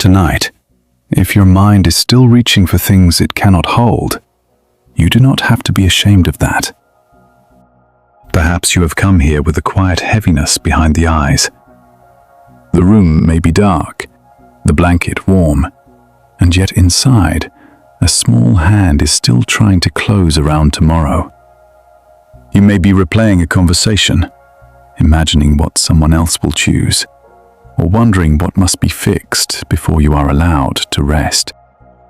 Tonight, if your mind is still reaching for things it cannot hold, you do not have to be ashamed of that. Perhaps you have come here with a quiet heaviness behind the eyes. The room may be dark, the blanket warm, and yet inside, a small hand is still trying to close around tomorrow. You may be replaying a conversation, imagining what someone else will choose, or wondering what must be fixed before you are allowed to rest.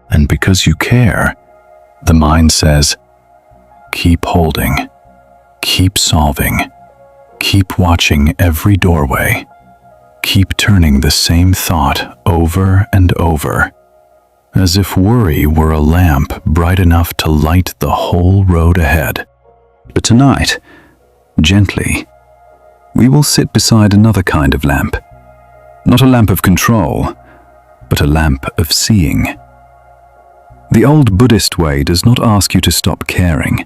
And because you care, the mind says, keep holding, keep solving, keep watching every doorway, keep turning the same thought over and over, as if worry were a lamp bright enough to light the whole road ahead. But tonight, gently, we will sit beside another kind of lamp. Not a lamp of control, but a lamp of seeing. The old Buddhist way does not ask you to stop caring.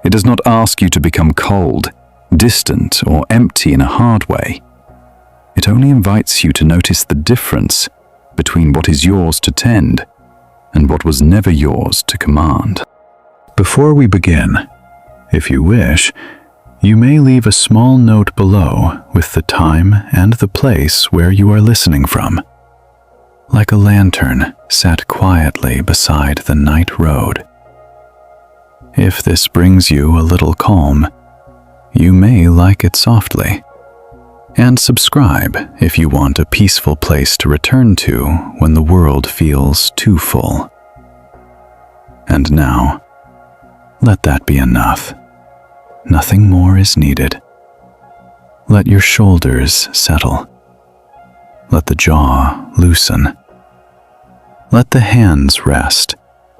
It does not ask you to become cold, distant, or empty in a hard way. It only invites you to notice the difference between what is yours to tend and what was never yours to command. Before we begin, if you wish, you may leave a small note below with the time and the place where you are listening from, like a lantern sat quietly beside the night road. If this brings you a little calm, you may like it softly, and subscribe if you want a peaceful place to return to when the world feels too full. And now, let that be enough. Nothing more is needed. Let your shoulders settle. Let the jaw loosen. Let the hands rest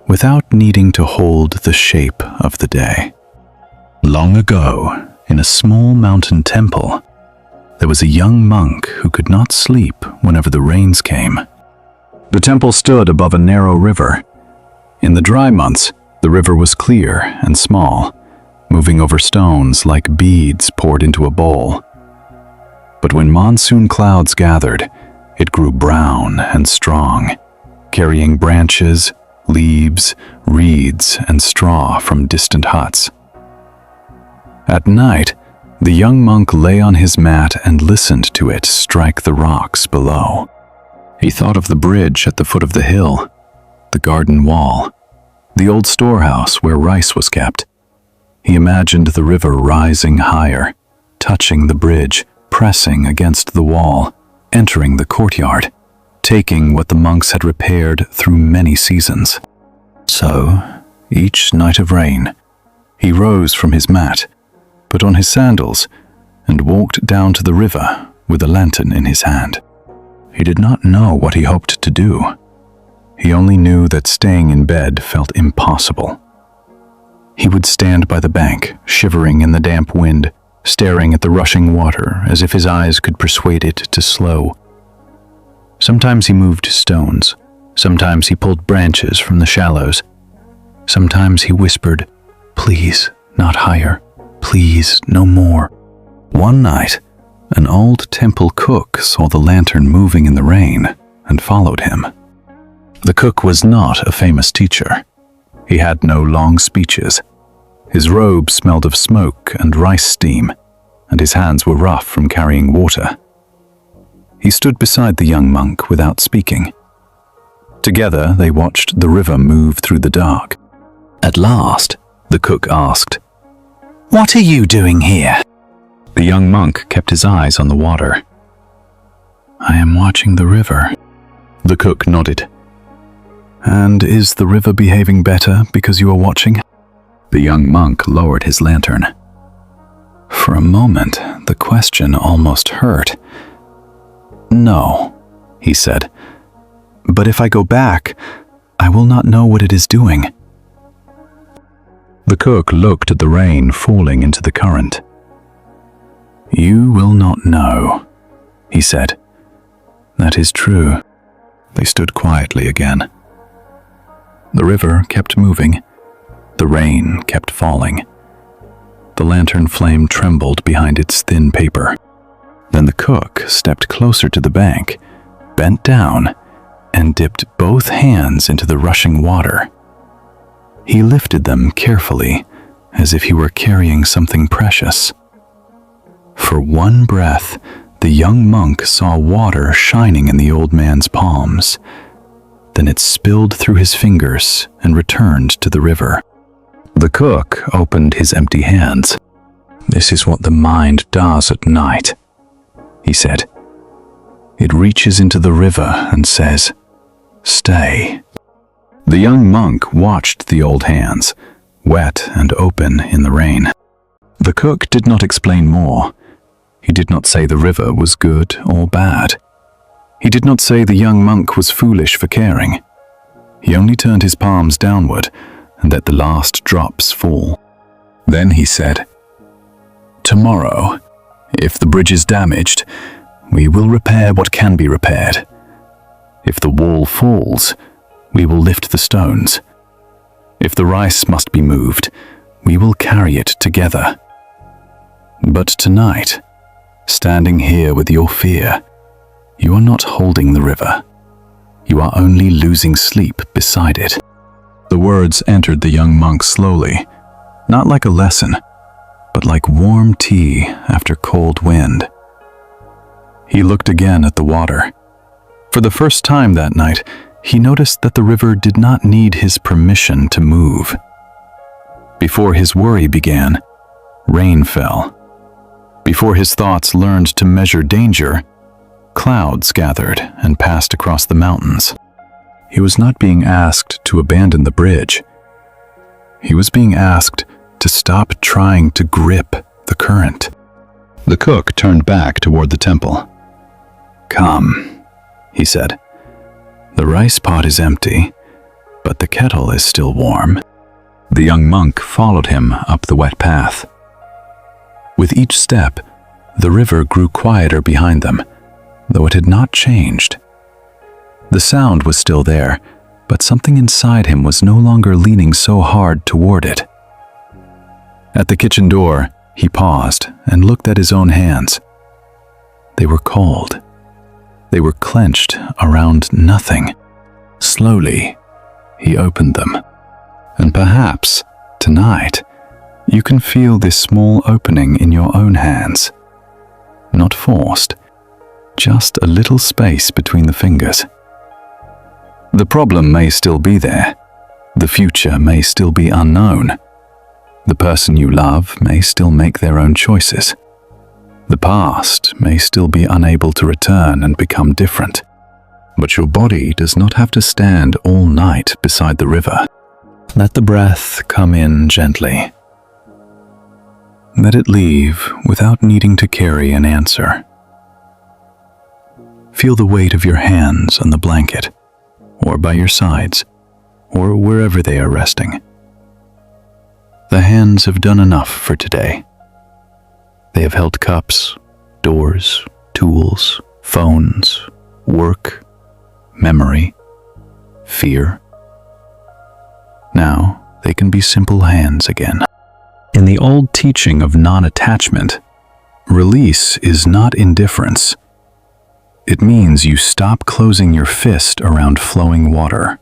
without needing to hold the shape of the day. Long ago, in a small mountain temple, there was a young monk who could not sleep whenever the rains came. The temple stood above a narrow river. In the dry months, the river was clear and small, moving over stones like beads poured into a bowl. But when monsoon clouds gathered, it grew brown and strong, carrying branches, leaves, reeds, and straw from distant huts. At night, the young monk lay on his mat and listened to it strike the rocks below. He thought of the bridge at the foot of the hill, the garden wall, the old storehouse where rice was kept. He imagined the river rising higher, touching the bridge, pressing against the wall, entering the courtyard, taking what the monks had repaired through many seasons. So, each night of rain, he rose from his mat, put on his sandals, and walked down to the river with a lantern in his hand. He did not know what he hoped to do. He only knew that staying in bed felt impossible. He would stand by the bank, shivering in the damp wind, staring at the rushing water as if his eyes could persuade it to slow. Sometimes he moved stones. Sometimes he pulled branches from the shallows. Sometimes he whispered, "Please, not higher. Please, no more." One night, an old temple cook saw the lantern moving in the rain and followed him. The cook was not a famous teacher. He had no long speeches. His robe smelled of smoke and rice steam, and his hands were rough from carrying water. He stood beside the young monk without speaking. Together they watched the river move through the dark. At last, the cook asked, "What are you doing here?" The young monk kept his eyes on the water. "I am watching the river." The cook nodded. "And is the river behaving better because you are watching?" The young monk lowered his lantern. For a moment, the question almost hurt. "No," he said, "but if I go back, I will not know what it is doing." The cook looked at the rain falling into the current. "You will not know," he said. "That is true." They stood quietly again. The river kept moving. The rain kept falling. The lantern flame trembled behind its thin paper. Then the cook stepped closer to the bank, bent down, and dipped both hands into the rushing water. He lifted them carefully, as if he were carrying something precious. For one breath, the young monk saw water shining in the old man's palms. Then it spilled through his fingers and returned to the river. The cook opened his empty hands. "This is what the mind does at night," he said. "It reaches into the river and says, 'Stay.'" The young monk watched the old hands, wet and open in the rain. The cook did not explain more. He did not say the river was good or bad. He did not say the young monk was foolish for caring. He only turned his palms downward and let the last drops fall. Then he said, "Tomorrow, if the bridge is damaged, we will repair what can be repaired. If the wall falls, we will lift the stones. If the rice must be moved, we will carry it together. But tonight, standing here with your fear, you are not holding the river. You are only losing sleep beside it." The words entered the young monk slowly, not like a lesson, but like warm tea after cold wind. He looked again at the water. For the first time that night, he noticed that the river did not need his permission to move. Before his worry began, rain fell. Before his thoughts learned to measure danger, clouds gathered and passed across the mountains. He was not being asked to abandon the bridge. He was being asked to stop trying to grip the current. The cook turned back toward the temple. "Come," he said. "The rice pot is empty, but the kettle is still warm." The young monk followed him up the wet path. With each step, the river grew quieter behind them, though it had not changed. The sound was still there, but something inside him was no longer leaning so hard toward it. At the kitchen door, he paused and looked at his own hands. They were cold. They were clenched around nothing. Slowly, he opened them. And perhaps, tonight, you can feel this small opening in your own hands. Not forced, just a little space between the fingers. The problem may still be there. The future may still be unknown. The person you love may still make their own choices. The past may still be unable to return and become different. But your body does not have to stand all night beside the river. Let the breath come in gently. Let it leave without needing to carry an answer. Feel the weight of your hands on the blanket, or by your sides, or wherever they are resting. The hands have done enough for today. They have held cups, doors, tools, phones, work, memory, fear. Now they can be simple hands again. In the old teaching of non-attachment, release is not indifference. It means you stop closing your fist around flowing water.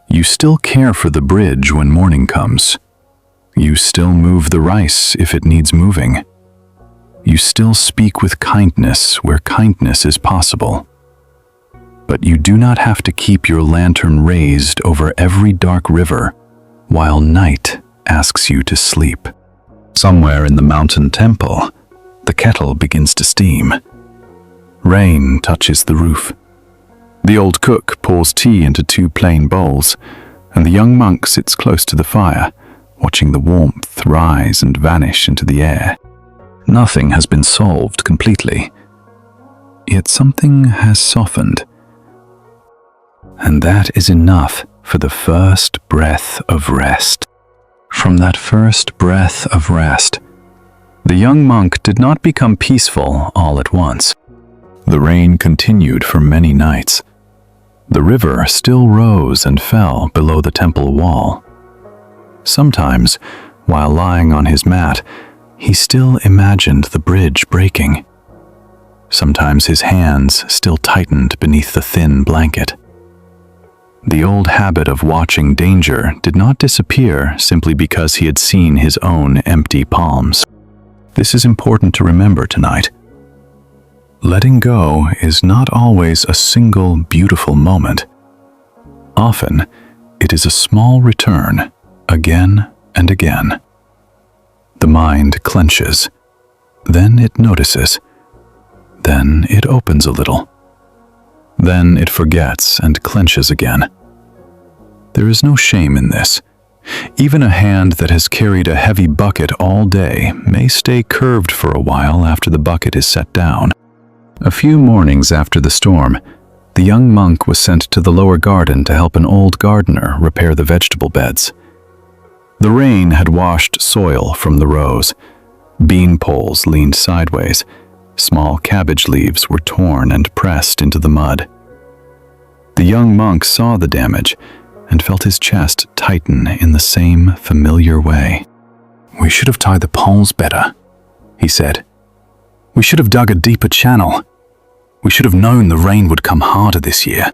You still care for the bridge when morning comes. You still move the rice if it needs moving. You still speak with kindness where kindness is possible. But you do not have to keep your lantern raised over every dark river while night asks you to sleep. Somewhere in the mountain temple, the kettle begins to steam. Rain touches the roof. The old cook pours tea into 2 plain bowls, and the young monk sits close to the fire, watching the warmth rise and vanish into the air. Nothing has been solved completely, yet something has softened. And that is enough for the first breath of rest. From that first breath of rest, the young monk did not become peaceful all at once. The rain continued for many nights. The river still rose and fell below the temple wall. Sometimes, while lying on his mat, he still imagined the bridge breaking. Sometimes his hands still tightened beneath the thin blanket. The old habit of watching danger did not disappear simply because he had seen his own empty palms. This is important to remember tonight. Letting go is not always a single beautiful moment. Often, it is a small return, again and again. The mind clenches. Then it notices. Then it opens a little. Then it forgets and clenches again. There is no shame in this. Even a hand that has carried a heavy bucket all day may stay curved for a while after the bucket is set down. A few mornings after the storm, the young monk was sent to the lower garden to help an old gardener repair the vegetable beds. The rain had washed soil from the rows. Bean poles leaned sideways. Small cabbage leaves were torn and pressed into the mud. The young monk saw the damage and felt his chest tighten in the same familiar way. "We should have tied the poles better," he said. "We should have dug a deeper channel. We should have known the rain would come harder this year."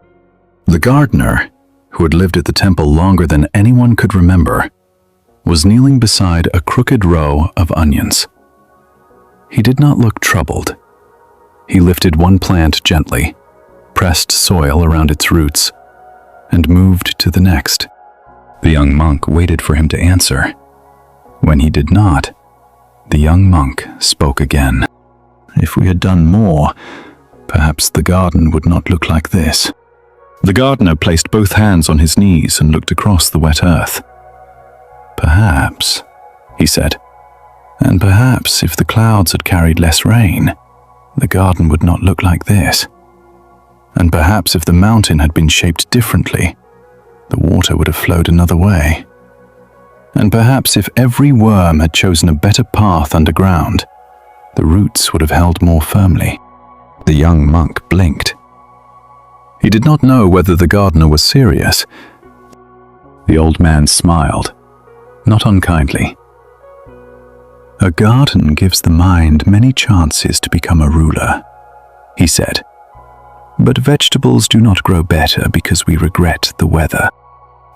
The gardener, who had lived at the temple longer than anyone could remember, was kneeling beside a crooked row of onions. He did not look troubled. He lifted one plant gently, pressed soil around its roots, and moved to the next. The young monk waited for him to answer. When he did not, the young monk spoke again. "If we had done more, perhaps the garden would not look like this." The gardener placed both hands on his knees and looked across the wet earth. "Perhaps," he said, "and perhaps if the clouds had carried less rain, the garden would not look like this. And perhaps if the mountain had been shaped differently, the water would have flowed another way. And perhaps if every worm had chosen a better path underground, the roots would have held more firmly." The young monk blinked. He did not know whether the gardener was serious. The old man smiled, not unkindly. "A garden gives the mind many chances to become a ruler," he said. "But vegetables do not grow better because we regret the weather."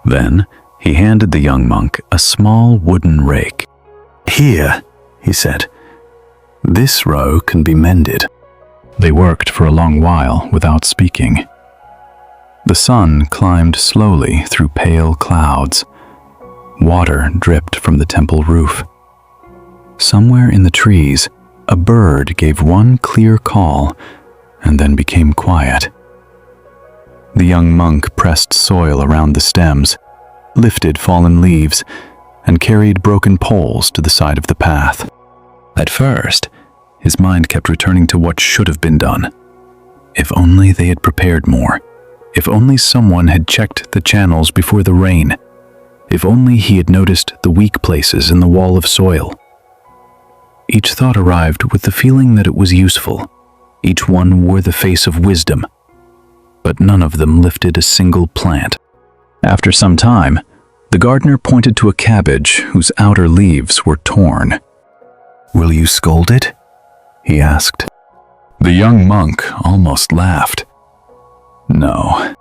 Then he handed the young monk a small wooden rake. "Here," he said, "this row can be mended." They worked for a long while without speaking. The sun climbed slowly through pale clouds. Water dripped from the temple roof. Somewhere in the trees, a bird gave one clear call and then became quiet. The young monk pressed soil around the stems, lifted fallen leaves, and carried broken poles to the side of the path. At first, his mind kept returning to what should have been done. If only they had prepared more. If only someone had checked the channels before the rain. If only he had noticed the weak places in the wall of soil. Each thought arrived with the feeling that it was useful. Each one wore the face of wisdom. But none of them lifted a single plant. After some time, the gardener pointed to a cabbage whose outer leaves were torn. "Will you scold it?" he asked. The young monk almost laughed. "No."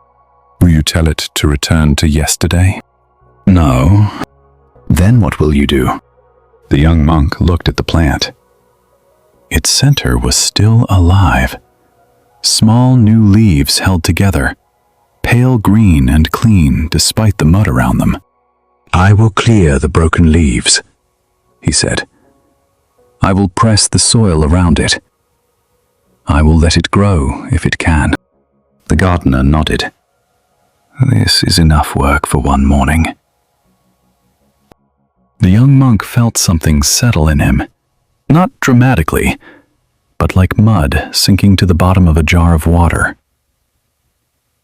"Will you tell it to return to yesterday?" "No." "Then what will you do?" The young monk looked at the plant. Its center was still alive. Small new leaves held together, pale green and clean despite the mud around them. "I will clear the broken leaves," he said. "I will press the soil around it. I will let it grow if it can." The gardener nodded. "This is enough work for one morning." The young monk felt something settle in him, not dramatically, but like mud sinking to the bottom of a jar of water.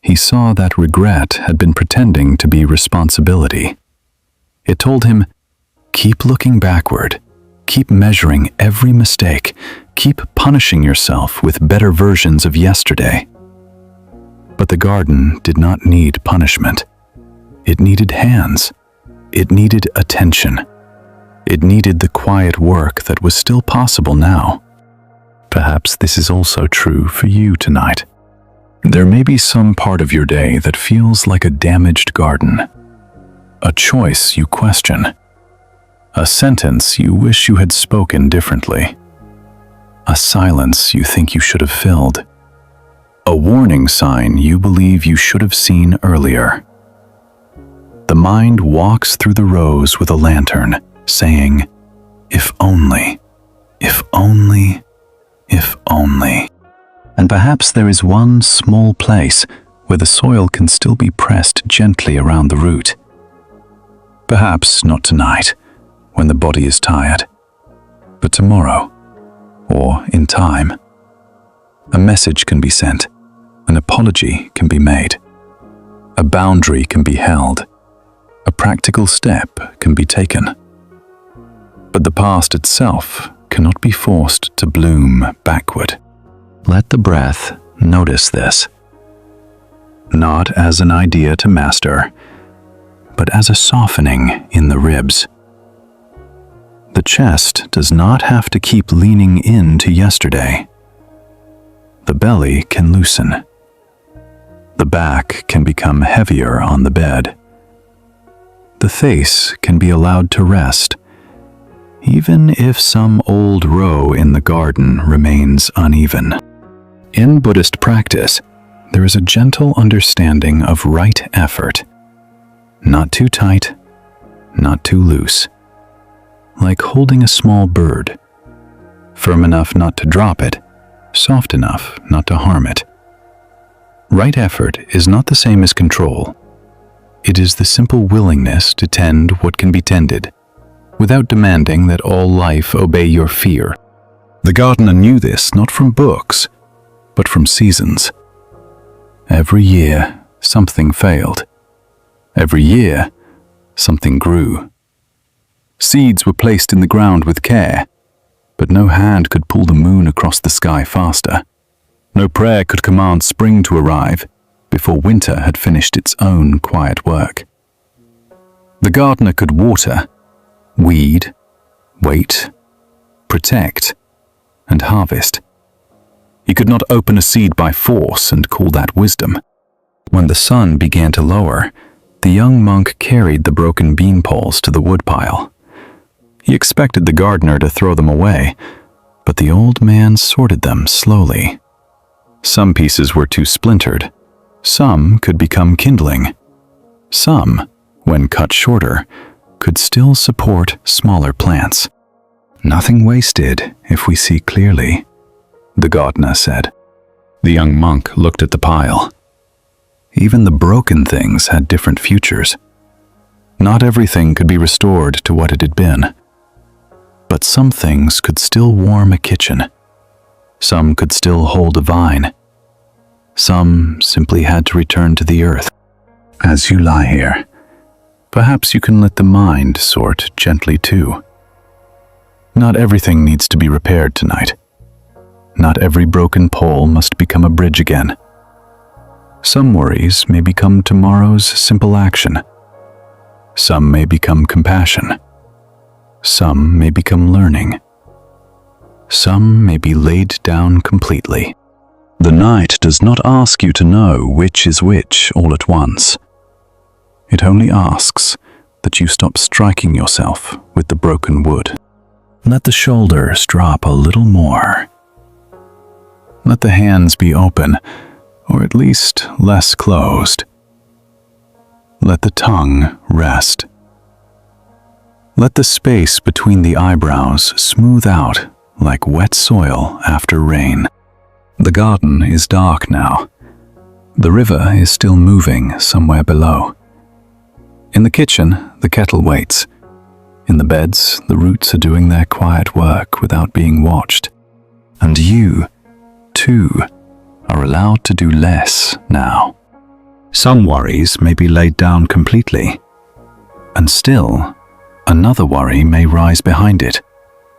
He saw that regret had been pretending to be responsibility. It told him, keep looking backward, keep measuring every mistake, keep punishing yourself with better versions of yesterday. But the garden did not need punishment. It needed hands. It needed attention. It needed the quiet work that was still possible now. Perhaps this is also true for you tonight. There may be some part of your day that feels like a damaged garden, a choice you question, a sentence you wish you had spoken differently, a silence you think you should have filled, a warning sign you believe you should have seen earlier. The mind walks through the rows with a lantern, saying, "If only, if only, if only." And perhaps there is one small place where the soil can still be pressed gently around the root. Perhaps not tonight, when the body is tired, but tomorrow, or in time. A message can be sent, an apology can be made, a boundary can be held, a practical step can be taken. But the past itself cannot be forced to bloom backward. Let the breath notice this, not as an idea to master, but as a softening in the ribs. The chest does not have to keep leaning into yesterday. The belly can loosen. The back can become heavier on the bed. The face can be allowed to rest, even if some old row in the garden remains uneven. In Buddhist practice, there is a gentle understanding of right effort. Not too tight, not too loose. Like holding a small bird, firm enough not to drop it, soft enough not to harm it. Right effort is not the same as control. It is the simple willingness to tend what can be tended, without demanding that all life obey your fear. The gardener knew this not from books, but from seasons. Every year, something failed. Every year, something grew. Seeds were placed in the ground with care, but no hand could pull the moon across the sky faster. No prayer could command spring to arrive before winter had finished its own quiet work. The gardener could water, weed, wait, protect, and harvest. He could not open a seed by force and call that wisdom. When the sun began to lower, the young monk carried the broken bean poles to the woodpile. He expected the gardener to throw them away, but the old man sorted them slowly. Some pieces were too splintered. Some could become kindling. Some, when cut shorter, could still support smaller plants. Nothing wasted if we see clearly, the gardener said. The young monk looked at the pile. Even the broken things had different futures. Not everything could be restored to what it had been. But some things could still warm a kitchen. Some could still hold a vine. Some simply had to return to the earth. As you lie here, perhaps you can let the mind sort gently too. Not everything needs to be repaired tonight. Not every broken pole must become a bridge again. Some worries may become tomorrow's simple action. Some may become compassion. Some may become learning. Some may be laid down completely. The night does not ask you to know which is which all at once. It only asks that you stop striking yourself with the broken wood. Let the shoulders drop a little more. Let the hands be open, or at least less closed. Let the tongue rest. Let the space between the eyebrows smooth out like wet soil after rain. The garden is dark now. The river is still moving somewhere below. In the kitchen, the kettle waits. In the beds, the roots are doing their quiet work without being watched. And you, too, are allowed to do less now. Some worries may be laid down completely, and still, another worry may rise behind it,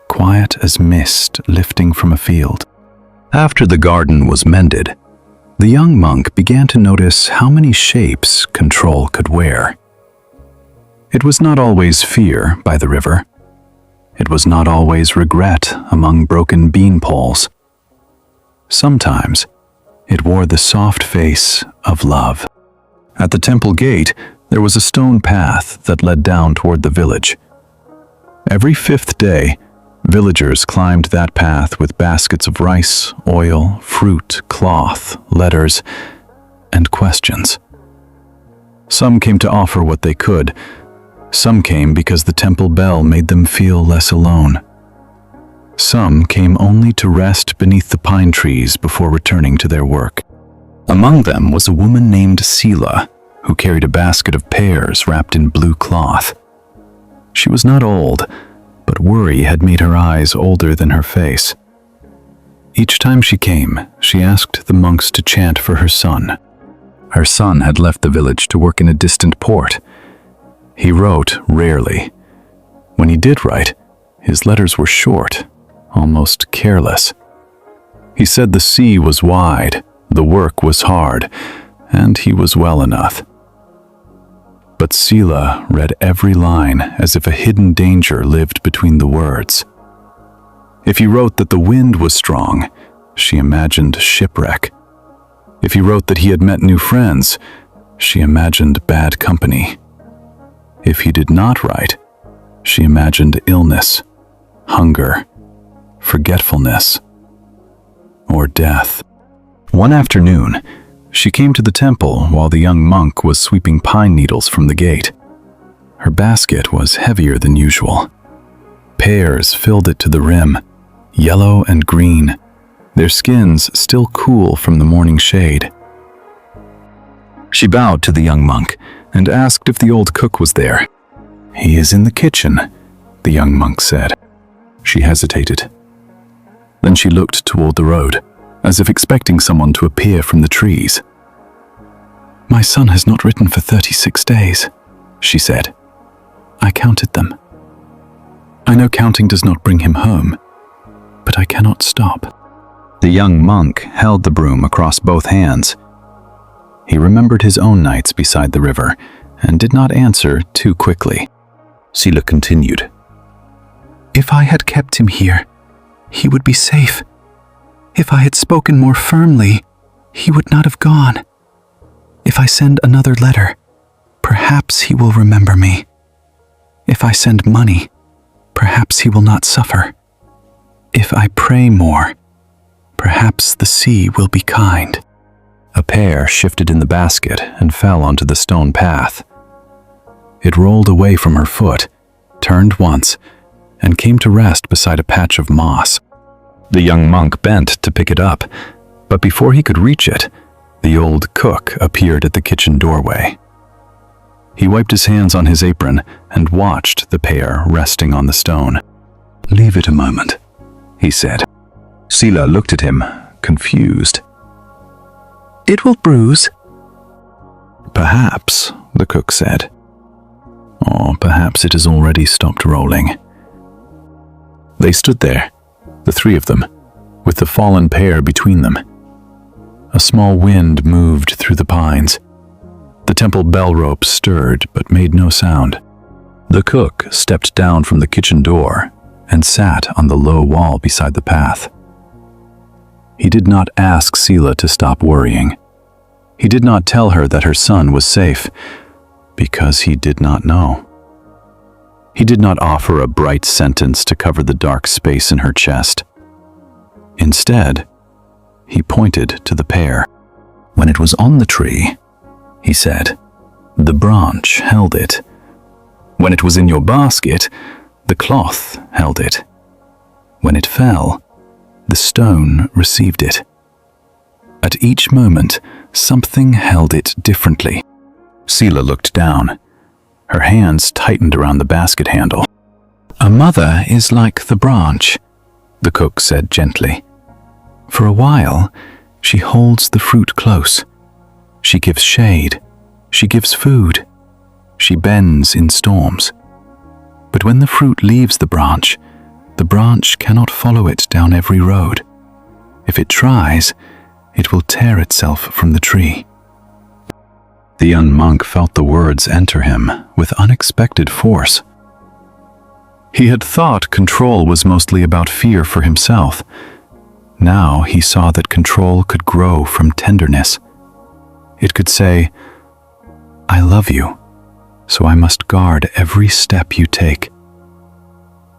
quiet as mist lifting from a field. After the garden was mended, the young monk began to notice how many shapes control could wear. It was not always fear by the river. It was not always regret among broken bean poles. Sometimes it wore the soft face of love. At the temple gate, there was a stone path that led down toward the village. Every 5th day, villagers climbed that path with baskets of rice, oil, fruit, cloth, letters, and questions. Some came to offer what they could. Some came because the temple bell made them feel less alone. Some came only to rest beneath the pine trees before returning to their work. Among them was a woman named Sila, who carried a basket of pears wrapped in blue cloth. She was not old, but worry had made her eyes older than her face. Each time she came, she asked the monks to chant for her son. Her son had left the village to work in a distant port. He wrote rarely. When he did write, his letters were short, almost careless. He said the sea was wide, the work was hard, and he was well enough. But Sila read every line as if a hidden danger lived between the words. If he wrote that the wind was strong, she imagined shipwreck. If he wrote that he had met new friends, she imagined bad company. If he did not write, she imagined illness, hunger, forgetfulness, or death. One afternoon, she came to the temple while the young monk was sweeping pine needles from the gate. Her basket was heavier than usual. Pears filled it to the rim, yellow and green, their skins still cool from the morning shade. She bowed to the young monk and asked if the old cook was there. "He is in the kitchen," the young monk said. She hesitated. Then she looked toward the road, as if expecting someone to appear from the trees. "My son has not written for 36 days, she said. "I counted them. I know counting does not bring him home, but I cannot stop." The young monk held the broom across both hands. He remembered his own nights beside the river and did not answer too quickly. Sila continued. "If I had kept him here, he would be safe. If I had spoken more firmly, he would not have gone. If I send another letter, perhaps he will remember me. If I send money, perhaps he will not suffer. If I pray more, perhaps the sea will be kind." A pear shifted in the basket and fell onto the stone path. It rolled away from her foot, turned once, and came to rest beside a patch of moss. The young monk bent to pick it up, but before he could reach it, the old cook appeared at the kitchen doorway. He wiped his hands on his apron and watched the pear resting on the stone. "Leave it a moment," he said. Sila looked at him, confused. "It will bruise." "Perhaps," the cook said. "Or perhaps it has already stopped rolling." They stood there, the three of them, with the fallen pear between them. A small wind moved through the pines. The temple bell rope stirred but made no sound. The cook stepped down from the kitchen door and sat on the low wall beside the path. He did not ask Sila to stop worrying. He did not tell her that her son was safe, because he did not know. He did not offer a bright sentence to cover the dark space in her chest. Instead, he pointed to the pear. When it was on the tree, he said, the branch held it. When it was in your basket, the cloth held it. When it fell, the stone received it. At each moment, something held it differently. Sila looked down. Her hands tightened around the basket handle. "A mother is like the branch," the cook said gently. "For a while, she holds the fruit close. She gives shade. She gives food. She bends in storms. But when the fruit leaves the branch cannot follow it down every road. If it tries, it will tear itself from the tree." The young monk felt the words enter him with unexpected force. He had thought control was mostly about fear for himself, Now he saw that control could grow from tenderness. It could say, "I love you, so I must guard every step you take."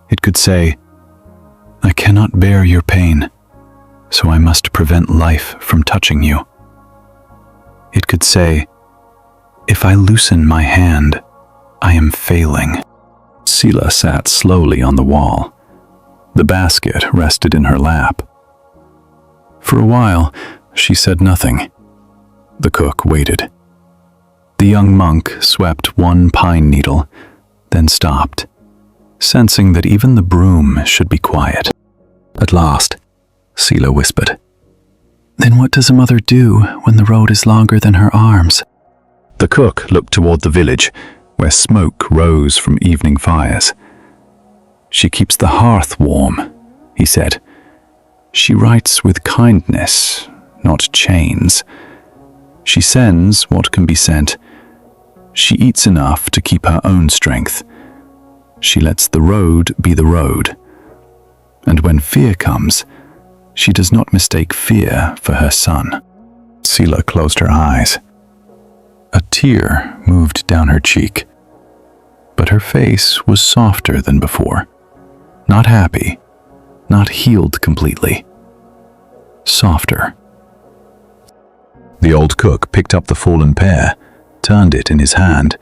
It could say, "I cannot bear your pain, so I must prevent life from touching you." It could say, "If I loosen my hand, I am failing." Sila sat slowly on the wall. The basket rested in her lap. For a while, she said nothing. The cook waited. The young monk swept one pine needle, then stopped, sensing that even the broom should be quiet. At last, Sila whispered, "Then what does a mother do when the road is longer than her arms?" The cook looked toward the village, where smoke rose from evening fires. "She keeps the hearth warm," he said. "She writes with kindness, not chains. She sends what can be sent. She eats enough to keep her own strength. She lets the road be the road. And when fear comes, she does not mistake fear for her son." Sila closed her eyes. A tear moved down her cheek, but her face was softer than before. Not happy, not healed completely. Softer. The old cook picked up the fallen pear, turned it in his hand,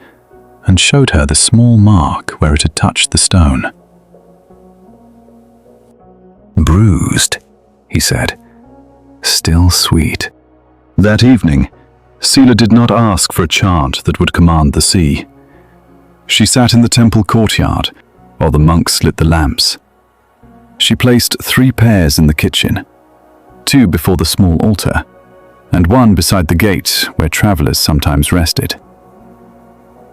and showed her the small mark where it had touched the stone. "Bruised," he said, "still sweet." That evening, Sila did not ask for a chant that would command the sea. She sat in the temple courtyard while the monks lit the lamps. She placed 3 pears in the kitchen, 2 before the small altar, and 1 beside the gate where travelers sometimes rested.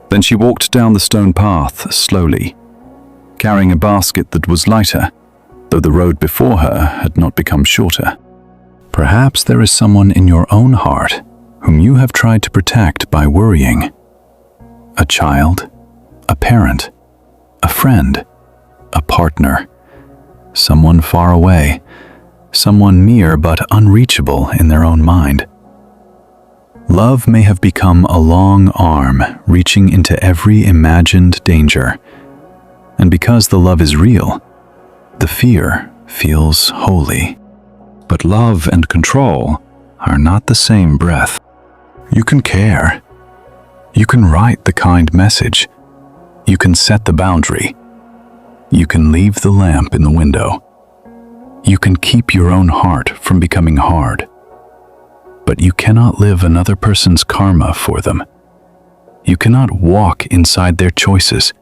Then she walked down the stone path slowly, carrying a basket that was lighter, though the road before her had not become shorter. Perhaps there is someone in your own heart whom you have tried to protect by worrying. A child, a parent, a friend, a partner, someone far away, someone near but unreachable in their own mind. Love may have become a long arm reaching into every imagined danger, and because the love is real, the fear feels holy. But love and control are not the same breath. You can care. You can write the kind message. You can set the boundary. You can leave the lamp in the window. You can keep your own heart from becoming hard. But you cannot live another person's karma for them. You cannot walk inside their choices.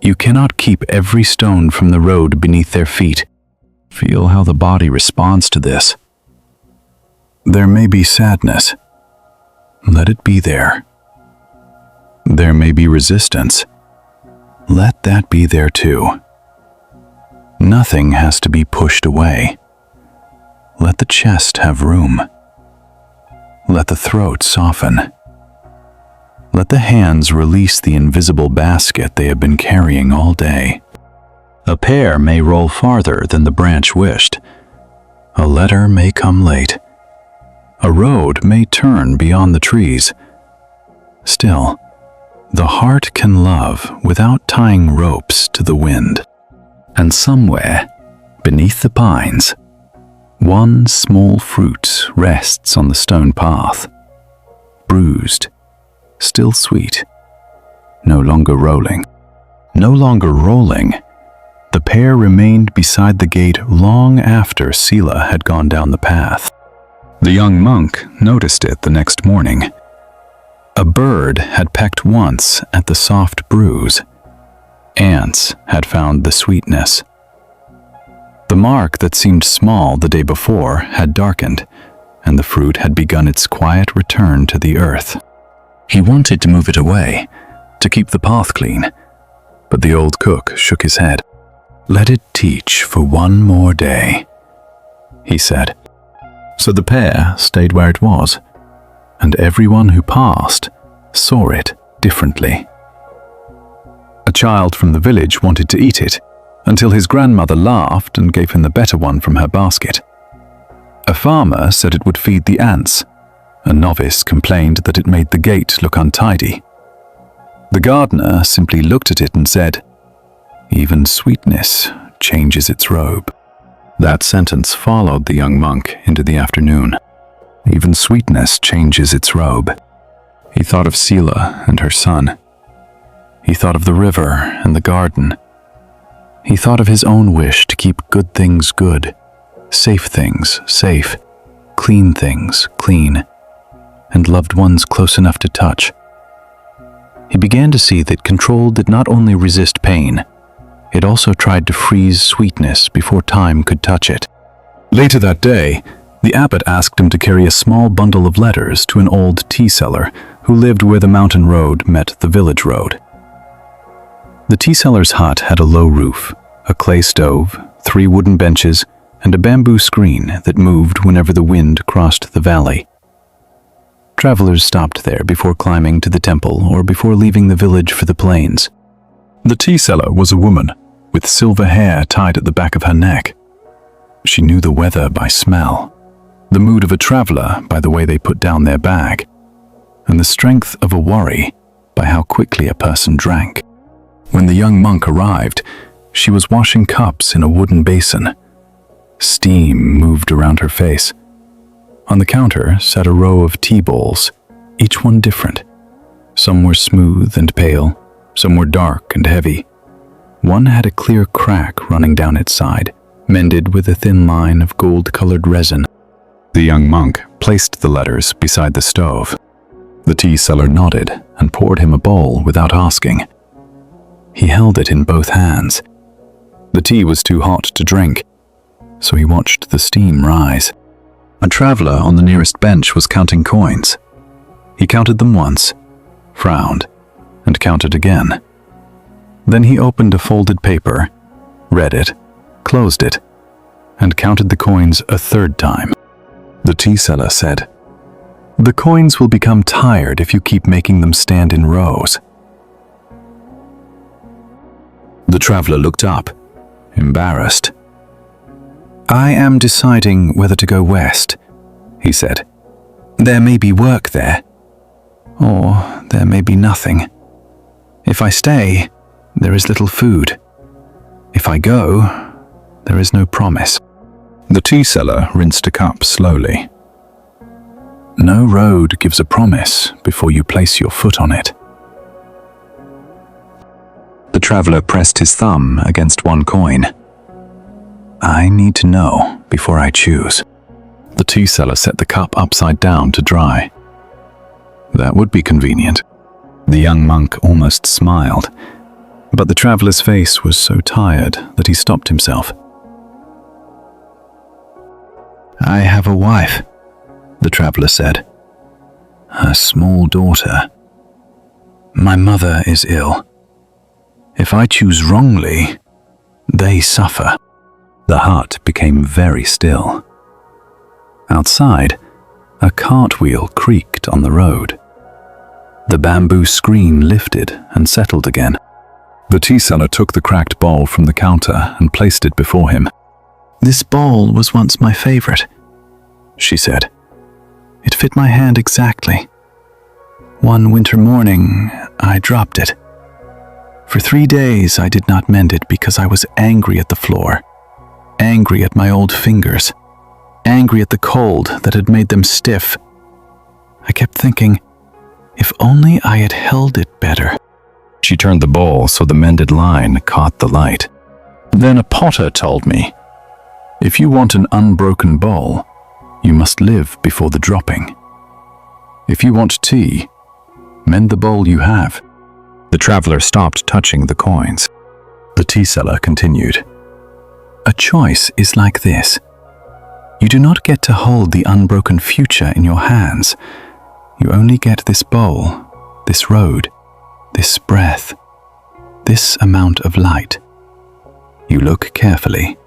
You cannot keep every stone from the road beneath their feet. Feel how the body responds to this. There may be sadness. Let it be there. There may be resistance. Let that be there too. Nothing has to be pushed away. Let the chest have room. Let the throat soften. Let the hands release the invisible basket they have been carrying all day. A pear may roll farther than the branch wished. A letter may come late. A road may turn beyond the trees. Still, the heart can love without tying ropes to the wind. And somewhere, beneath the pines, one small fruit rests on the stone path, bruised, still sweet, no longer rolling. No longer rolling, the pear remained beside the gate long after Sila had gone down the path. The young monk noticed it the next morning. A bird had pecked once at the soft bruise. Ants had found the sweetness. The mark that seemed small the day before had darkened, and the fruit had begun its quiet return to the earth. He wanted to move it away, to keep the path clean, but the old cook shook his head. "Let it teach for one more day," he said. So the pear stayed where it was, and everyone who passed saw it differently. A child from the village wanted to eat it, until his grandmother laughed and gave him the better one from her basket. A farmer said it would feed the ants. A novice complained that it made the gate look untidy. The gardener simply looked at it and said, "Even sweetness changes its robe." That sentence followed the young monk into the afternoon. Even sweetness changes its robe. He thought of Sila and her son. He thought of the river and the garden. He thought of his own wish to keep good things good, safe things safe, clean things clean, and loved ones close enough to touch. He began to see that control did not only resist pain, it also tried to freeze sweetness before time could touch it. Later that day, the abbot asked him to carry a small bundle of letters to an old tea seller who lived where the mountain road met the village road. The tea seller's hut had a low roof, a clay stove, 3 wooden benches, and a bamboo screen that moved whenever the wind crossed the valley. Travelers stopped there before climbing to the temple or before leaving the village for the plains. The tea seller was a woman, with silver hair tied at the back of her neck. She knew the weather by smell, the mood of a traveler by the way they put down their bag, and the strength of a worry by how quickly a person drank. When the young monk arrived, she was washing cups in a wooden basin. Steam moved around her face. On the counter sat a row of tea bowls, each one different. Some were smooth and pale, some were dark and heavy. One had a clear crack running down its side, mended with a thin line of gold-colored resin. The young monk placed the letters beside the stove. The tea seller nodded and poured him a bowl without asking. He held it in both hands. The tea was too hot to drink, so he watched the steam rise. A traveler on the nearest bench was counting coins. He counted them once, frowned, and counted again. Then he opened a folded paper, read it, closed it, and counted the coins a 3rd time. The tea seller said, "The coins will become tired if you keep making them stand in rows." The traveler looked up, embarrassed. "I am deciding whether to go west," he said. "There may be work there, or there may be nothing. If I stay, there is little food. If I go, there is no promise." The tea seller rinsed a cup slowly. No road gives a promise before you place your foot on it. The traveler pressed his thumb against one coin. "I need to know before I choose." The tea seller set the cup upside down to dry. That would be convenient. The young monk almost smiled, but the traveler's face was so tired that he stopped himself. "I have a wife," the traveler said. "A small daughter. My mother is ill. If I choose wrongly, they suffer." The hut became very still. Outside, a cartwheel creaked on the road. The bamboo screen lifted and settled again. The tea seller took the cracked bowl from the counter and placed it before him. "This bowl was once my favorite," she said. "It fit my hand exactly. One winter morning, I dropped it. For 3 days, I did not mend it because I was angry at the floor, angry at my old fingers, angry at the cold that had made them stiff. I kept thinking, if only I had held it better." She turned the bowl so the mended line caught the light. "Then a potter told me, if you want an unbroken bowl, you must live before the dropping. If you want tea, mend the bowl you have." The traveler stopped touching the coins. The tea seller continued, "A choice is like this. You do not get to hold the unbroken future in your hands. You only get this bowl, this road, this breath, this amount of light. You look carefully.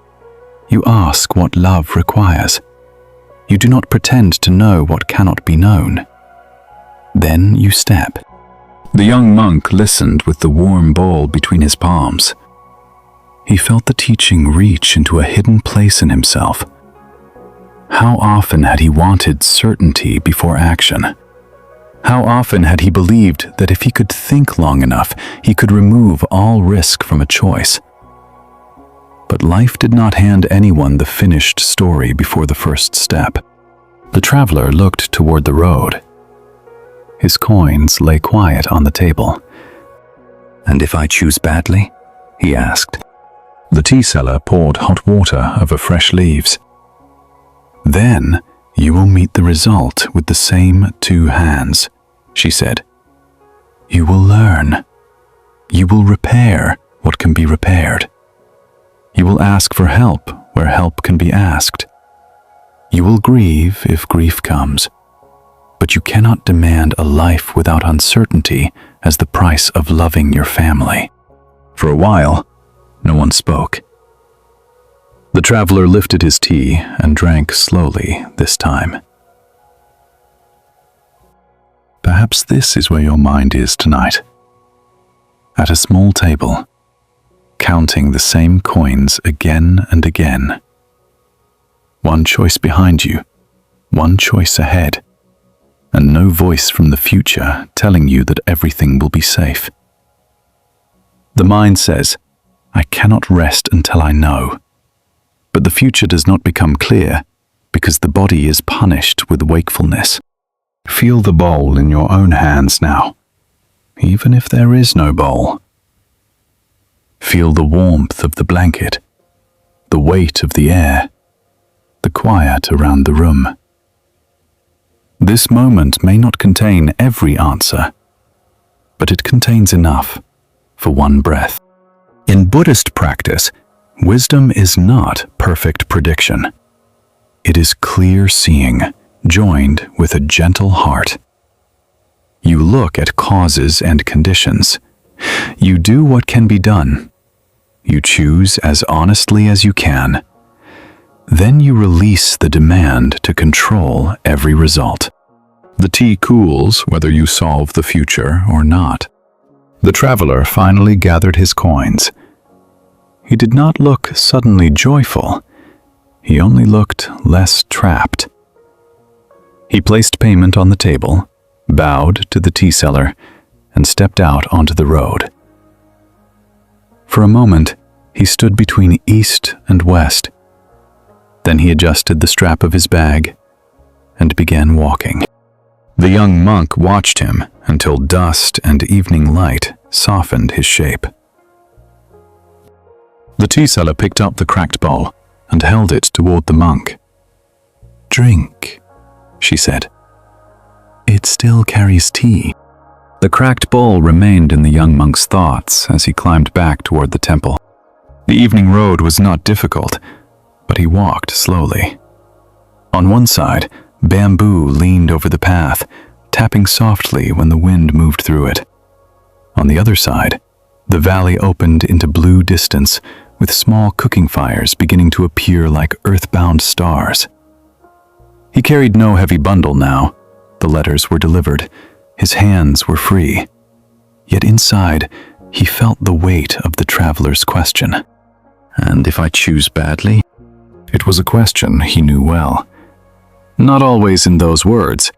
You ask what love requires. You do not pretend to know what cannot be known. Then you step." The young monk listened with the warm bowl between his palms. He felt the teaching reach into a hidden place in himself. How often had he wanted certainty before action? How often had he believed that if he could think long enough, he could remove all risk from a choice? But life did not hand anyone the finished story before the first step. The traveler looked toward the road. His coins lay quiet on the table. "And if I choose badly?" he asked. The tea seller poured hot water over fresh leaves. "Then you will meet the result with the same two hands," she said. "You will learn. You will repair what can be repaired. You will ask for help where help can be asked. You will grieve if grief comes, but you cannot demand a life without uncertainty as the price of loving your family." For a while, no one spoke. The traveler lifted his tea and drank slowly this time. Perhaps this is where your mind is tonight. At a small table, counting the same coins again and again. One choice behind you, one choice ahead, and no voice from the future telling you that everything will be safe. The mind says, "I cannot rest until I know." But the future does not become clear because the body is punished with wakefulness. Feel the bowl in your own hands now, even if there is no bowl. Feel the warmth of the blanket, the weight of the air, the quiet around the room. This moment may not contain every answer, but it contains enough for one breath. In Buddhist practice, wisdom is not perfect prediction. It is clear seeing, joined with a gentle heart. You look at causes and conditions. You do what can be done. You choose as honestly as you can. Then you release the demand to control every result. The tea cools whether you solve the future or not. The traveler finally gathered his coins. He did not look suddenly joyful. He only looked less trapped. He placed payment on the table, bowed to the tea seller, and stepped out onto the road. For a moment, he stood between east and west. Then he adjusted the strap of his bag and began walking. The young monk watched him until dust and evening light softened his shape. The tea seller picked up the cracked bowl and held it toward the monk. "Drink," she said. "It still carries tea." The cracked bowl remained in the young monk's thoughts as he climbed back toward the temple. The evening road was not difficult, but he walked slowly. On one side, bamboo leaned over the path, tapping softly when the wind moved through it. On the other side, the valley opened into blue distance, with small cooking fires beginning to appear like earthbound stars. He carried no heavy bundle now. The letters were delivered. His hands were free. Yet inside, he felt the weight of the traveler's question. "And if I choose badly?" It was a question he knew well. Not always in those words,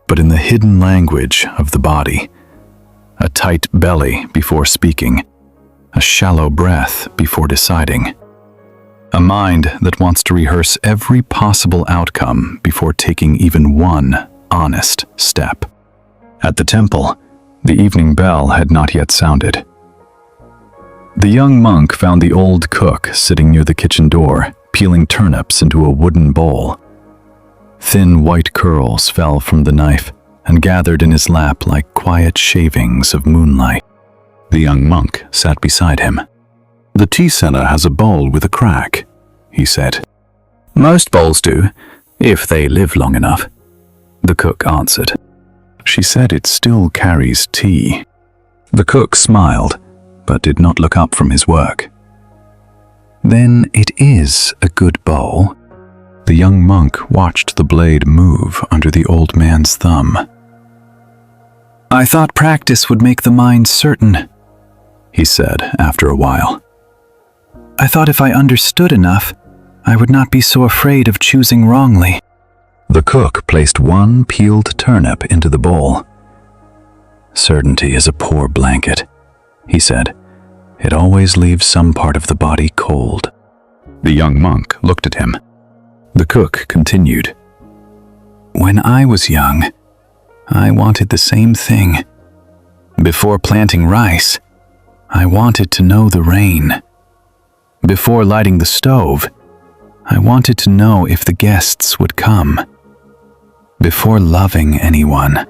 but in the hidden language of the body. A tight belly before speaking. A shallow breath before deciding. A mind that wants to rehearse every possible outcome before taking even one honest step. At the temple, the evening bell had not yet sounded. The young monk found the old cook sitting near the kitchen door, peeling turnips into a wooden bowl. Thin white curls fell from the knife and gathered in his lap like quiet shavings of moonlight. The young monk sat beside him. "The tea seller has a bowl with a crack," he said. "Most bowls do, if they live long enough," the cook answered. "She said it still carries tea." The cook smiled, but did not look up from his work. "Then it is a good bowl." The young monk watched the blade move under the old man's thumb. "I thought practice would make the mind certain," he said after a while. "I thought if I understood enough, I would not be so afraid of choosing wrongly. The cook placed one peeled turnip into the bowl. Certainty is a poor blanket, he said. It always leaves some part of the body cold. The young monk looked at him. The cook continued. When I was young, I wanted the same thing. Before planting rice, I wanted to know the rain. Before lighting the stove, I wanted to know if the guests would come. Before loving anyone,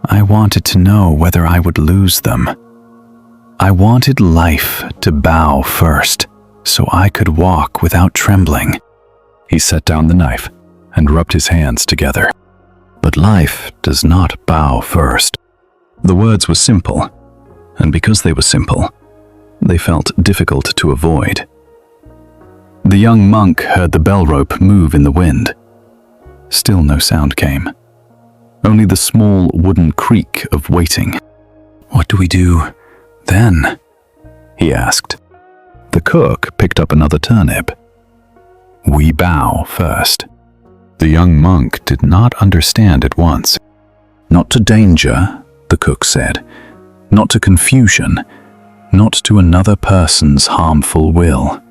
I wanted to know whether I would lose them. I wanted life to bow first, so I could walk without trembling. He set down the knife and rubbed his hands together. But life does not bow first. The words were simple, and because they were simple, they felt difficult to avoid. The young monk heard the bell rope move in the wind. Still no sound came. Only the small wooden creak of waiting. What do we do then? He asked. The cook picked up another turnip. We bow first. The young monk did not understand at once. Not to danger, the cook said. Not to confusion. Not to another person's harmful will.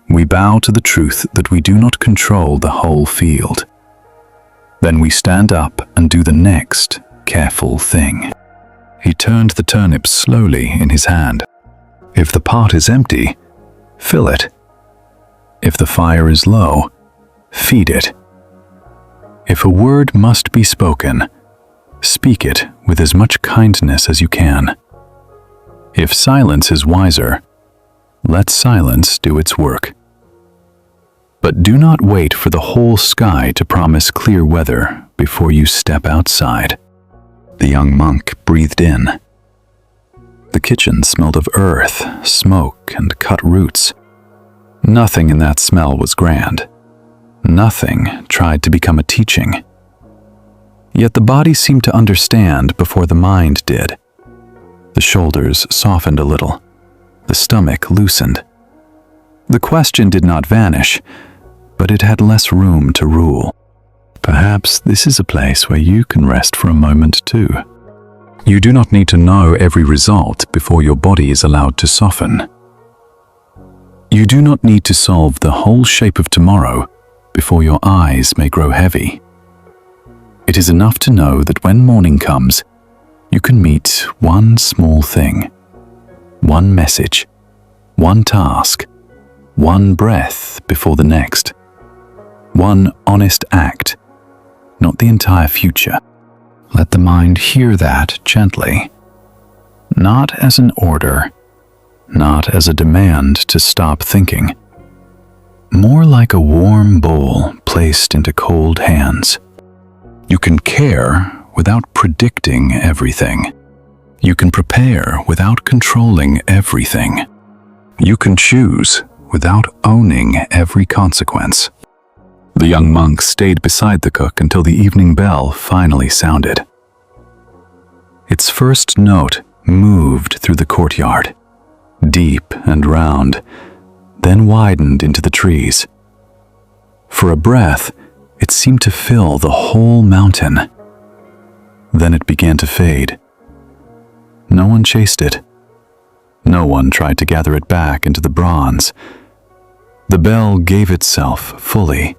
We bow to the truth that we do not control the whole field. Then we stand up and do the next careful thing. He turned the turnip slowly in his hand. If the pot is empty, fill it. If the fire is low, feed it. If a word must be spoken, speak it with as much kindness as you can. If silence is wiser, let silence do its work. But do not wait for the whole sky to promise clear weather before you step outside. The young monk breathed in. The kitchen smelled of earth, smoke, and cut roots. Nothing in that smell was grand. Nothing tried to become a teaching. Yet the body seemed to understand before the mind did. The shoulders softened a little. The stomach loosened. The question did not vanish, but it had less room to rule. Perhaps this is a place where you can rest for a moment too. You do not need to know every result before your body is allowed to soften. You do not need to solve the whole shape of tomorrow before your eyes may grow heavy. It is enough to know that when morning comes, you can meet one small thing, one message, one task, one breath before the next, one honest act, not the entire future. Let the mind hear that gently, not as an order, not as a demand to stop thinking, more like a warm bowl placed into cold hands. You can care without predicting everything. You can prepare without controlling everything. You can choose without owning every consequence. The young monk stayed beside the cook until the evening bell finally sounded. Its first note moved through the courtyard, deep and round, then widened into the trees. For a breath, it seemed to fill the whole mountain. Then it began to fade. No one chased it. No one tried to gather it back into the bronze. The bell gave itself fully,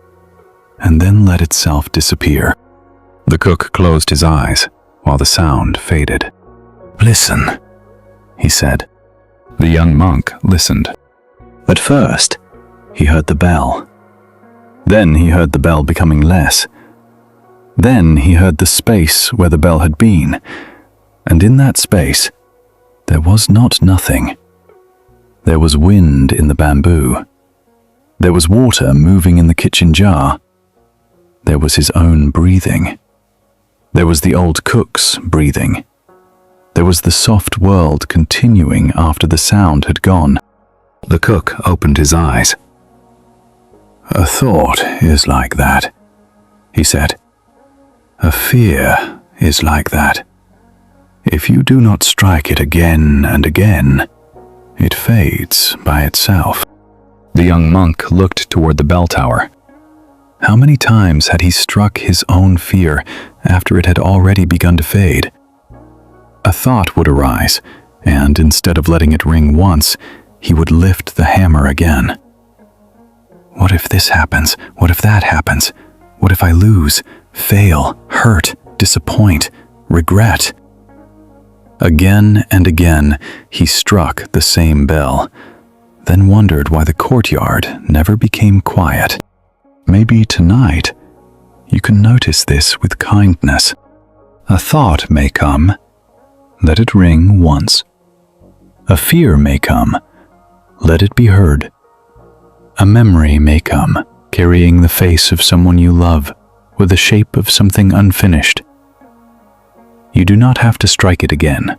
and then let itself disappear. The cook closed his eyes while the sound faded. "Listen," he said. The young monk listened. At first, he heard the bell. Then he heard the bell becoming less. Then he heard the space where the bell had been, and in that space, there was not nothing. There was wind in the bamboo. There was water moving in the kitchen jar. There was his own breathing. There was the old cook's breathing. There was the soft world continuing after the sound had gone. The cook opened his eyes. "A thought is like that," he said. "A fear is like that. If you do not strike it again and again, it fades by itself." The young monk looked toward the bell tower. How many times had he struck his own fear after it had already begun to fade? A thought would arise, and instead of letting it ring once, he would lift the hammer again. What if this happens? What if that happens? What if I lose, fail, hurt, disappoint, regret? Again and again, he struck the same bell, then wondered why the courtyard never became quiet. Maybe tonight, you can notice this with kindness. A thought may come, let it ring once. A fear may come, let it be heard. A memory may come, carrying the face of someone you love, or the shape of something unfinished. You do not have to strike it again.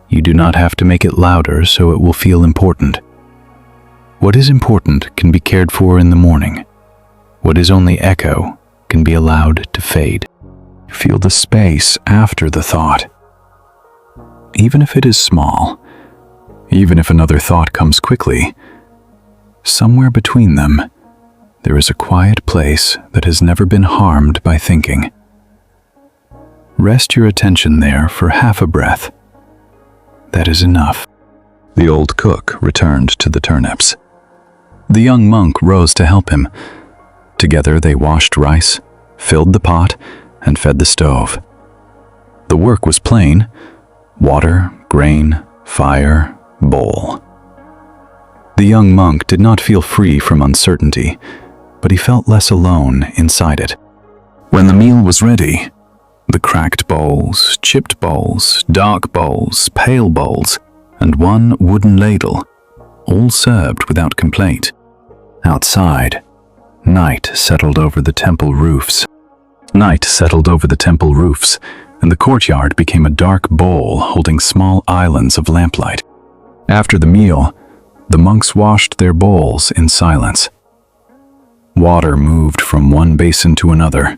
You do not have to make it louder so it will feel important. What is important can be cared for in the morning. What is only echo can be allowed to fade. Feel the space after the thought. Even if it is small, even if another thought comes quickly, somewhere between them, there is a quiet place that has never been harmed by thinking. Rest your attention there for half a breath. That is enough. The old cook returned to the turnips. The young monk rose to help him. Together they washed rice, filled the pot, and fed the stove. The work was plain: water, grain, fire, bowl. The young monk did not feel free from uncertainty, but he felt less alone inside it. When the meal was ready, the cracked bowls, chipped bowls, dark bowls, pale bowls, and one wooden ladle, all served without complaint. Outside, night settled over the temple roofs. Night settled over the temple roofs, and the courtyard became a dark bowl holding small islands of lamplight. After the meal, the monks washed their bowls in silence. Water moved from one basin to another.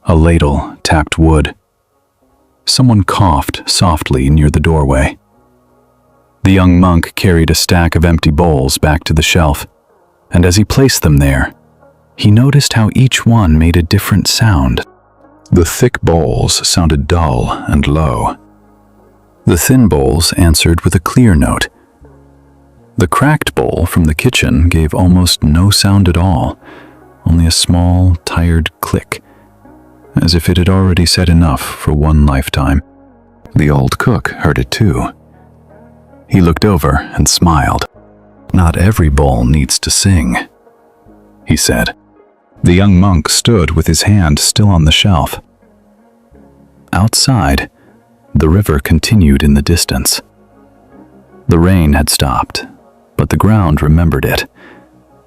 A ladle tapped wood. Someone coughed softly near the doorway. The young monk carried a stack of empty bowls back to the shelf, and as he placed them there, he noticed how each one made a different sound. The thick bowls sounded dull and low. The thin bowls answered with a clear note. The cracked bowl from the kitchen gave almost no sound at all, only a small, tired click, as if it had already said enough for one lifetime. The old cook heard it too. He looked over and smiled. "Not every bowl needs to sing," he said. The young monk stood with his hand still on the shelf. Outside, the river continued in the distance. The rain had stopped, but the ground remembered it.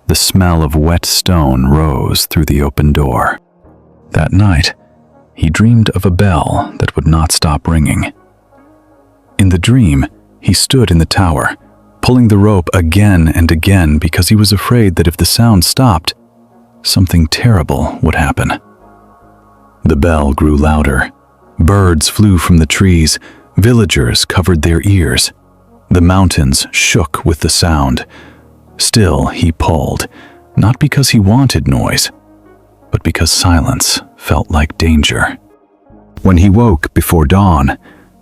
The smell of wet stone rose through the open door. That night, he dreamed of a bell that would not stop ringing. In the dream, he stood in the tower, pulling the rope again and again because he was afraid that if the sound stopped, something terrible would happen. The bell grew louder. Birds flew from the trees. Villagers covered their ears. The mountains shook with the sound. Still he pulled, not because he wanted noise, but because silence felt like danger. When he woke before dawn,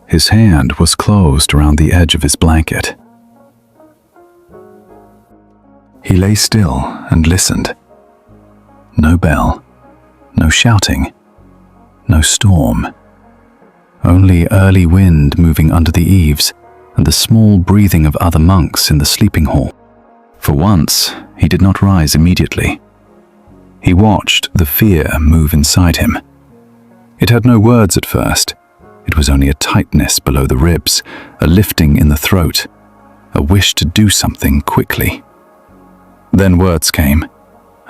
his hand was closed around the edge of his blanket. He lay still and listened. No bell, no shouting, no storm. Only early wind moving under the eaves and the small breathing of other monks in the sleeping hall. For once, he did not rise immediately. He watched the fear move inside him. It had no words at first. It was only a tightness below the ribs, a lifting in the throat, a wish to do something quickly. Then words came,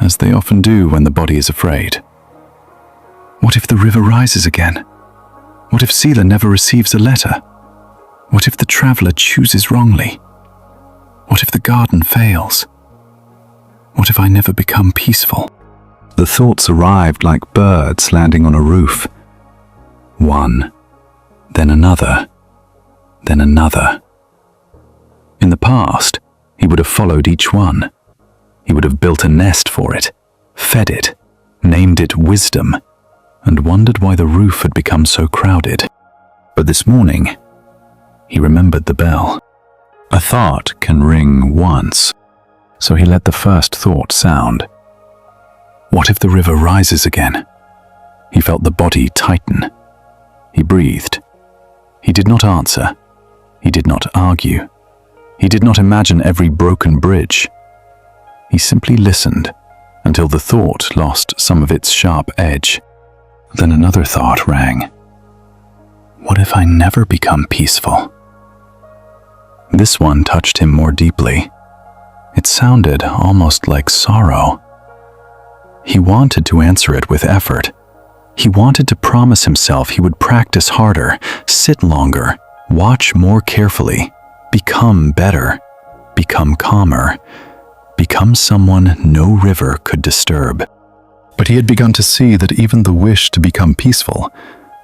as they often do when the body is afraid. What if the river rises again? What if Sila never receives a letter? What if the traveler chooses wrongly? What if the garden fails? What if I never become peaceful? The thoughts arrived like birds landing on a roof. One, then another, then another. In the past, he would have followed each one. He would have built a nest for it, fed it, named it Wisdom, and wondered why the roof had become so crowded. But this morning, he remembered the bell. A thought can ring once, so he let the first thought sound. What if the river rises again? He felt the body tighten. He breathed. He did not answer. He did not argue. He did not imagine every broken bridge. He simply listened until the thought lost some of its sharp edge. Then another thought rang. What if I never become peaceful? This one touched him more deeply. It sounded almost like sorrow. He wanted to answer it with effort. He wanted to promise himself he would practice harder, sit longer, watch more carefully, become better, become calmer, become someone no river could disturb. But he had begun to see that even the wish to become peaceful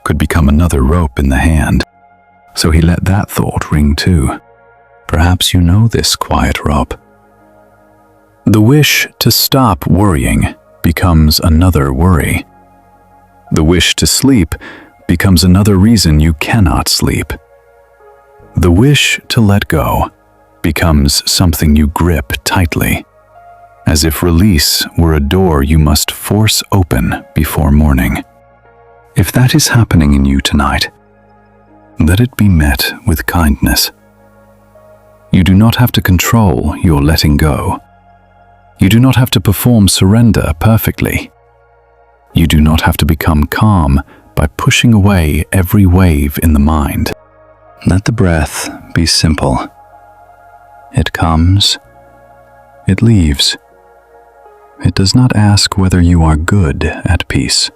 could become another rope in the hand. So he let that thought ring too. Perhaps you know this quiet rope. The wish to stop worrying becomes another worry. The wish to sleep becomes another reason you cannot sleep. The wish to let go becomes something you grip tightly, as if release were a door you must force open before morning. If that is happening in you tonight, let it be met with kindness. You do not have to control your letting go. You do not have to perform surrender perfectly. You do not have to become calm by pushing away every wave in the mind. Let the breath be simple. It comes, it leaves. It does not ask whether you are good at peace.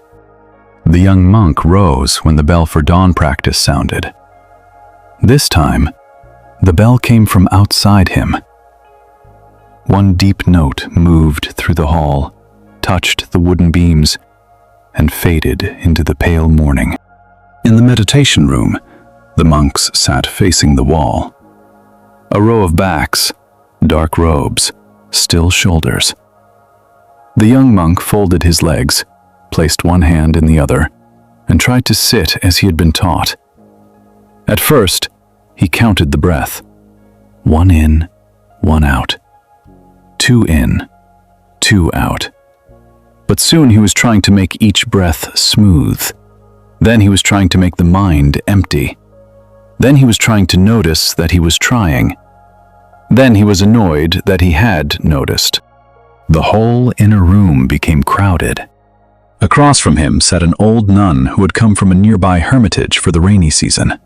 The young monk rose when the bell for dawn practice sounded. This time, the bell came from outside him. One deep note moved through the hall, touched the wooden beams, and faded into the pale morning. In the meditation room, the monks sat facing the wall. A row of backs, dark robes, still shoulders. The young monk folded his legs, placed one hand in the other, and tried to sit as he had been taught. At first, he counted the breath. 1 in, 1 out. 2 in, 2 out. But soon he was trying to make each breath smooth. Then he was trying to make the mind empty. Then he was trying to notice that he was trying. Then he was annoyed that he had noticed. The whole inner room became crowded. Across from him sat an old nun who had come from a nearby hermitage for the rainy season.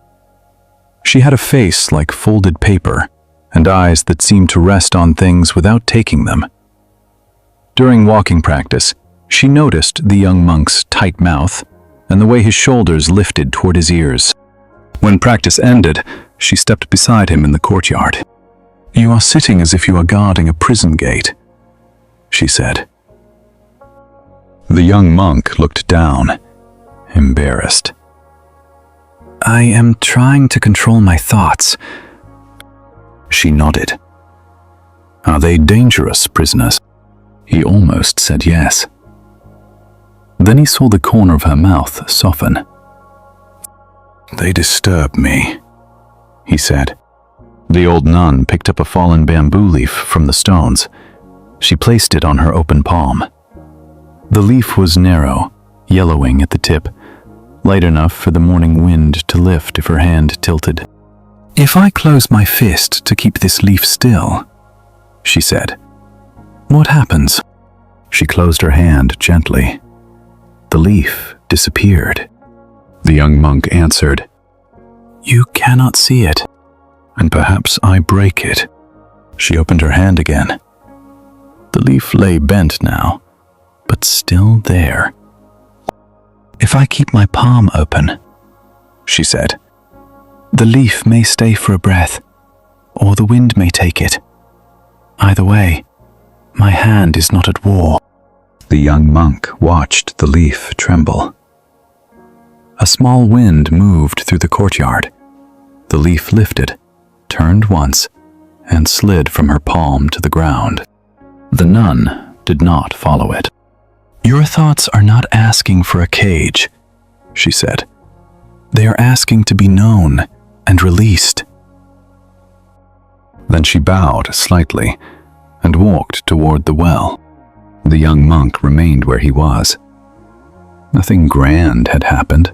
She had a face like folded paper and eyes that seemed to rest on things without taking them. During walking practice, she noticed the young monk's tight mouth and the way his shoulders lifted toward his ears. When practice ended, she stepped beside him in the courtyard. "You are sitting as if you are guarding a prison gate," she said. The young monk looked down, embarrassed. "I am trying to control my thoughts." She nodded. "Are they dangerous prisoners?" He almost said yes. Then he saw the corner of her mouth soften. "They disturb me," he said. The old nun picked up a fallen bamboo leaf from the stones. She placed it on her open palm. The leaf was narrow, yellowing at the tip, light enough for the morning wind to lift if her hand tilted. "If I close my fist to keep this leaf still," she said, "what happens?" She closed her hand gently. The leaf disappeared. The young monk answered, "You cannot see it, and perhaps I break it." She opened her hand again. The leaf lay bent now, but still there. "If I keep my palm open," she said, "the leaf may stay for a breath, or the wind may take it. Either way, my hand is not at war." The young monk watched the leaf tremble. A small wind moved through the courtyard. The leaf lifted, turned once, and slid from her palm to the ground. The nun did not follow it. "Your thoughts are not asking for a cage," she said. "They are asking to be known and released." Then she bowed slightly and walked toward the well. The young monk remained where he was. Nothing grand had happened.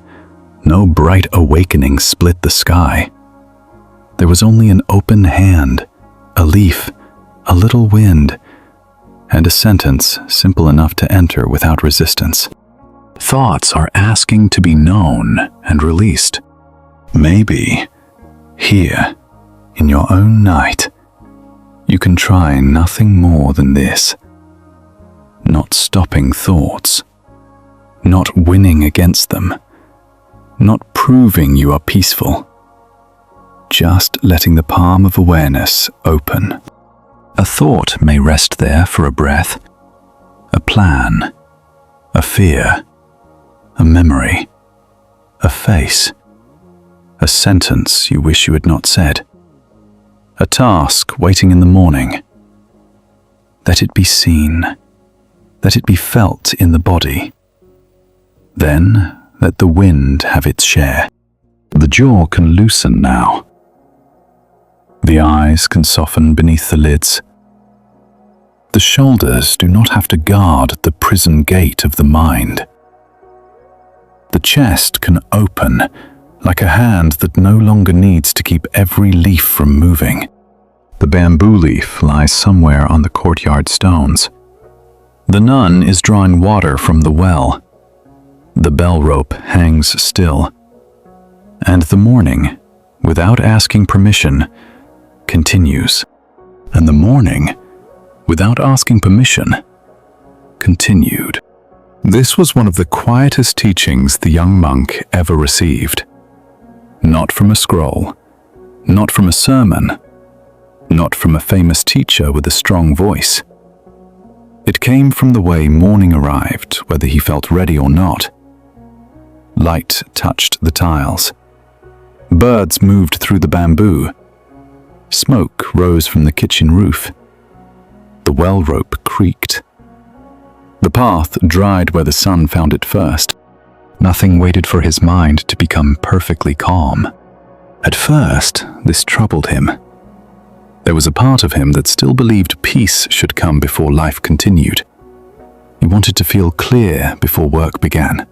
No bright awakening split the sky. There was only an open hand, a leaf, a little wind, and a sentence simple enough to enter without resistance. Thoughts are asking to be known and released. Maybe, here, in your own night, you can try nothing more than this. Not stopping thoughts. Not winning against them. Not proving you are peaceful. Just letting the palm of awareness open. A thought may rest there for a breath, a plan, a fear, a memory, a face, a sentence you wish you had not said, a task waiting in the morning. Let it be seen, let it be felt in the body. Then let the wind have its share. The jaw can loosen now. The eyes can soften beneath the lids. The shoulders do not have to guard the prison gate of the mind. The chest can open like a hand that no longer needs to keep every leaf from moving. The bamboo leaf lies somewhere on the courtyard stones. The nun is drawing water from the well. The bell rope hangs still. And the morning, without asking permission, continues. And the morning, without asking permission, continued. This was one of the quietest teachings the young monk ever received. Not from a scroll, not from a sermon, not from a famous teacher with a strong voice. It came from the way morning arrived, whether he felt ready or not. Light touched the tiles. Birds moved through the bamboo. Smoke rose from the kitchen roof. The well rope creaked. The path dried where the sun found it first. Nothing waited for his mind to become perfectly calm. At first, this troubled him. There was a part of him that still believed peace should come before life continued. He wanted to feel clear before work began.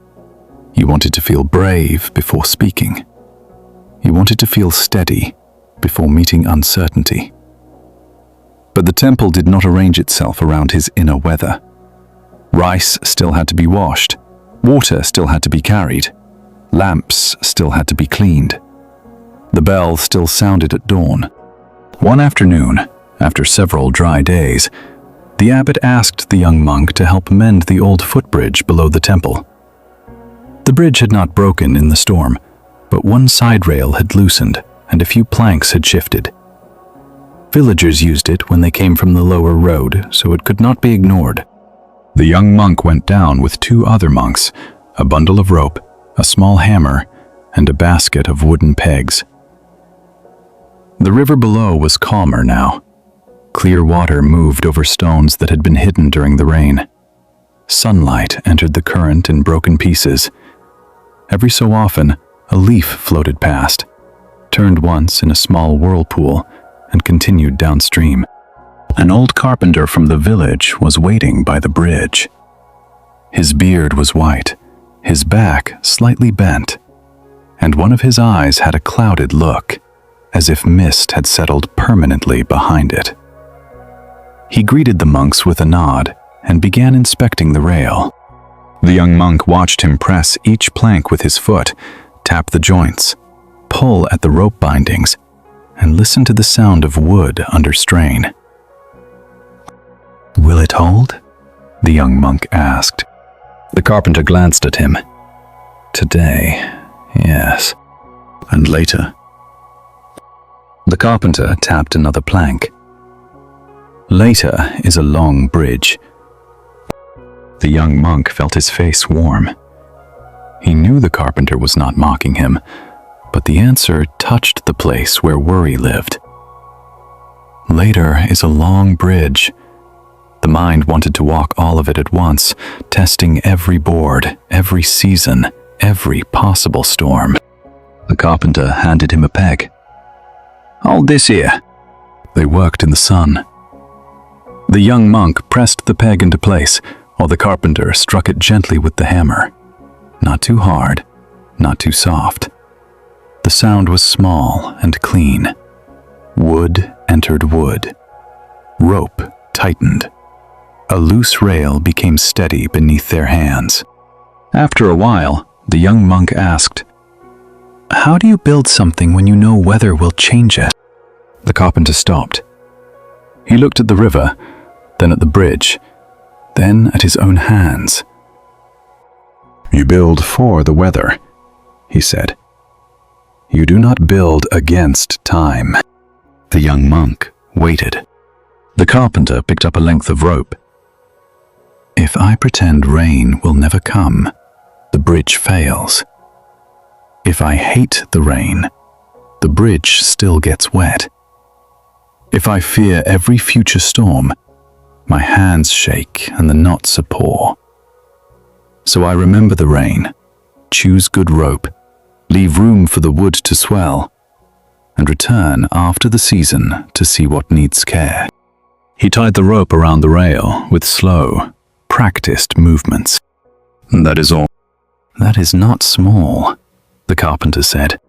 He wanted to feel brave before speaking. He wanted to feel steady before meeting uncertainty. But the temple did not arrange itself around his inner weather. Rice still had to be washed. Water still had to be carried. Lamps still had to be cleaned. The bell still sounded at dawn. One afternoon, after several dry days, the abbot asked the young monk to help mend the old footbridge below the temple. The bridge had not broken in the storm, but one side rail had loosened and a few planks had shifted. Villagers used it when they came from the lower road, so it could not be ignored. The young monk went down with 2 other monks, a bundle of rope, a small hammer, and a basket of wooden pegs. The river below was calmer now. Clear water moved over stones that had been hidden during the rain. Sunlight entered the current in broken pieces. Every so often, a leaf floated past, turned once in a small whirlpool, and continued downstream. An old carpenter from the village was waiting by the bridge. His beard was white, his back slightly bent, and one of his eyes had a clouded look, as if mist had settled permanently behind it. He greeted the monks with a nod and began inspecting the rail. The young monk watched him press each plank with his foot, tap the joints, pull at the rope bindings, and listen to the sound of wood under strain. "Will it hold?" the young monk asked. The carpenter glanced at him. "Today, yes. And later?" The carpenter tapped another plank. "Later is a long bridge." The young monk felt his face warm. He knew the carpenter was not mocking him, but the answer touched the place where worry lived. "Later is a long bridge, The mind wanted to walk all of it at once, testing every board, every season, every possible storm. The carpenter handed him a peg. "Hold this here." They worked in the sun. The young monk pressed the peg into place, while the carpenter struck it gently with the hammer. Not too hard, not too soft. The sound was small and clean. Wood entered wood. Rope tightened. A loose rail became steady beneath their hands. After a while, the young monk asked, "How do you build something when you know weather will change it?" The carpenter stopped. He looked at the river, then at the bridge, then at his own hands. "You build for the weather," he said. "You do not build against time." The young monk waited. The carpenter picked up a length of rope. "If I pretend rain will never come, the bridge fails. If I hate the rain, the bridge still gets wet. If I fear every future storm, my hands shake and the knots are poor. So I remember the rain, choose good rope, leave room for the wood to swell, and return after the season to see what needs care." He tied the rope around the rail with slow, practiced movements. "That is all." "That is not small," the carpenter said.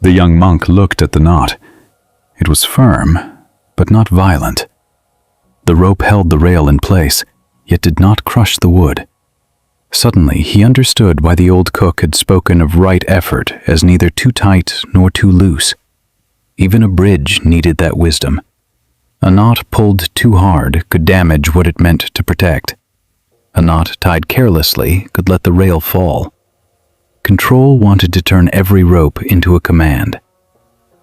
The young monk looked at the knot. It was firm, but not violent. The rope held the rail in place, yet did not crush the wood. Suddenly, he understood why the old cook had spoken of right effort as neither too tight nor too loose. Even a bridge needed that wisdom. A knot pulled too hard could damage what it meant to protect. A knot tied carelessly could let the rail fall. Control wanted to turn every rope into a command.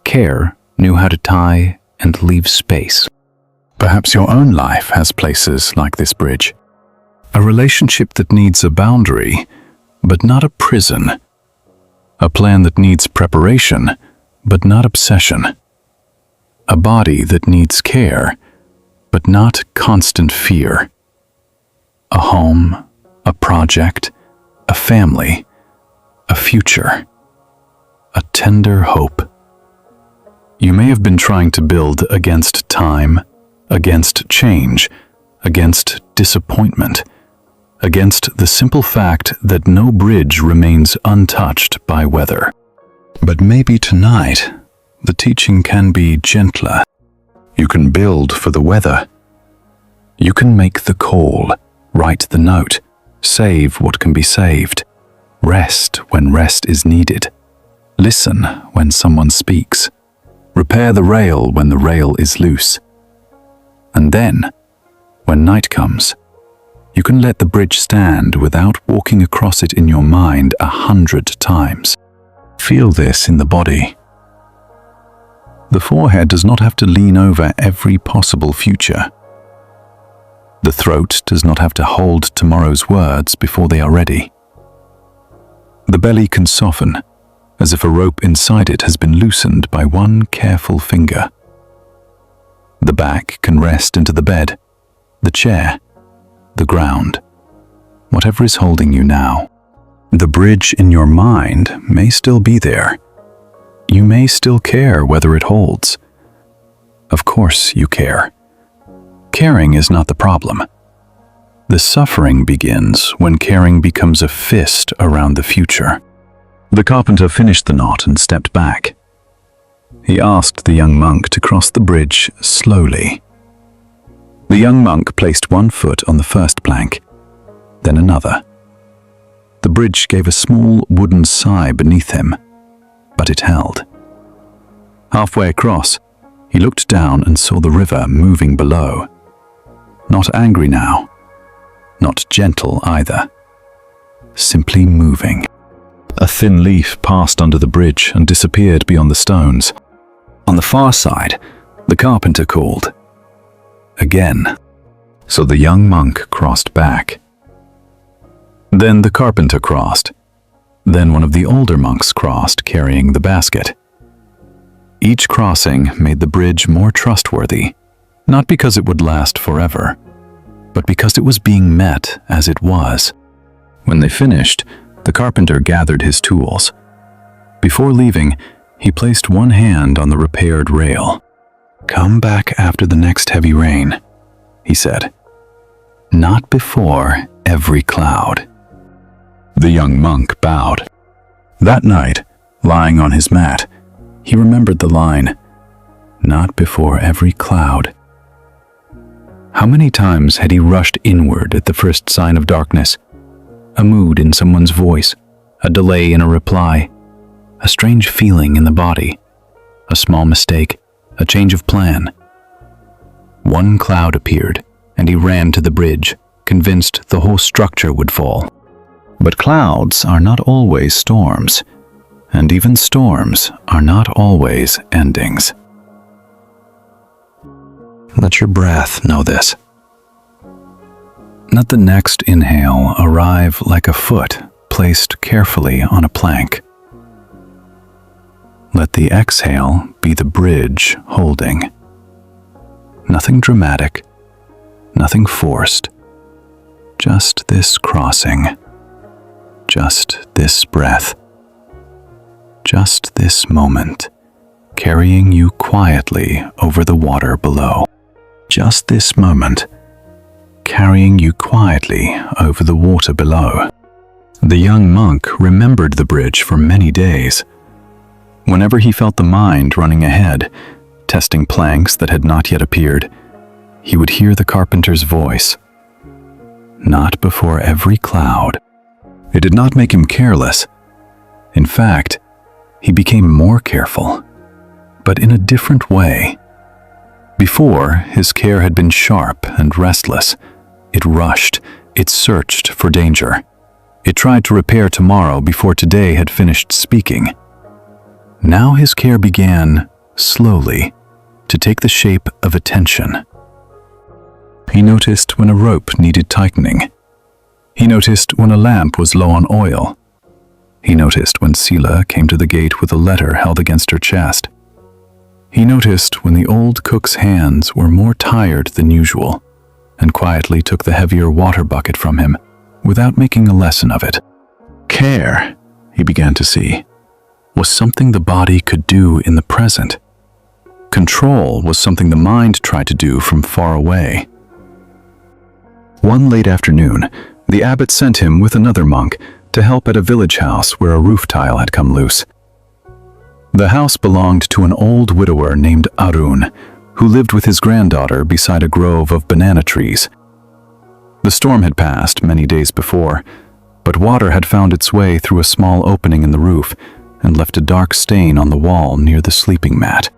Care knew how to tie and leave space. Perhaps your own life has places like this bridge. A relationship that needs a boundary, but not a prison. A plan that needs preparation, but not obsession. A body that needs care, but not constant fear. A home, a project, a family, a future, a tender hope. You may have been trying to build against time, against change, against disappointment, against the simple fact that no bridge remains untouched by weather. But maybe tonight, the teaching can be gentler. You can build for the weather. You can make the call, write the note, save what can be saved, rest when rest is needed, listen when someone speaks, repair the rail when the rail is loose. And then, when night comes, you can let the bridge stand without walking across it in your mind 100 times. Feel this in the body. The forehead does not have to lean over every possible future. The throat does not have to hold tomorrow's words before they are ready. The belly can soften, as if a rope inside it has been loosened by one careful finger. The back can rest into the bed, the chair, the ground, whatever is holding you now. The bridge in your mind may still be there. You may still care whether it holds. Of course you care. Caring is not the problem. The suffering begins when caring becomes a fist around the future. The carpenter finished the knot and stepped back. He asked the young monk to cross the bridge slowly. The young monk placed one foot on the first plank, then another. The bridge gave a small wooden sigh beneath him, but it held. Halfway across, he looked down and saw the river moving below. Not angry now, not gentle either, simply moving. A thin leaf passed under the bridge and disappeared beyond the stones. On the far side, the carpenter called. Again. So the young monk crossed back. Then the carpenter crossed. Then one of the older monks crossed, carrying the basket. Each crossing made the bridge more trustworthy, not because it would last forever, but because it was being met as it was. When they finished, the carpenter gathered his tools. Before leaving, he placed one hand on the repaired rail. "Come back after the next heavy rain," he said. "Not before every cloud." The young monk bowed. That night, lying on his mat, he remembered the line, "Not before every cloud." How many times had he rushed inward at the first sign of darkness? A mood in someone's voice, a delay in a reply, a strange feeling in the body, a small mistake, a change of plan. One cloud appeared, and he ran to the bridge, convinced the whole structure would fall. But clouds are not always storms, and even storms are not always endings. Let your breath know this. Let the next inhale arrive like a foot placed carefully on a plank. Let the exhale be the bridge holding. Nothing dramatic, nothing forced. Just this crossing. Just this breath. Just this moment, carrying you quietly over the water below. Just this moment, carrying you quietly over the water below. The young monk remembered the bridge for many days. Whenever he felt the mind running ahead, testing planks that had not yet appeared, he would hear the carpenter's voice. Not before every cloud. It did not make him careless. In fact, he became more careful, but in a different way. Before, his care had been sharp and restless. It rushed, it searched for danger. It tried to repair tomorrow before today had finished speaking. Now his care began, slowly, to take the shape of attention. He noticed when a rope needed tightening. He noticed when a lamp was low on oil. He noticed when Sila came to the gate with a letter held against her chest. He noticed when the old cook's hands were more tired than usual, and quietly took the heavier water bucket from him, without making a lesson of it. Care, he began to see, was something the body could do in the present. Control was something the mind tried to do from far away. One late afternoon, the abbot sent him with another monk to help at a village house where a roof tile had come loose. The house belonged to an old widower named Arun, who lived with his granddaughter beside a grove of banana trees. The storm had passed many days before, but water had found its way through a small opening in the roof and left a dark stain on the wall near the sleeping mat.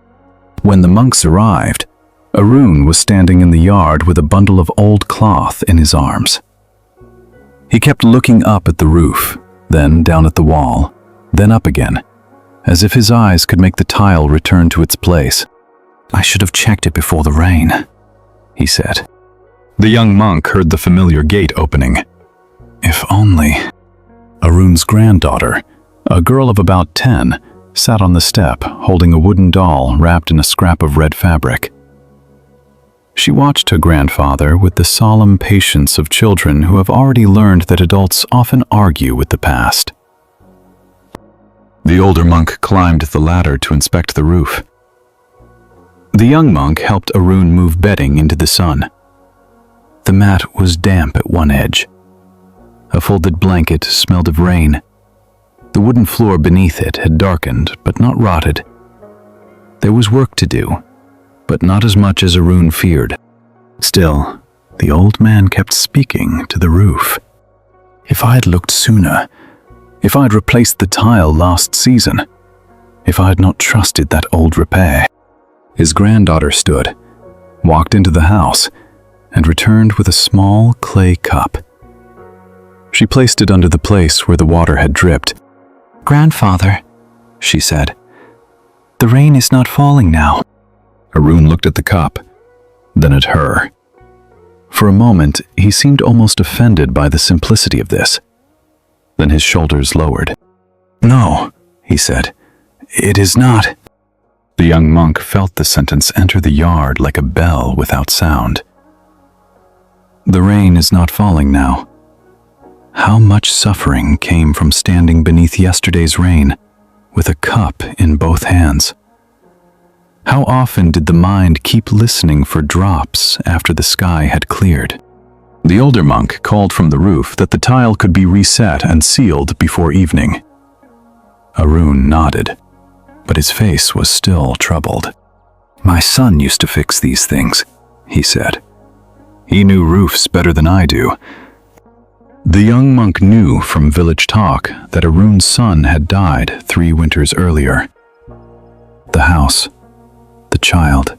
When the monks arrived, Arun was standing in the yard with a bundle of old cloth in his arms. He kept looking up at the roof, then down at the wall, then up again, as if his eyes could make the tile return to its place. "I should have checked it before the rain," he said. The young monk heard the familiar gate opening. If only. Arun's granddaughter, a girl of about 10, sat on the step holding a wooden doll wrapped in a scrap of red fabric. She watched her grandfather with the solemn patience of children who have already learned that adults often argue with the past. The older monk climbed the ladder to inspect the roof. The young monk helped Arun move bedding into the sun. The mat was damp at one edge. A folded blanket smelled of rain. The wooden floor beneath it had darkened, but not rotted. There was work to do, but not as much as Arun feared. Still, the old man kept speaking to the roof. If I had looked sooner, if I had replaced the tile last season, if I had not trusted that old repair. His granddaughter stood, walked into the house, and returned with a small clay cup. She placed it under the place where the water had dripped. "Grandfather," she said, "the rain is not falling now." Arun looked at the cup, then at her. For a moment, he seemed almost offended by the simplicity of this. Then his shoulders lowered. "No," he said, "it is not." The young monk felt the sentence enter the yard like a bell without sound. The rain is not falling now. How much suffering came from standing beneath yesterday's rain with a cup in both hands? How often did the mind keep listening for drops after the sky had cleared? The older monk called from the roof that the tile could be reset and sealed before evening. Arun nodded, but his face was still troubled. "My son used to fix these things," he said. "He knew roofs better than I do." The young monk knew from village talk that Arun's son had died 3 winters earlier. The house, the child,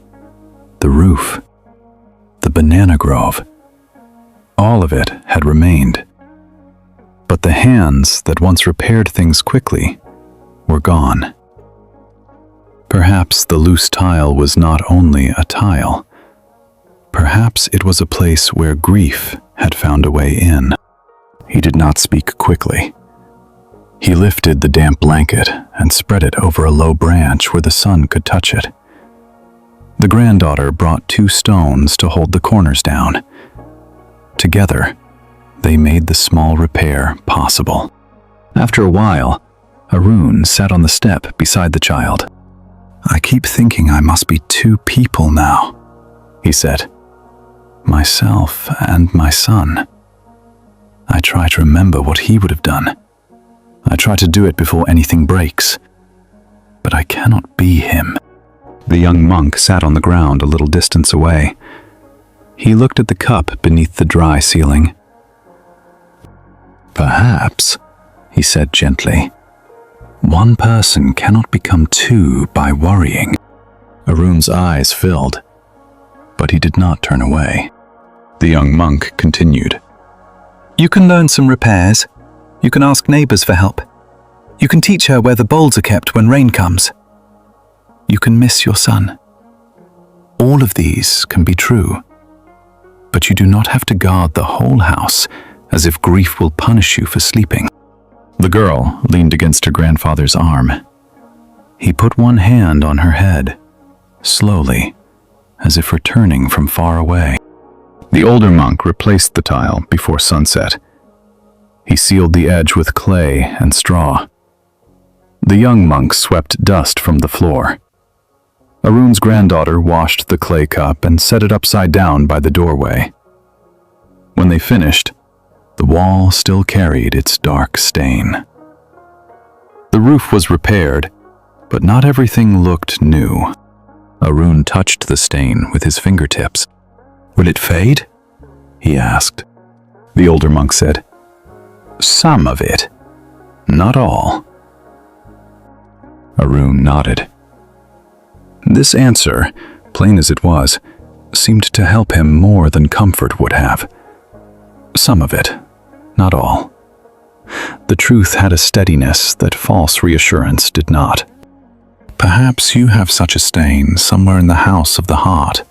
the roof, the banana grove, all of it had remained. But the hands that once repaired things quickly were gone. Perhaps the loose tile was not only a tile. Perhaps it was a place where grief had found a way in. He did not speak quickly. He lifted the damp blanket and spread it over a low branch where the sun could touch it. The granddaughter brought 2 stones to hold the corners down. Together, they made the small repair possible. After a while, Arun sat on the step beside the child. "I keep thinking I must be 2 people now," he said. "Myself and my son. I try to remember what he would have done. I try to do it before anything breaks. But I cannot be him." The young monk sat on the ground a little distance away. He looked at the cup beneath the dry ceiling. "Perhaps," he said gently, "one person cannot become 2 by worrying." Arun's eyes filled, but he did not turn away. The young monk continued. "You can learn some repairs. You can ask neighbors for help. You can teach her where the bowls are kept when rain comes. You can miss your son. All of these can be true, but you do not have to guard the whole house as if grief will punish you for sleeping." The girl leaned against her grandfather's arm. He put one hand on her head, slowly, as if returning from far away. The older monk replaced the tile before sunset. He sealed the edge with clay and straw. The young monk swept dust from the floor. Arun's granddaughter washed the clay cup and set it upside down by the doorway. When they finished, the wall still carried its dark stain. The roof was repaired, but not everything looked new. Arun touched the stain with his fingertips. "Will it fade?" he asked. The older monk said, "Some of it, not all." Arun nodded. This answer, plain as it was, seemed to help him more than comfort would have. Some of it, not all. The truth had a steadiness that false reassurance did not. Perhaps you have such a stain somewhere in the house of the heart.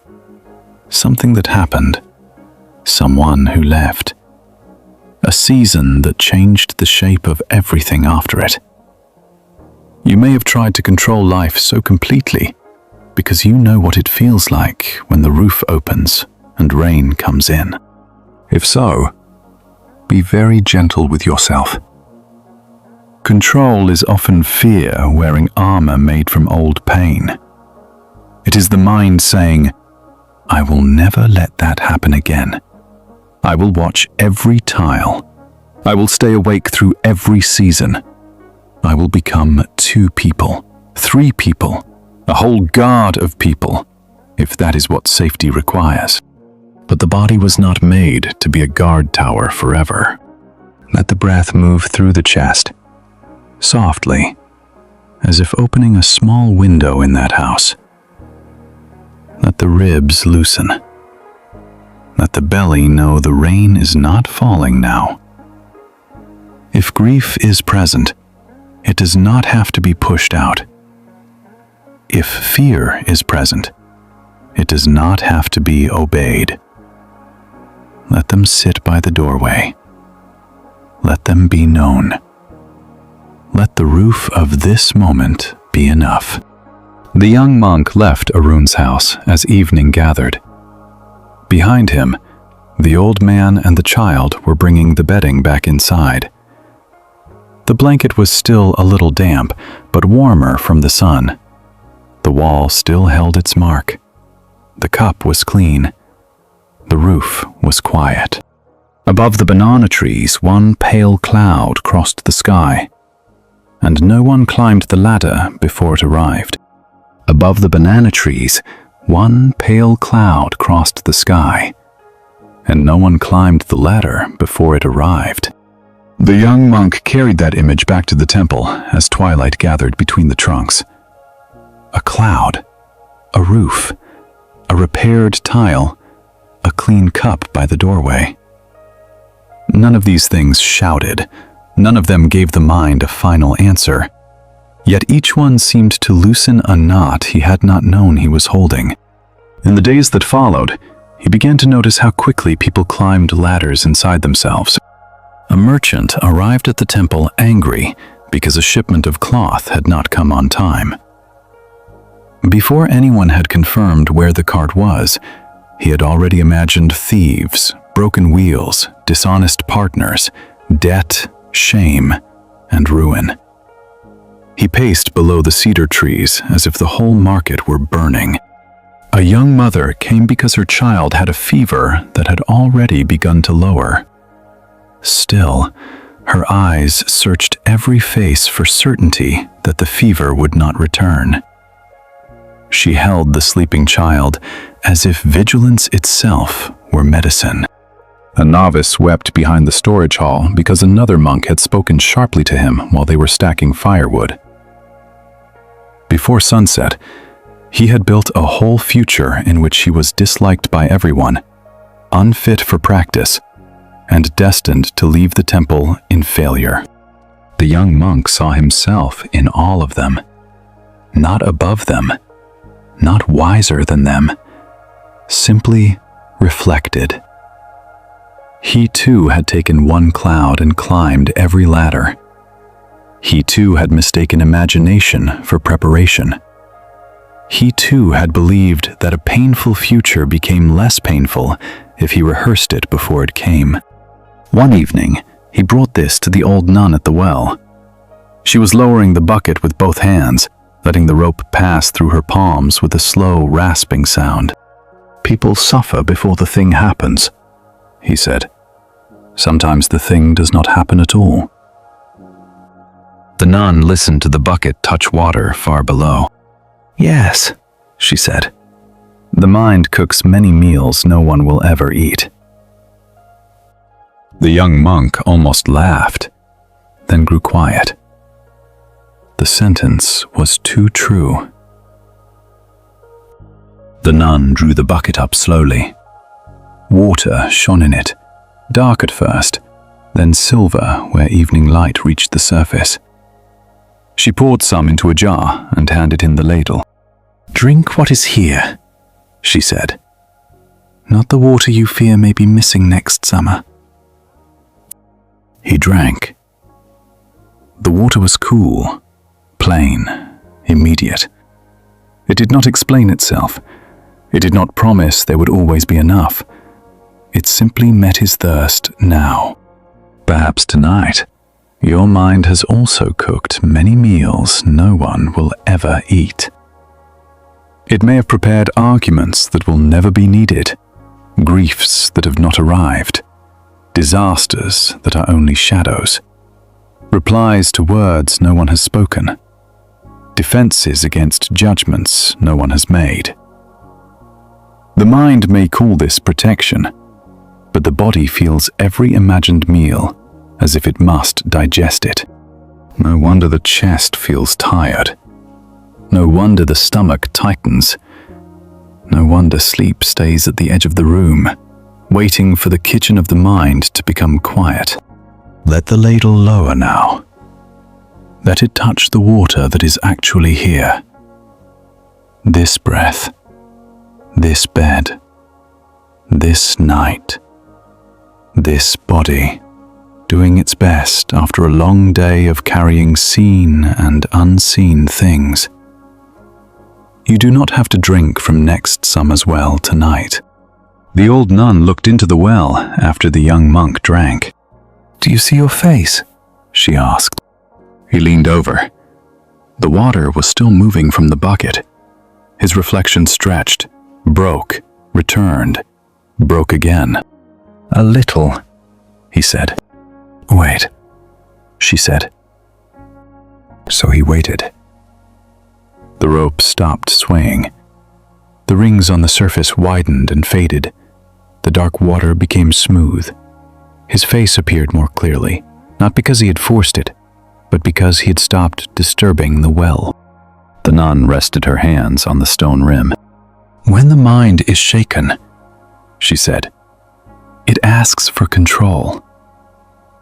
Something that happened. Someone who left. A season that changed the shape of everything after it. You may have tried to control life so completely because you know what it feels like when the roof opens and rain comes in. If so, be very gentle with yourself. Control is often fear wearing armor made from old pain. It is the mind saying, "I will never let that happen again. I will watch every tile. I will stay awake through every season. I will become 2 people, 3 people, a whole guard of people, if that is what safety requires." But the body was not made to be a guard tower forever. Let the breath move through the chest, softly, as if opening a small window in that house. Let the ribs loosen. Let the belly know the rain is not falling now. If grief is present, it does not have to be pushed out. If fear is present, it does not have to be obeyed. Let them sit by the doorway. Let them be known. Let the roof of this moment be enough. The young monk left Arun's house as evening gathered. Behind him, The old man and the child were bringing the bedding back inside. The blanket was still a little damp, but warmer from the sun. The wall still held its mark. The cup was clean. The roof was quiet. Above the banana trees, one pale cloud crossed the sky, and no one climbed the ladder before it arrived. Above the banana trees, one pale cloud crossed the sky, and no one climbed the ladder before it arrived. The young monk carried that image back to the temple as twilight gathered between the trunks. A cloud, a roof, a repaired tile, a clean cup by the doorway. None of these things shouted. None of them gave the mind a final answer. Yet each one seemed to loosen a knot he had not known he was holding. In the days that followed, he began to notice how quickly people climbed ladders inside themselves. A merchant arrived at the temple angry because a shipment of cloth had not come on time. Before anyone had confirmed where the cart was, he had already imagined thieves, broken wheels, dishonest partners, debt, shame, and ruin. He paced below the cedar trees as if the whole market were burning. A young mother came because her child had a fever that had already begun to lower. Still, her eyes searched every face for certainty that the fever would not return. She held the sleeping child as if vigilance itself were medicine. A novice wept behind the storage hall because another monk had spoken sharply to him while they were stacking firewood. Before sunset, he had built a whole future in which he was disliked by everyone, unfit for practice, and destined to leave the temple in failure. The young monk saw himself in all of them, not above them, not wiser than them, simply reflected. He too had taken one cloud and climbed every ladder. He too had mistaken imagination for preparation. He too had believed that a painful future became less painful if he rehearsed it before it came. One evening, he brought this to the old nun at the well. She was lowering the bucket with both hands, letting the rope pass through her palms with a slow, rasping sound. "People suffer before the thing happens," he said. "Sometimes the thing does not happen at all." The nun listened to the bucket touch water far below. "Yes," she said. "The mind cooks many meals no one will ever eat." The young monk almost laughed, then grew quiet. The sentence was too true. The nun drew the bucket up slowly. Water shone in it, dark at first, then silver where evening light reached the surface. She poured some into a jar and handed him the ladle. "Drink what is here," she said. "Not the water you fear may be missing next summer." He drank. The water was cool, plain, immediate. It did not explain itself. It did not promise there would always be enough. It simply met his thirst now. Perhaps tonight, your mind has also cooked many meals no one will ever eat. It may have prepared arguments that will never be needed, griefs that have not arrived, disasters that are only shadows, replies to words no one has spoken, defenses against judgments no one has made. The mind may call this protection, but the body feels every imagined meal as if it must digest it. No wonder the chest feels tired. No wonder the stomach tightens. No wonder sleep stays at the edge of the room, waiting for the kitchen of the mind to become quiet. Let the ladle lower now. Let it touch the water that is actually here. This breath, this bed, this night, this body, doing its best after a long day of carrying seen and unseen things. You do not have to drink from next summer's well tonight. The old nun looked into the well after the young monk drank. "Do you see your face?" she asked. He leaned over. The water was still moving from the bucket. His reflection stretched, broke, returned, broke again. "A little," he said. "Wait," she said. So he waited. The rope stopped swaying. The rings on the surface widened and faded. The dark water became smooth. His face appeared more clearly, not because he had forced it, but because he had stopped disturbing the well. The nun rested her hands on the stone rim. "When the mind is shaken," she said, "it asks for control.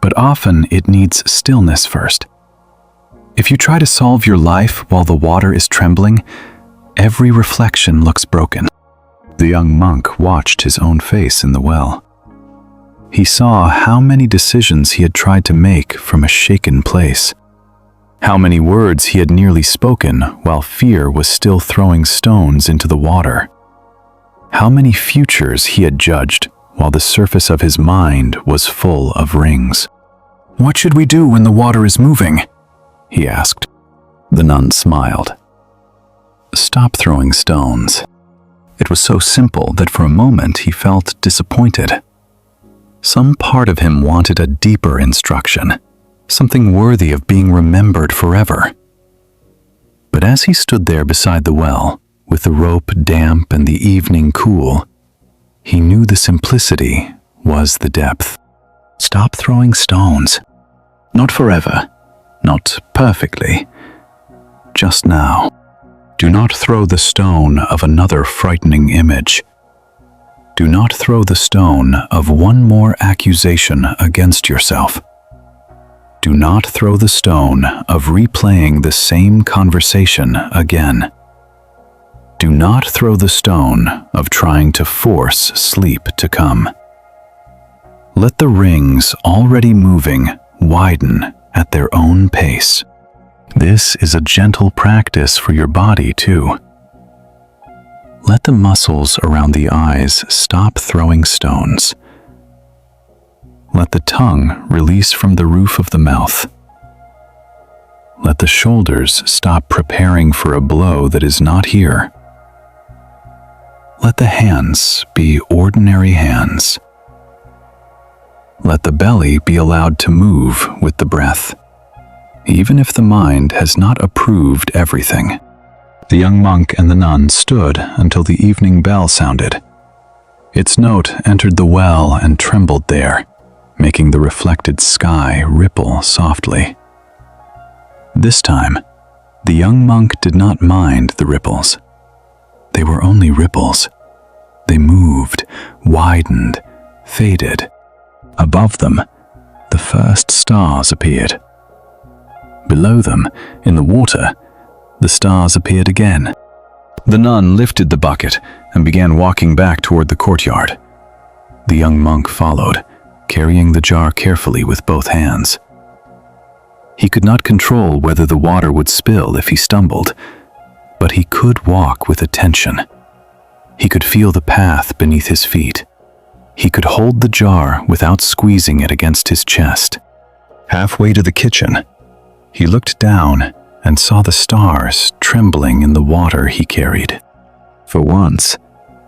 But often it needs stillness first. If you try to solve your life while the water is trembling, every reflection looks broken." The young monk watched his own face in the well. He saw how many decisions he had tried to make from a shaken place. How many words he had nearly spoken while fear was still throwing stones into the water. How many futures he had judged while the surface of his mind was full of rings. "What should we do when the water is moving?" he asked. The nun smiled. "Stop throwing stones." It was so simple that for a moment he felt disappointed. Some part of him wanted a deeper instruction, something worthy of being remembered forever. But as he stood there beside the well, with the rope damp and the evening cool, he knew the simplicity was the depth. Stop throwing stones. Not forever, not perfectly, just now. Do not throw the stone of another frightening image. Do not throw the stone of one more accusation against yourself. Do not throw the stone of replaying the same conversation again. Do not throw the stone of trying to force sleep to come. Let the rings already moving widen at their own pace. This is a gentle practice for your body too. Let the muscles around the eyes stop throwing stones. Let the tongue release from the roof of the mouth. Let the shoulders stop preparing for a blow that is not here. Let the hands be ordinary hands. Let the belly be allowed to move with the breath, even if the mind has not approved everything. The young monk and the nun stood until the evening bell sounded. Its note entered the well and trembled there, making the reflected sky ripple softly. This time, the young monk did not mind the ripples. They were only ripples. They moved, widened, faded. Above them, the first stars appeared. Below them, in the water, the stars appeared again. The nun lifted the bucket and began walking back toward the courtyard. The young monk followed, carrying the jar carefully with both hands. He could not control whether the water would spill if he stumbled, but he could walk with attention. He could feel the path beneath his feet. He could hold the jar without squeezing it against his chest. Halfway to the kitchen, he looked down and saw the stars trembling in the water he carried. For once,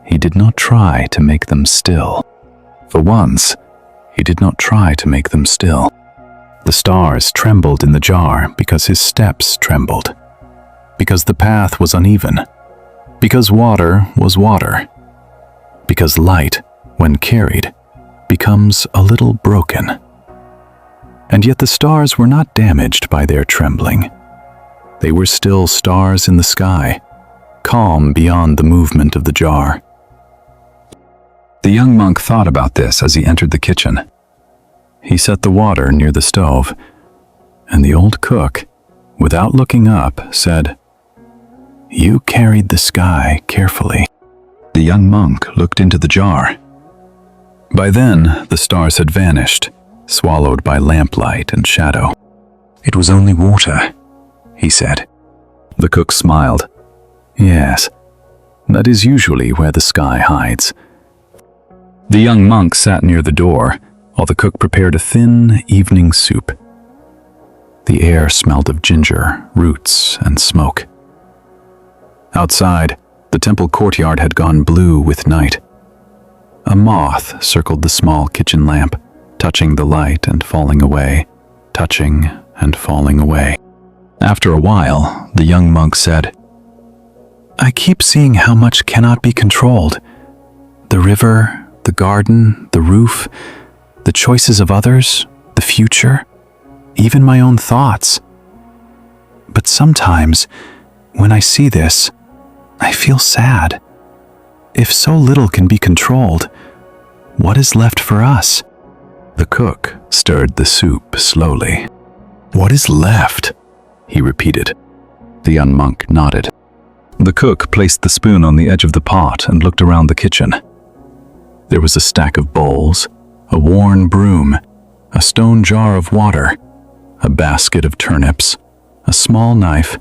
he did not try to make them still. For once, he did not try to make them still. The stars trembled in the jar because his steps trembled, because the path was uneven, because water was water, because light, when carried, becomes a little broken. And yet the stars were not damaged by their trembling. They were still stars in the sky, calm beyond the movement of the jar. The young monk thought about this as he entered the kitchen. He set the water near the stove, and the old cook, without looking up, said, "You carried the sky carefully." The young monk looked into the jar. By then, the stars had vanished, swallowed by lamplight and shadow. "It was only water," he said. The cook smiled. "Yes, that is usually where the sky hides." The young monk sat near the door, while the cook prepared a thin evening soup. The air smelled of ginger, roots, and smoke. Outside, the temple courtyard had gone blue with night. A moth circled the small kitchen lamp, touching the light and falling away, touching and falling away. After a while, the young monk said, "I keep seeing how much cannot be controlled. The river, the garden, the roof, the choices of others, the future, even my own thoughts. But sometimes, when I see this, I feel sad. If so little can be controlled, what is left for us?" The cook stirred the soup slowly. "What is left?" he repeated. The young monk nodded. The cook placed the spoon on the edge of the pot and looked around the kitchen. There was a stack of bowls, a worn broom, a stone jar of water, a basket of turnips, a small knife,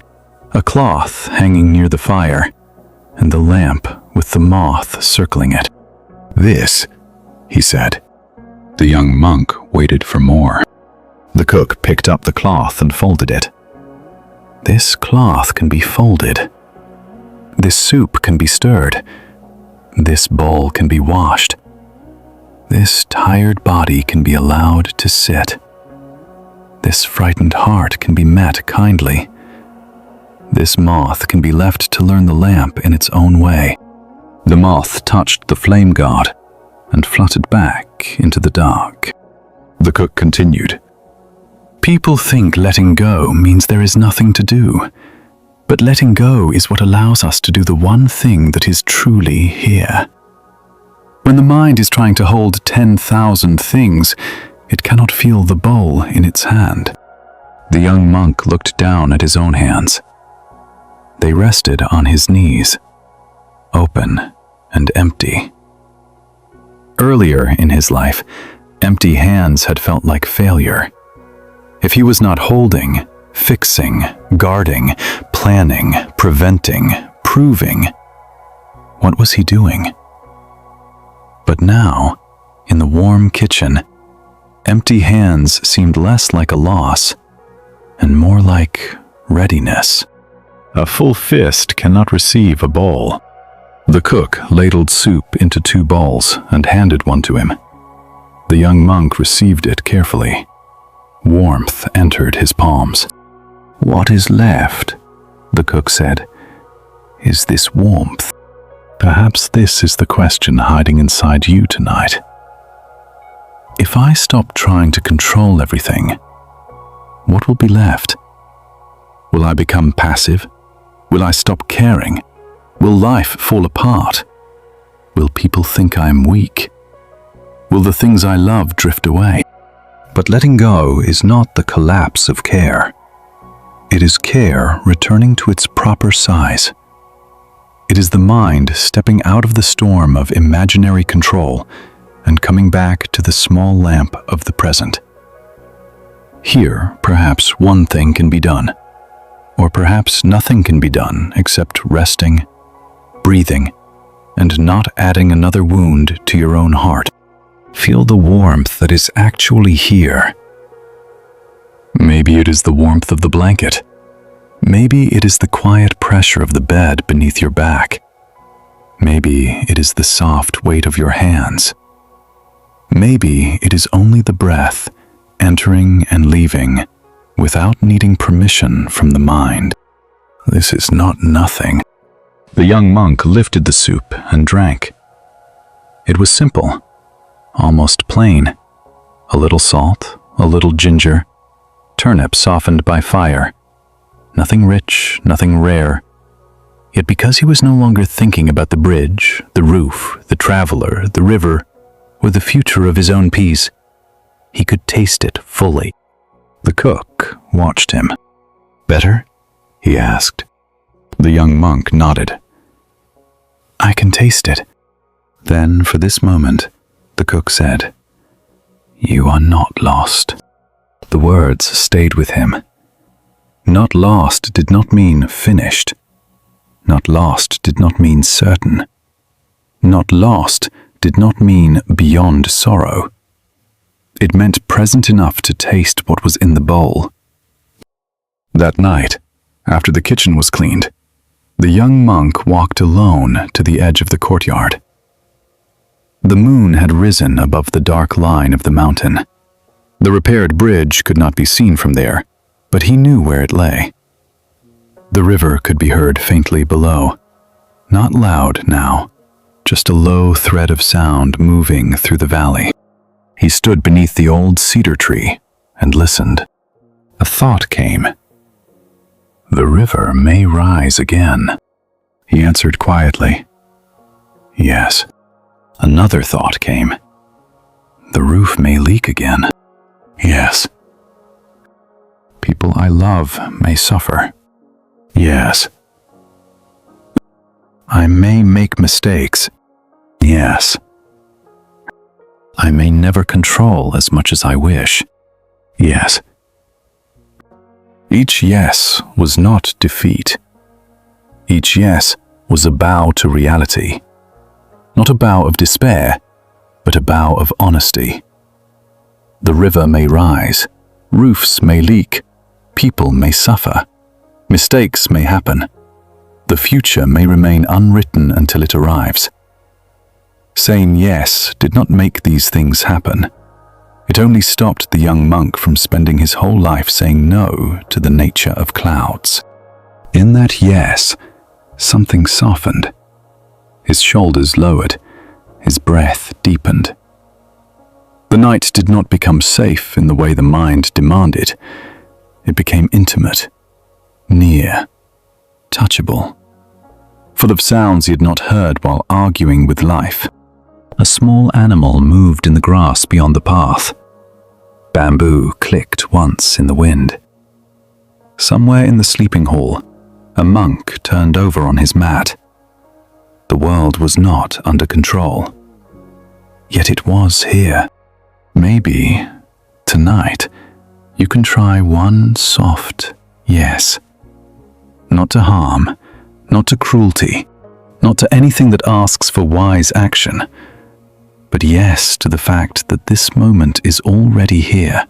a cloth hanging near the fire, and the lamp with the moth circling it. "This," he said. The young monk waited for more. The cook picked up the cloth and folded it. "This cloth can be folded. This soup can be stirred. This bowl can be washed. This tired body can be allowed to sit. This frightened heart can be met kindly. This moth can be left to learn the lamp in its own way." The moth touched the flame god and fluttered back into the dark. The cook continued, "People think letting go means there is nothing to do, but letting go is what allows us to do the one thing that is truly here. When the mind is trying to hold 10,000 things, it cannot feel the bowl in its hand." The young monk looked down at his own hands. They rested on his knees, open and empty. Earlier in his life, empty hands had felt like failure. If he was not holding, fixing, guarding, planning, preventing, proving, what was he doing? But now, in the warm kitchen, empty hands seemed less like a loss and more like readiness. A full fist cannot receive a bowl. The cook ladled soup into 2 bowls and handed one to him. The young monk received it carefully. Warmth entered his palms. "What is left?" the cook said. "Is this warmth?" Perhaps this is the question hiding inside you tonight. If I stop trying to control everything, what will be left? Will I become passive? Will I stop caring? Will life fall apart? Will people think I am weak? Will the things I love drift away? But letting go is not the collapse of care. It is care returning to its proper size. It is the mind stepping out of the storm of imaginary control and coming back to the small lamp of the present. Here, perhaps one thing can be done, or perhaps nothing can be done except resting, breathing, and not adding another wound to your own heart. Feel the warmth that is actually here. Maybe it is the warmth of the blanket. Maybe it is the quiet pressure of the bed beneath your back. Maybe it is the soft weight of your hands. Maybe it is only the breath entering and leaving without needing permission from the mind. This is not nothing. The young monk lifted the soup and drank. It was simple, almost plain. A little salt, a little ginger, turnip softened by fire. Nothing rich, nothing rare. Yet because he was no longer thinking about the bridge, the roof, the traveler, the river, or the future of his own peace, he could taste it fully. The cook watched him. "Better?" he asked. The young monk nodded. "I can taste it." Then, for this moment, the cook said, "You are not lost." The words stayed with him. Not lost did not mean finished. Not lost did not mean certain. Not lost did not mean beyond sorrow. It meant present enough to taste what was in the bowl. That night, after the kitchen was cleaned, the young monk walked alone to the edge of the courtyard. The moon had risen above the dark line of the mountain. The repaired bridge could not be seen from there, but he knew where it lay. The river could be heard faintly below, not loud now, just a low thread of sound moving through the valley. He stood beneath the old cedar tree and listened. A thought came. "The river may rise again," he answered quietly. "Yes." Another thought came. "The roof may leak again." "Yes." "People I love may suffer." "Yes." "I may make mistakes." "Yes." "I may never control as much as I wish." "Yes." Each yes was not defeat. Each yes was a bow to reality. Not a bow of despair, but a bow of honesty. The river may rise, roofs may leak, people may suffer, mistakes may happen. The future may remain unwritten until it arrives. Saying yes did not make these things happen. It only stopped the young monk from spending his whole life saying no to the nature of clouds. In that yes, something softened. His shoulders lowered, his breath deepened. The night did not become safe in the way the mind demanded. It became intimate, near, touchable, full of sounds he had not heard while arguing with life. A small animal moved in the grass beyond the path. Bamboo clicked once in the wind. Somewhere in the sleeping hall, a monk turned over on his mat. The world was not under control. Yet it was here. Maybe, tonight, you can try one soft yes. Not to harm, not to cruelty, not to anything that asks for wise action, but yes to the fact that this moment is already here.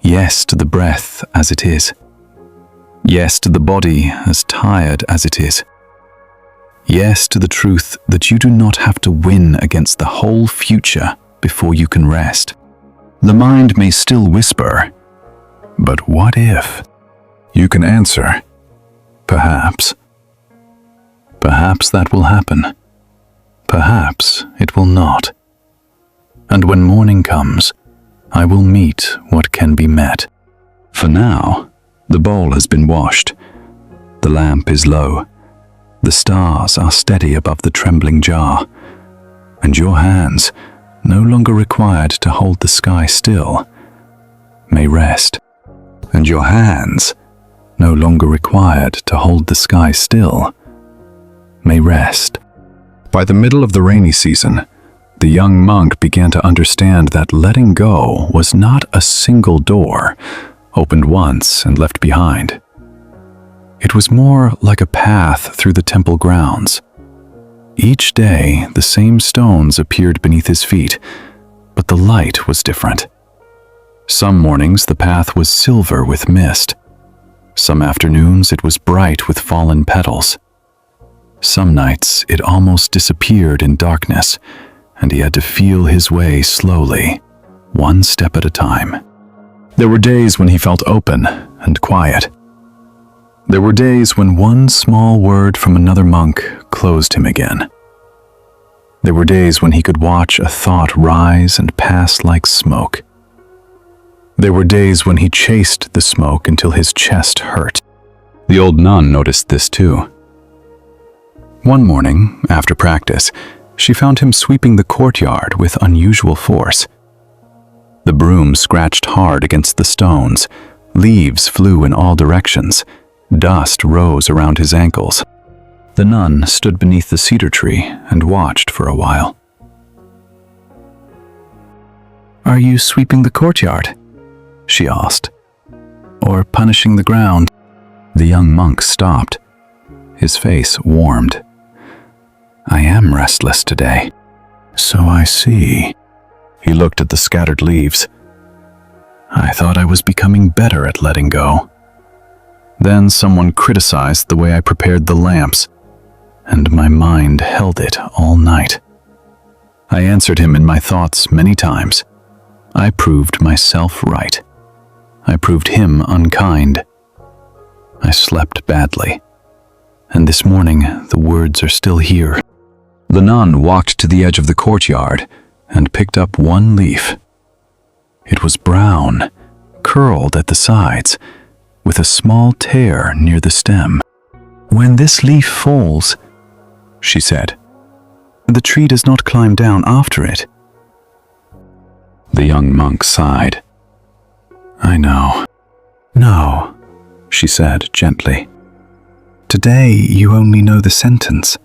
Yes to the breath as it is. Yes to the body as tired as it is. Yes to the truth that you do not have to win against the whole future before you can rest. The mind may still whisper, but what if? You can answer, perhaps. Perhaps that will happen. Perhaps it will not. And when morning comes, I will meet what can be met. For now, the bowl has been washed. The lamp is low. The stars are steady above the trembling jar. And your hands, no longer required to hold the sky still, may rest. And your hands, no longer required to hold the sky still, may rest. By the middle of the rainy season, the young monk began to understand that letting go was not a single door, opened once and left behind. It was more like a path through the temple grounds. Each day, the same stones appeared beneath his feet, but the light was different. Some mornings the path was silver with mist. Some afternoons it was bright with fallen petals. Some nights it almost disappeared in darkness, and he had to feel his way slowly, one step at a time. There were days when he felt open and quiet. There were days when one small word from another monk closed him again. There were days when he could watch a thought rise and pass like smoke. There were days when he chased the smoke until his chest hurt. The old nun noticed this too. One morning, after practice, she found him sweeping the courtyard with unusual force. The broom scratched hard against the stones, leaves flew in all directions, dust rose around his ankles. The nun stood beneath the cedar tree and watched for a while. "Are you sweeping the courtyard?" she asked. "Or punishing the ground?" The young monk stopped. His face warmed. "I am restless today." So I see. He looked at the scattered leaves. I thought I was becoming better at letting go. Then someone criticized the way I prepared the lamps, and my mind held it all night. I answered him in my thoughts many times. I proved myself right. I proved him unkind. I slept badly, and this morning the words are still here. The nun walked to the edge of the courtyard and picked up one leaf. It was brown, curled at the sides, with a small tear near the stem. "When this leaf falls," she said, "the tree does not climb down after it." The young monk sighed. "I know." "No," she said gently. "Today you only know the sentence.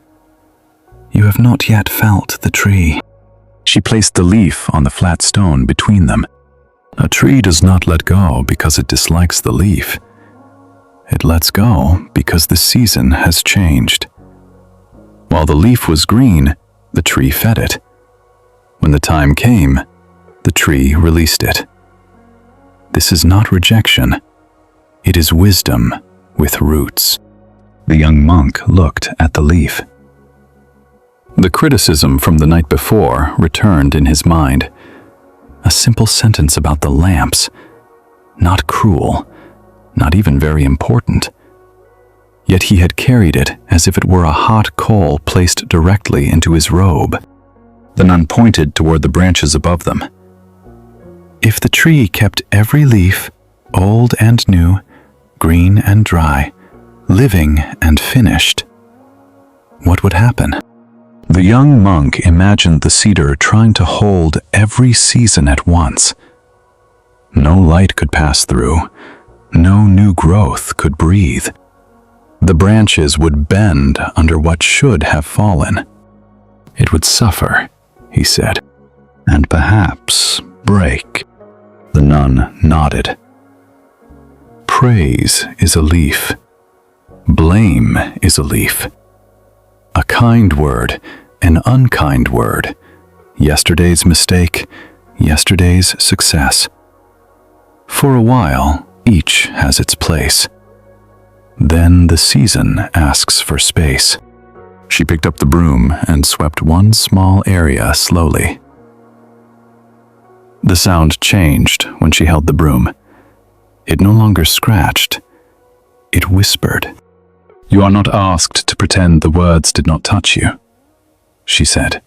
You have not yet felt the tree." She placed the leaf on the flat stone between them. A tree does not let go because it dislikes the leaf. It lets go because the season has changed. While the leaf was green, the tree fed it. When the time came, the tree released it. This is not rejection. It is wisdom with roots. The young monk looked at the leaf. The criticism from the night before returned in his mind. A simple sentence about the lamps. Not cruel, not even very important. Yet he had carried it as if it were a hot coal placed directly into his robe. The nun pointed toward the branches above them. If the tree kept every leaf, old and new, green and dry, living and finished, what would happen? The young monk imagined the cedar trying to hold every season at once. No light could pass through. No new growth could breathe. The branches would bend under what should have fallen. It would suffer, he said, and perhaps break. The nun nodded. Praise is a leaf. Blame is a leaf. A kind word, an unkind word. Yesterday's mistake, yesterday's success. For a while, each has its place. Then the season asks for space. She picked up the broom and swept one small area slowly. The sound changed when she held the broom. It no longer scratched. It whispered. "You are not asked to pretend the words did not touch you," she said.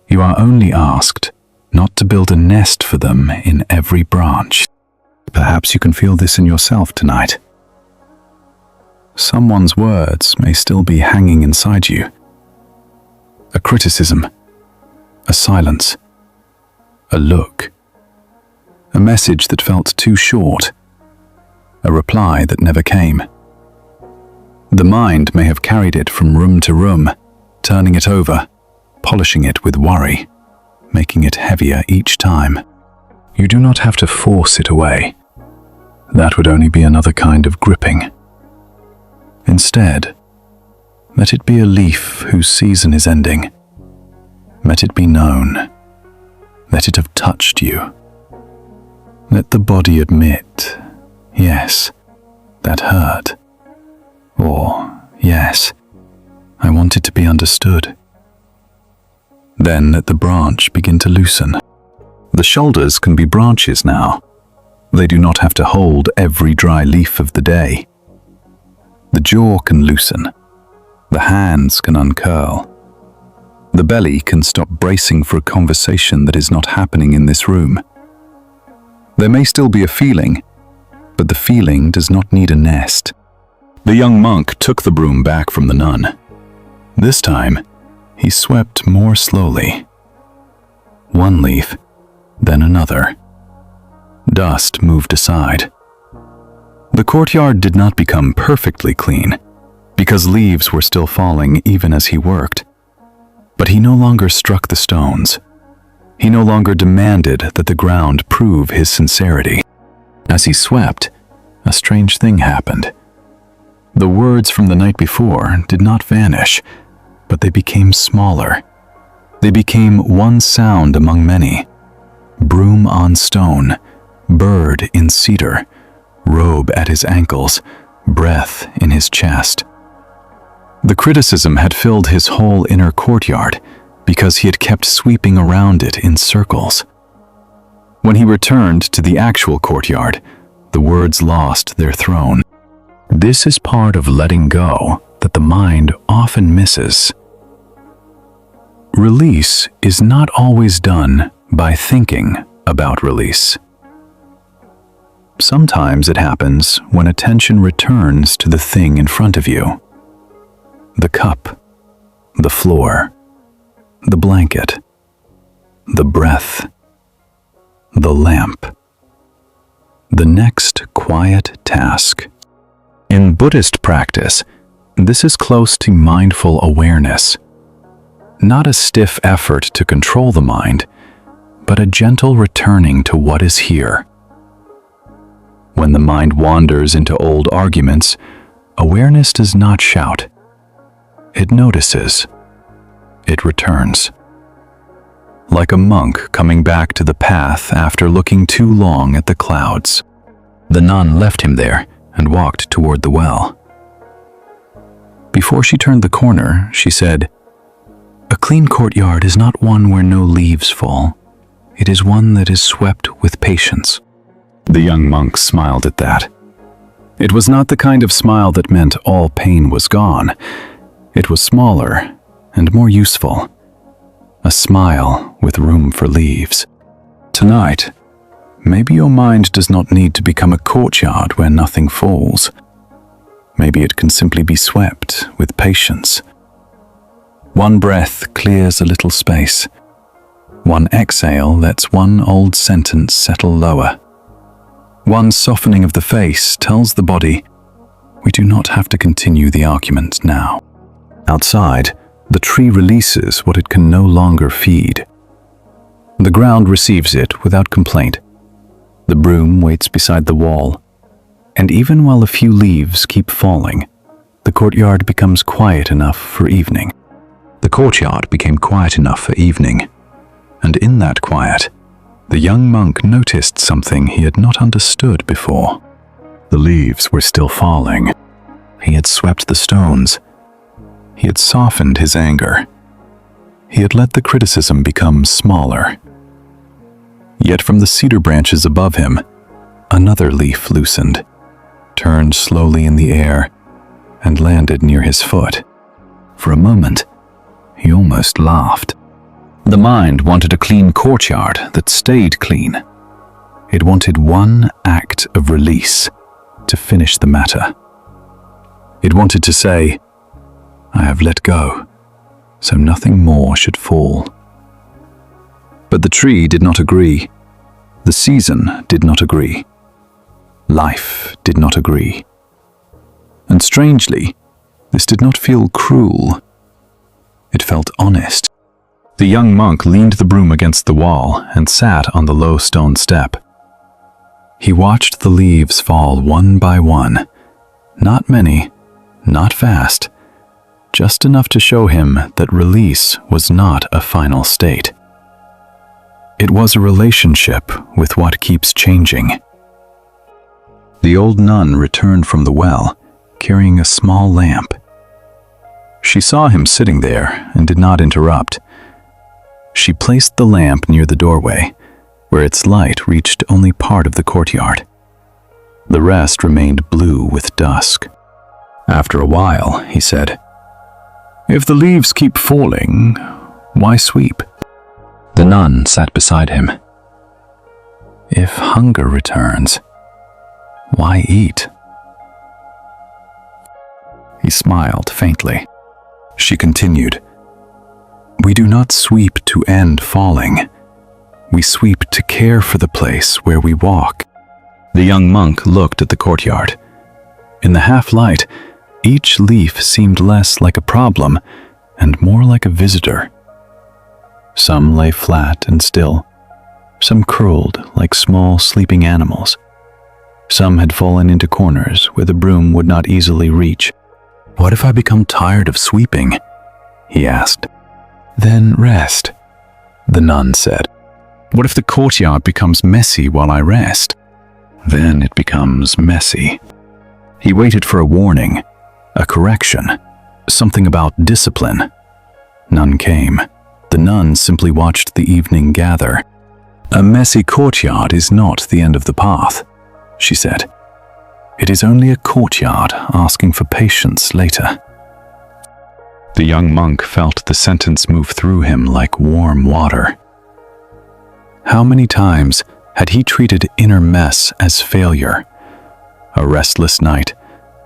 "You are only asked not to build a nest for them in every branch." Perhaps you can feel this in yourself tonight. Someone's words may still be hanging inside you. A criticism, a silence, a look, a message that felt too short, a reply that never came. The mind may have carried it from room to room, turning it over, polishing it with worry, making it heavier each time. You do not have to force it away. That would only be another kind of gripping. Instead, let it be a leaf whose season is ending. Let it be known. Let it have touched you. Let the body admit, yes, that hurt. Or, yes, I want it to be understood. Then let the branch begin to loosen. The shoulders can be branches now. They do not have to hold every dry leaf of the day. The jaw can loosen. The hands can uncurl. The belly can stop bracing for a conversation that is not happening in this room. There may still be a feeling, but the feeling does not need a nest. The young monk took the broom back from the nun. This time, he swept more slowly. One leaf, then another. Dust moved aside. The courtyard did not become perfectly clean, because leaves were still falling even as he worked. But he no longer struck the stones. He no longer demanded that the ground prove his sincerity. As he swept, a strange thing happened. The words from the night before did not vanish, but they became smaller. They became one sound among many. Broom on stone, bird in cedar, robe at his ankles, breath in his chest. The criticism had filled his whole inner courtyard because he had kept sweeping around it in circles. When he returned to the actual courtyard, the words lost their throne. This is part of letting go that the mind often misses. Release is not always done by thinking about release. Sometimes it happens when attention returns to the thing in front of you. The cup, the floor, the blanket, the breath, the lamp. The next quiet task. In Buddhist practice, this is close to mindful awareness. Not a stiff effort to control the mind, but a gentle returning to what is here. When the mind wanders into old arguments, awareness does not shout. It notices. It returns. Like a monk coming back to the path after looking too long at the clouds. The nun left him there and walked toward the well. Before she turned the corner, she said, "A clean courtyard is not one where no leaves fall. It is one that is swept with patience." The young monk smiled at that. It was not the kind of smile that meant all pain was gone. It was smaller and more useful. A smile with room for leaves. Tonight, maybe your mind does not need to become a courtyard where nothing falls. Maybe it can simply be swept with patience. One breath clears a little space. One exhale lets one old sentence settle lower. One softening of the face tells the body, we do not have to continue the argument now. Outside, the tree releases what it can no longer feed. The ground receives it without complaint. The broom waits beside the wall. And even while a few leaves keep falling, the courtyard becomes quiet enough for evening. The courtyard became quiet enough for evening. And in that quiet, the young monk noticed something he had not understood before. The leaves were still falling. He had swept the stones. He had softened his anger. He had let the criticism become smaller. Yet from the cedar branches above him, another leaf loosened, turned slowly in the air, and landed near his foot. For a moment, he almost laughed. The mind wanted a clean courtyard that stayed clean. It wanted one act of release to finish the matter. It wanted to say, I have let go, so nothing more should fall. But the tree did not agree. The season did not agree. Life did not agree. And strangely, this did not feel cruel. It felt honest. The young monk leaned the broom against the wall and sat on the low stone step. He watched the leaves fall one by one. Not many, not fast, just enough to show him that release was not a final state. It was a relationship with what keeps changing. The old nun returned from the well, carrying a small lamp. She saw him sitting there and did not interrupt. She placed the lamp near the doorway, where its light reached only part of the courtyard. The rest remained blue with dusk. After a while, he said, "If the leaves keep falling, why sweep?" The nun sat beside him. "If hunger returns, why eat?" He smiled faintly. She continued, "We do not sweep to end falling. We sweep to care for the place where we walk." The young monk looked at the courtyard. In the half-light, each leaf seemed less like a problem and more like a visitor. Some lay flat and still. Some curled like small sleeping animals. Some had fallen into corners where the broom would not easily reach. "What if I become tired of sweeping?" he asked. Then rest, the nun said. What if the courtyard becomes messy while I rest? Then it becomes messy. He waited for a warning, a correction, something about discipline. None came. The nun simply watched the evening gather. A messy courtyard is not the end of the path, she said. It is only a courtyard asking for patience later. The young monk felt the sentence move through him like warm water. How many times had he treated inner mess as failure? A restless night,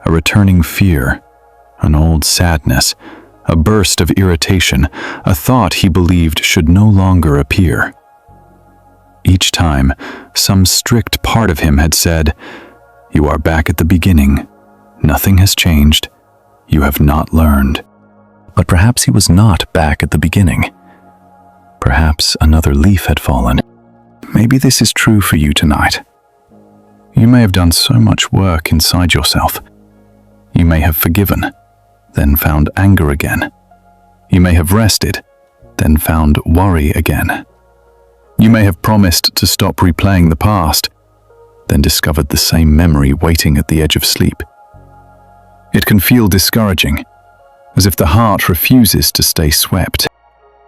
a returning fear, an old sadness, a burst of irritation, a thought he believed should no longer appear. Each time, some strict part of him had said, "You are back at the beginning. Nothing has changed. You have not learned." But perhaps he was not back at the beginning. Perhaps another leaf had fallen. Maybe this is true for you tonight. You may have done so much work inside yourself. You may have forgiven, then found anger again. You may have rested, then found worry again. You may have promised to stop replaying the past, then discovered the same memory waiting at the edge of sleep. It can feel discouraging, as if the heart refuses to stay swept.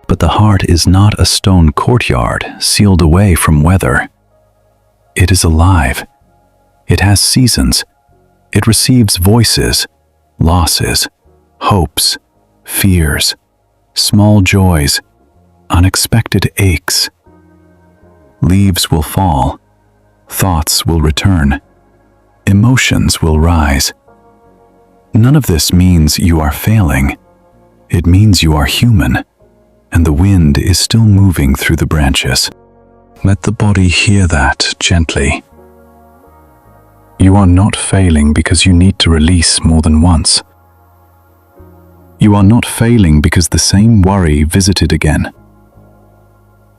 But the heart is not a stone courtyard sealed away from weather. It is alive. It has seasons. It receives voices, losses, hopes, fears, small joys, unexpected aches. Leaves will fall. Thoughts will return. Emotions will rise. None of this means you are failing. It means you are human, and the wind is still moving through the branches. Let the body hear that gently. You are not failing because you need to release more than once. You are not failing because the same worry visited again.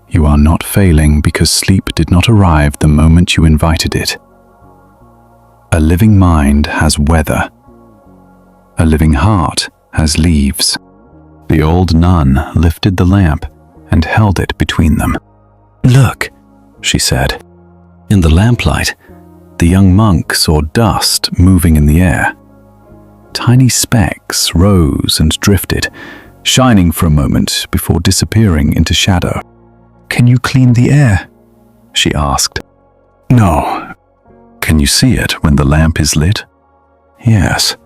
You are not failing because sleep did not arrive the moment you invited it. A living mind has weather. A living heart has leaves. The old nun lifted the lamp and held it between them. "Look," she said. In the lamplight, the young monk saw dust moving in the air. Tiny specks rose and drifted, shining for a moment before disappearing into shadow. "Can you clean the air?" she asked. "No." "Can you see it when the lamp is lit?" "Yes."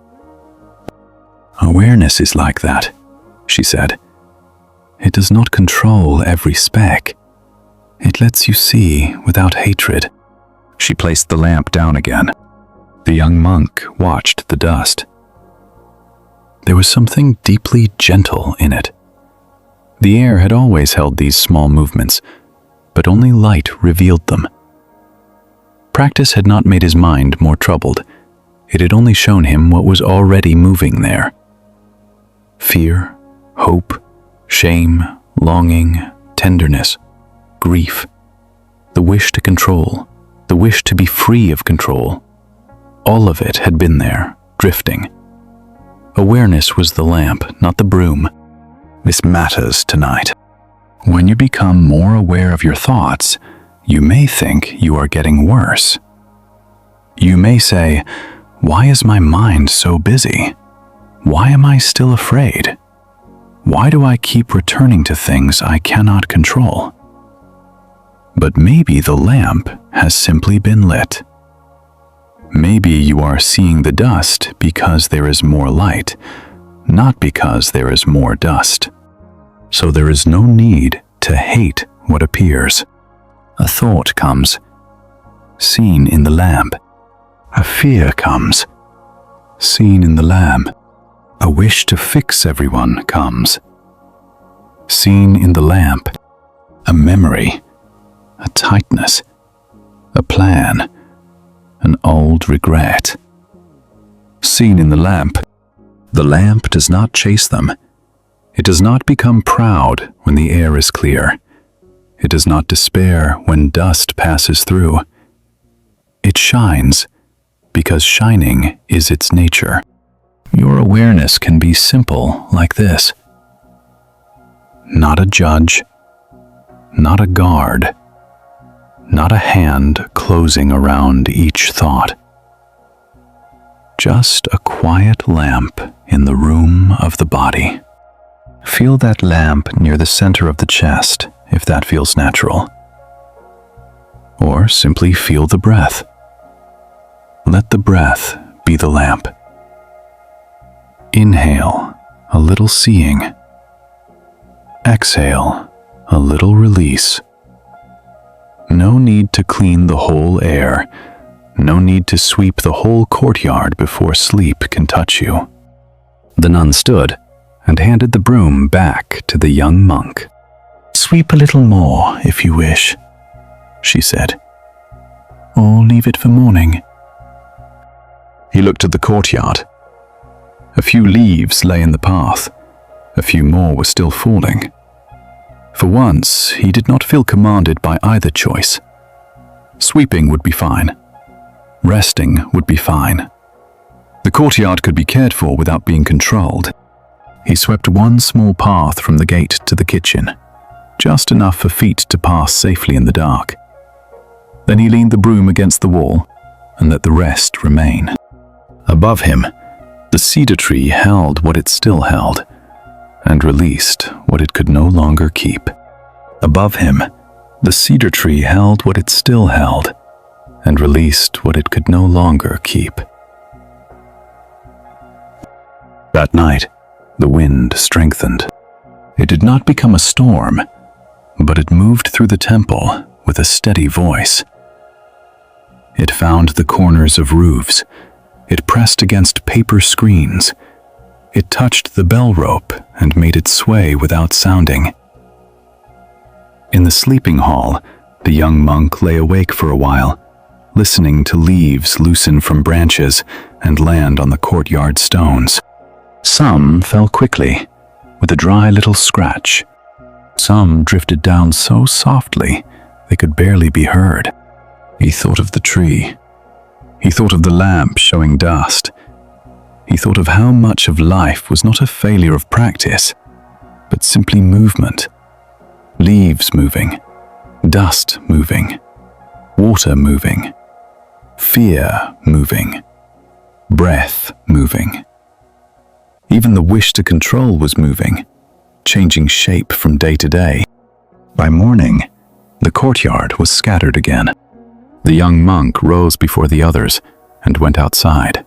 "Awareness is like that," she said. "It does not control every speck. It lets you see without hatred." She placed the lamp down again. The young monk watched the dust. There was something deeply gentle in it. The air had always held these small movements, but only light revealed them. Practice had not made his mind more troubled. It had only shown him what was already moving there. Fear, hope, shame, longing, tenderness, grief, the wish to control, the wish to be free of control. All of it had been there, drifting. Awareness was the lamp, not the broom. This matters tonight. When you become more aware of your thoughts, you may think you are getting worse. You may say, "Why is my mind so busy? Why am I still afraid? Why do I keep returning to things I cannot control?" But maybe the lamp has simply been lit. Maybe you are seeing the dust because there is more light, not because there is more dust. So there is no need to hate what appears. A thought comes, seen in the lamp. A fear comes, seen in the lamp. A wish to fix everyone comes, seen in the lamp. A memory, a tightness, a plan, an old regret, seen in the lamp. The lamp does not chase them. It does not become proud when the air is clear. It does not despair when dust passes through. It shines because shining is its nature. Your awareness can be simple like this. not a judge, not a guard, not a hand closing around each thought. Just a quiet lamp in the room of the body. Feel that lamp near the center of the chest, if that feels natural. Or simply feel the breath. Let the breath be the lamp. Inhale, a little seeing. Exhale, a little release. No need to clean the whole air. No need to sweep the whole courtyard before sleep can touch you. The nun stood and handed the broom back to the young monk. "Sweep a little more, if you wish," she said. "Or leave it for morning." He looked at the courtyard. A few leaves lay in the path. A few more were still falling. For once, he did not feel commanded by either choice. Sweeping would be fine. Resting would be fine. The courtyard could be cared for without being controlled. He swept one small path from the gate to the kitchen, just enough for feet to pass safely in the dark. Then he leaned the broom against the wall and let the rest remain. Above him, the cedar tree held what it still held, and released what it could no longer keep. Above him, the cedar tree held what it still held, and released what it could no longer keep. That night, the wind strengthened. It did not become a storm, but it moved through the temple with a steady voice. It found the corners of roofs. It pressed against paper screens. It touched the bell rope and made it sway without sounding. In the sleeping hall, the young monk lay awake for a while, listening to leaves loosen from branches and land on the courtyard stones. Some fell quickly, with a dry little scratch. Some drifted down so softly they could barely be heard. He thought of the tree. He thought of the lamp showing dust. He thought of how much of life was not a failure of practice, but simply movement. Leaves moving, dust moving, water moving, fear moving, breath moving. Even the wish to control was moving, changing shape from day to day. By morning, the courtyard was scattered again. The young monk rose before the others and went outside.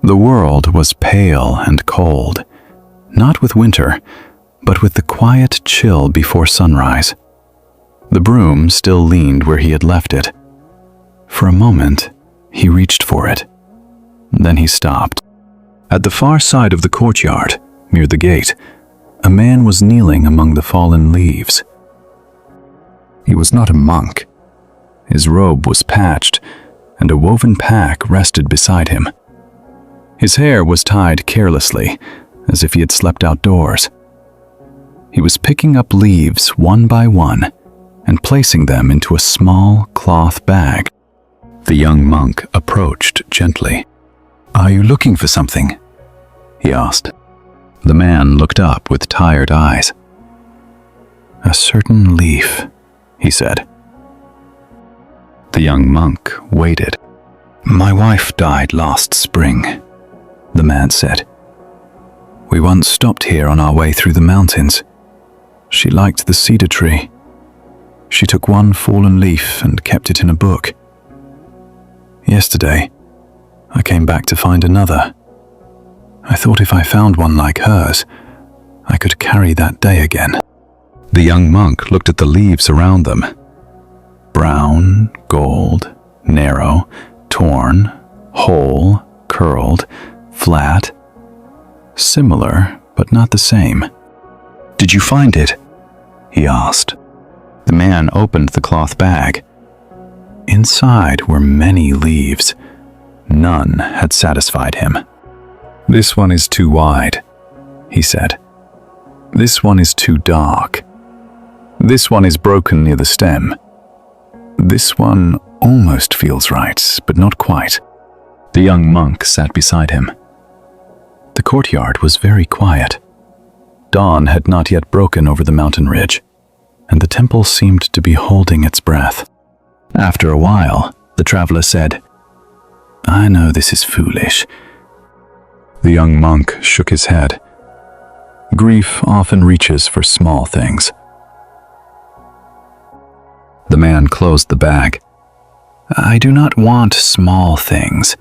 The world was pale and cold, not with winter, but with the quiet chill before sunrise. The broom still leaned where he had left it. For a moment, he reached for it. Then he stopped. At the far side of the courtyard, near the gate, a man was kneeling among the fallen leaves. He was not a monk. His robe was patched, and a woven pack rested beside him. His hair was tied carelessly, as if he had slept outdoors. He was picking up leaves one by one and placing them into a small cloth bag. The young monk approached gently. "Are you looking for something?" he asked. The man looked up with tired eyes. "A certain leaf," he said. The young monk waited. "My wife died last spring," the man said. "We once stopped here on our way through the mountains. She liked the cedar tree. She took one fallen leaf and kept it in a book. Yesterday, I came back to find another. I thought if I found one like hers, I could carry that day again." The young monk looked at the leaves around them. Brown, gold, narrow, torn, whole, curled, flat. Similar, but not the same. "Did you find it?" he asked. The man opened the cloth bag. Inside were many leaves. None had satisfied him. "This one is too wide," he said. "This one is too dark. This one is broken near the stem. This one almost feels right, but not quite." The young monk sat beside him. The courtyard was very quiet. Dawn had not yet broken over the mountain ridge, and the temple seemed to be holding its breath. After a while, the traveler said, "I know this is foolish." The young monk shook his head. Grief often reaches for small things. The man closed the bag. "I do not want small things.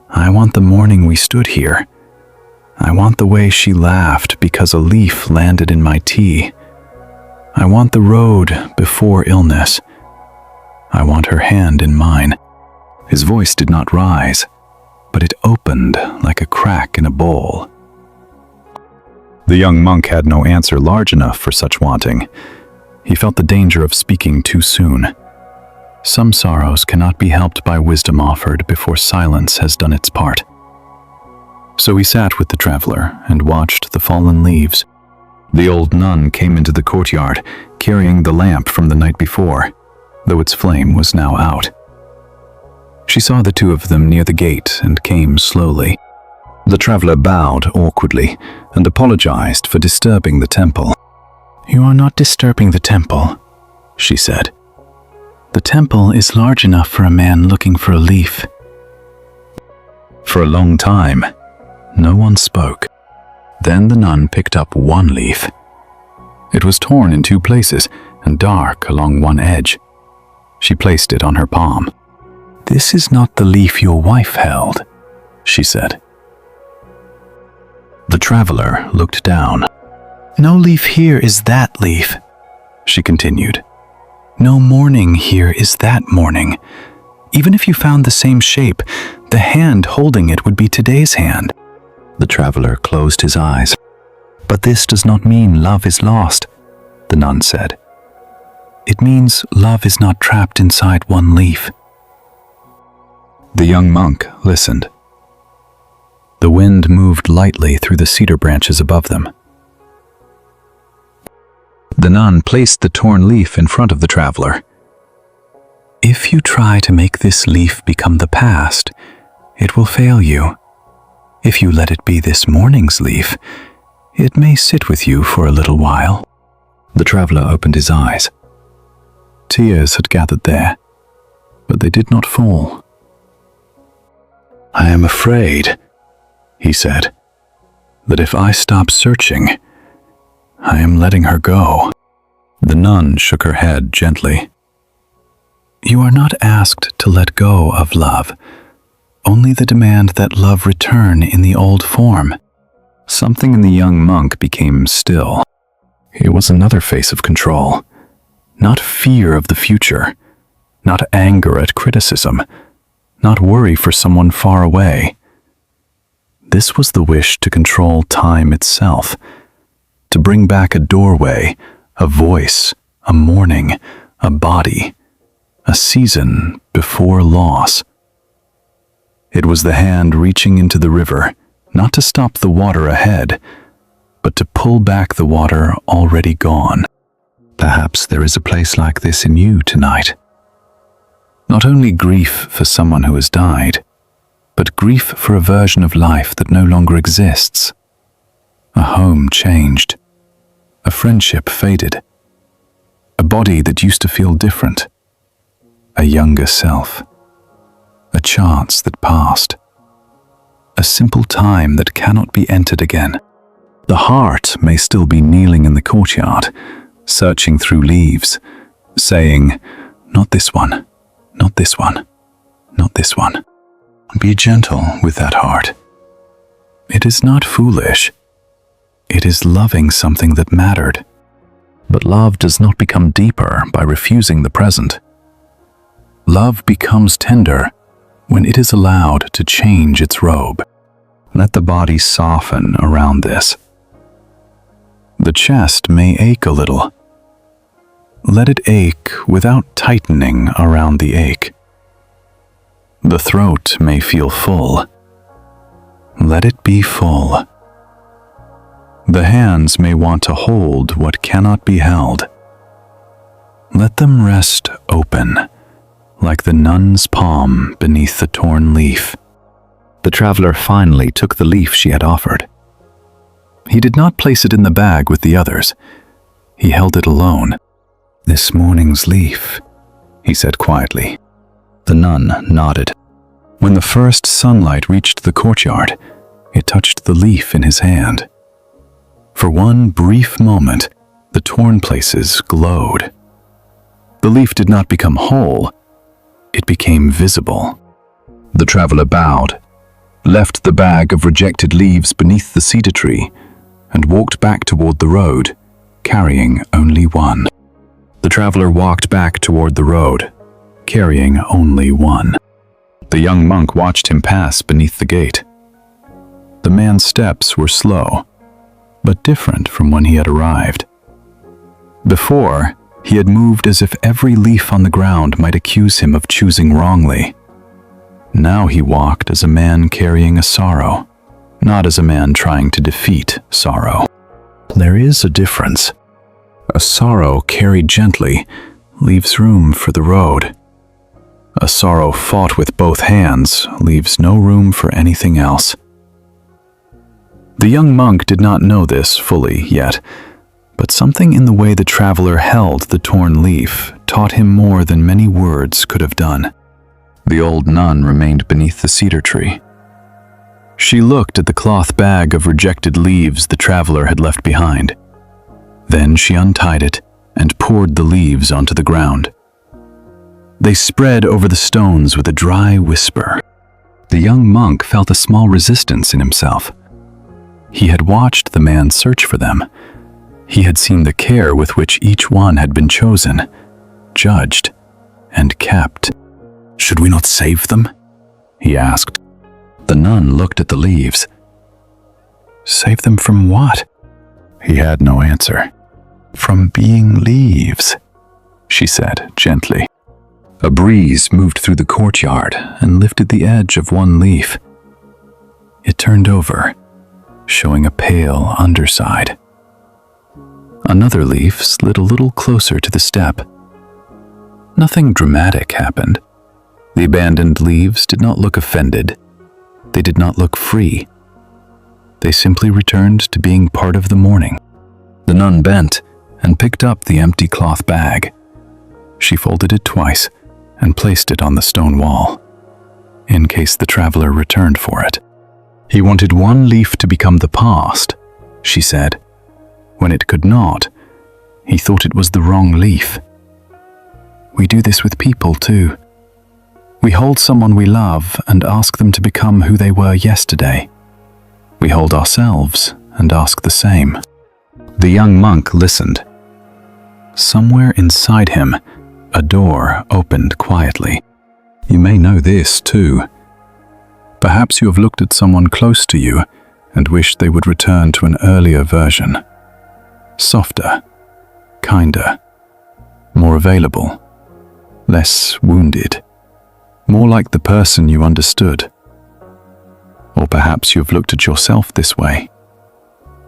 I want the morning we stood here. I want the way she laughed because a leaf landed in my tea. I want the road before illness. I want her hand in mine." His voice did not rise, but it opened like a crack in a bowl. The young monk had no answer large enough for such wanting. He felt the danger of speaking too soon. Some sorrows cannot be helped by wisdom offered before silence has done its part. So he sat with the traveler and watched the fallen leaves. The old nun came into the courtyard, carrying the lamp from the night before, though its flame was now out. She saw the two of them near the gate and came slowly. The traveler bowed awkwardly and apologized for disturbing the temple. "You are not disturbing the temple," she said. "The temple is large enough for a man looking for a leaf." For a long time, no one spoke. Then the nun picked up one leaf. It was torn in two places and dark along one edge. She placed it on her palm. "This is not the leaf your wife held," she said. The traveler looked down. "No leaf here is that leaf," she continued. "No morning here is that morning. Even if you found the same shape, the hand holding it would be today's hand." The traveler closed his eyes. "But this does not mean love is lost," the nun said. "It means love is not trapped inside one leaf." The young monk listened. The wind moved lightly through the cedar branches above them. The nun placed the torn leaf in front of the traveler. "If you try to make this leaf become the past, it will fail you. If you let it be this morning's leaf, it may sit with you for a little while." The traveler opened his eyes. Tears had gathered there, but they did not fall. "I am afraid," he said, "that if I stop searching, I am letting her go." The nun shook her head gently. "You are not asked to let go of love, only the demand that love return in the old form." Something in the young monk became still. It was another face of control, not fear of the future, not anger at criticism, not worry for someone far away. This was the wish to control time itself, to bring back a doorway, a voice, a morning, a body, a season before loss. It was the hand reaching into the river, not to stop the water ahead, but to pull back the water already gone. Perhaps there is a place like this in you tonight. Not only grief for someone who has died, but grief for a version of life that no longer exists. A home changed. A friendship faded. A body that used to feel different. A younger self. A chance that passed. A simple time that cannot be entered again. The heart may still be kneeling in the courtyard, searching through leaves, saying, "Not this one, not this one, not this one." Be gentle with that heart. It is not foolish. It is loving something that mattered. But love does not become deeper by refusing the present. Love becomes tender when it is allowed to change its robe. Let the body soften around this. The chest may ache a little. Let it ache without tightening around the ache. The throat may feel full. Let it be full. The hands may want to hold what cannot be held. Let them rest open, like the nun's palm beneath the torn leaf. The traveler finally took the leaf she had offered. He did not place it in the bag with the others. He held it alone. "This morning's leaf," he said quietly. The nun nodded. When the first sunlight reached the courtyard, it touched the leaf in his hand. For one brief moment, the torn places glowed. The leaf did not become whole, it became visible. The traveler bowed, left the bag of rejected leaves beneath the cedar tree, and walked back toward the road, carrying only one. The traveler walked back toward the road, carrying only one. The young monk watched him pass beneath the gate. The man's steps were slow, but different from when he had arrived. Before, he had moved as if every leaf on the ground might accuse him of choosing wrongly. Now he walked as a man carrying a sorrow, not as a man trying to defeat sorrow. There is a difference. A sorrow carried gently leaves room for the road. A sorrow fought with both hands leaves no room for anything else. The young monk did not know this fully yet, but something in the way the traveler held the torn leaf taught him more than many words could have done. The old nun remained beneath the cedar tree. She looked at the cloth bag of rejected leaves the traveler had left behind. Then she untied it and poured the leaves onto the ground. They spread over the stones with a dry whisper. The young monk felt a small resistance in himself. He had watched the man search for them. He had seen the care with which each one had been chosen, judged, and kept. "Should we not save them?" he asked. The nun looked at the leaves. "Save them from what?" He had no answer. "From being leaves," she said gently. A breeze moved through the courtyard and lifted the edge of one leaf. It turned over, showing a pale underside. Another leaf slid a little closer to the step. Nothing dramatic happened. The abandoned leaves did not look offended. They did not look free. They simply returned to being part of the morning. The nun bent and picked up the empty cloth bag. She folded it twice and placed it on the stone wall, in case the traveler returned for it. He wanted one leaf to become the past, she said. When it could not, he thought it was the wrong leaf. We do this with people too. We hold someone we love and ask them to become who they were yesterday. We hold ourselves and ask the same. The young monk listened. Somewhere inside him, a door opened quietly. You may know this too. Perhaps you have looked at someone close to you and wished they would return to an earlier version. Softer, kinder, more available, less wounded, more like the person you understood. Or perhaps you have looked at yourself this way.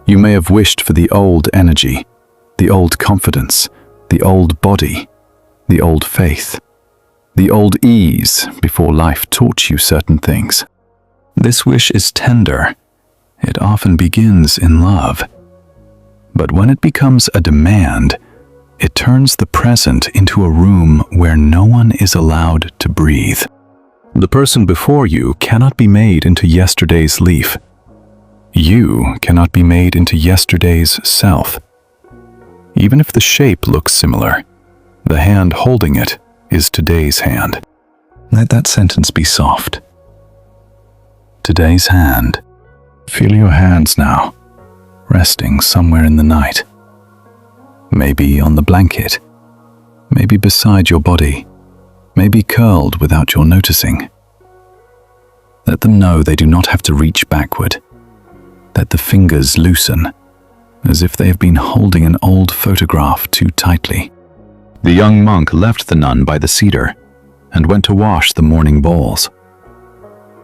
You may have wished for the old energy, the old confidence, the old body, the old faith, the old ease before life taught you certain things. This wish is tender. It often begins in love. But when it becomes a demand, it turns the present into a room where no one is allowed to breathe. The person before you cannot be made into yesterday's leaf. You cannot be made into yesterday's self. Even if the shape looks similar, the hand holding it is today's hand. Let that sentence be soft. Today's hand. Feel your hands now, resting somewhere in the night. Maybe on the blanket, maybe beside your body, maybe curled without your noticing. Let them know they do not have to reach backward. Let the fingers loosen, as if they have been holding an old photograph too tightly. The young monk left the nun by the cedar and went to wash the morning bowls.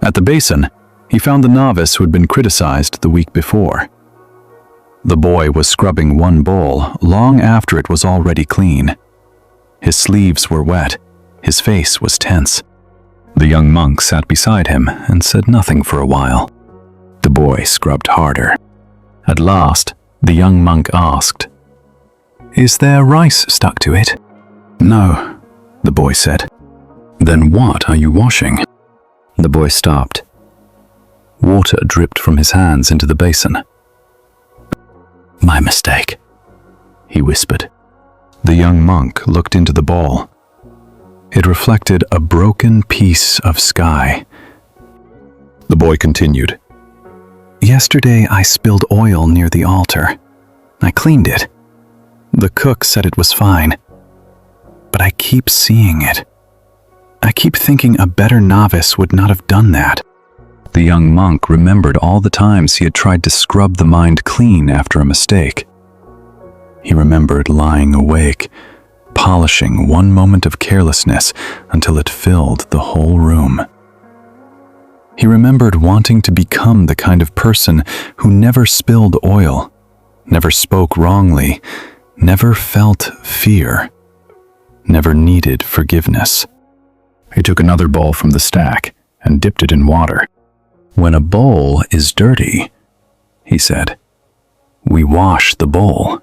At the basin, he found the novice who had been criticized the week before. The boy was scrubbing one bowl long after it was already clean. His sleeves were wet, his face was tense. The young monk sat beside him and said nothing for a while. The boy scrubbed harder. At last, the young monk asked, "Is there rice stuck to it?" "No," the boy said. "Then what are you washing?" The boy stopped. Water dripped from his hands into the basin. "My mistake," he whispered. The young monk looked into the bowl. It reflected a broken piece of sky. The boy continued, "Yesterday I spilled oil near the altar. I cleaned it. The cook said it was fine. But I keep seeing it. I keep thinking a better novice would not have done that." The young monk remembered all the times he had tried to scrub the mind clean after a mistake. He remembered lying awake, polishing one moment of carelessness until it filled the whole room. He remembered wanting to become the kind of person who never spilled oil, never spoke wrongly, never felt fear, never needed forgiveness. He took another bowl from the stack and dipped it in water. "When a bowl is dirty," he said, "we wash the bowl.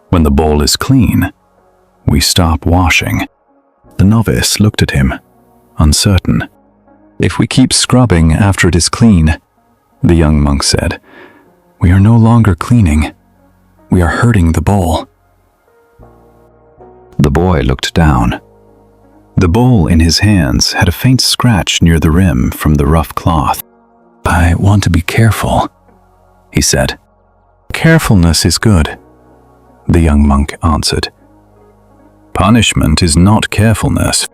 When the bowl is clean, we stop washing." The novice looked at him, uncertain. "If we keep scrubbing after it is clean," the young monk said, "we are no longer cleaning. We are hurting the bowl." The boy looked down. The bowl in his hands had a faint scratch near the rim from the rough cloth. "I want to be careful," he said. "Carefulness is good," the young monk answered. "Punishment is not carefulness."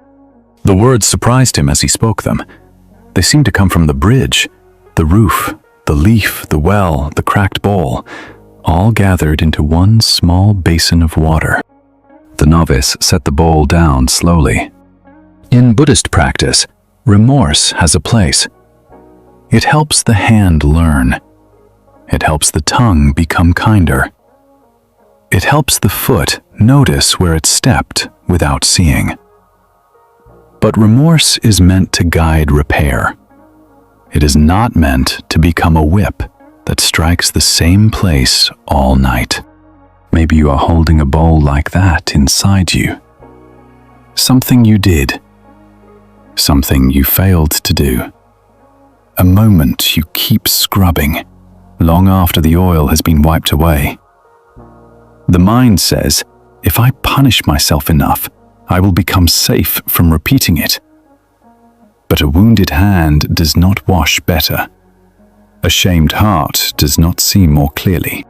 The words surprised him as he spoke them. They seemed to come from the bridge, the roof, the leaf, the well, the cracked bowl, all gathered into one small basin of water. The novice set the bowl down slowly. In Buddhist practice, remorse has a place. It helps the hand learn. It helps the tongue become kinder. It helps the foot notice where it stepped without seeing. But remorse is meant to guide repair. It is not meant to become a whip that strikes the same place all night. Maybe you are holding a bowl like that inside you. Something you did. Something you failed to do. A moment you keep scrubbing, long after the oil has been wiped away. The mind says, if I punish myself enough, I will become safe from repeating it. But a wounded hand does not wash better. A shamed heart does not see more clearly.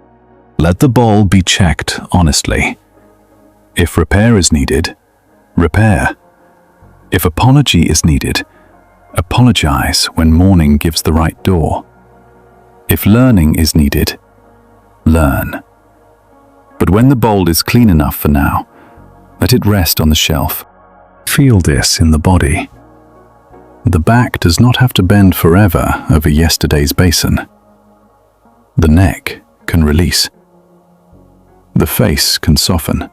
Let the bowl be checked honestly. If repair is needed, repair. If apology is needed, apologize when morning gives the right door. If learning is needed, learn. But when the bowl is clean enough for now, let it rest on the shelf. Feel this in the body. The back does not have to bend forever over yesterday's basin. The neck can release. The face can soften.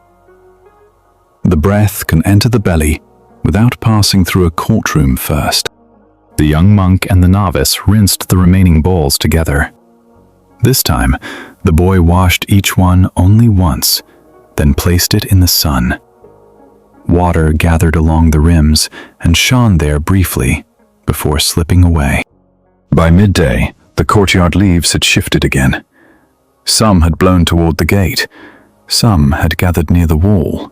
The breath can enter the belly without passing through a courtroom first. The young monk and the novice rinsed the remaining bowls together. This time, the boy washed each one only once, then placed it in the sun. Water gathered along the rims and shone there briefly before slipping away. By midday, the courtyard leaves had shifted again. Some had blown toward the gate. Some had gathered near the wall.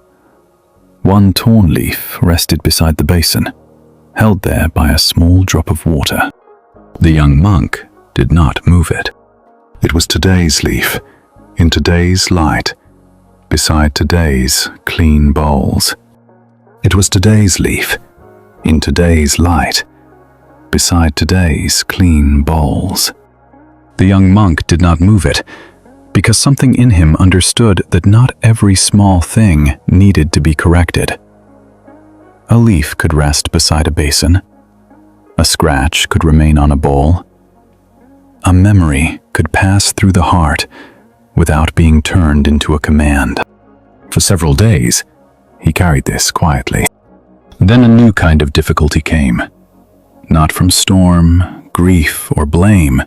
One torn leaf rested beside the basin, held there by a small drop of water. The young monk did not move it. It was today's leaf, in today's light, beside today's clean bowls. It was today's leaf, in today's light, beside today's clean bowls. The young monk did not move it, because something in him understood that not every small thing needed to be corrected. A leaf could rest beside a basin. A scratch could remain on a bowl. A memory could pass through the heart without being turned into a command. For several days, he carried this quietly. Then a new kind of difficulty came, not from storm, grief, or blame,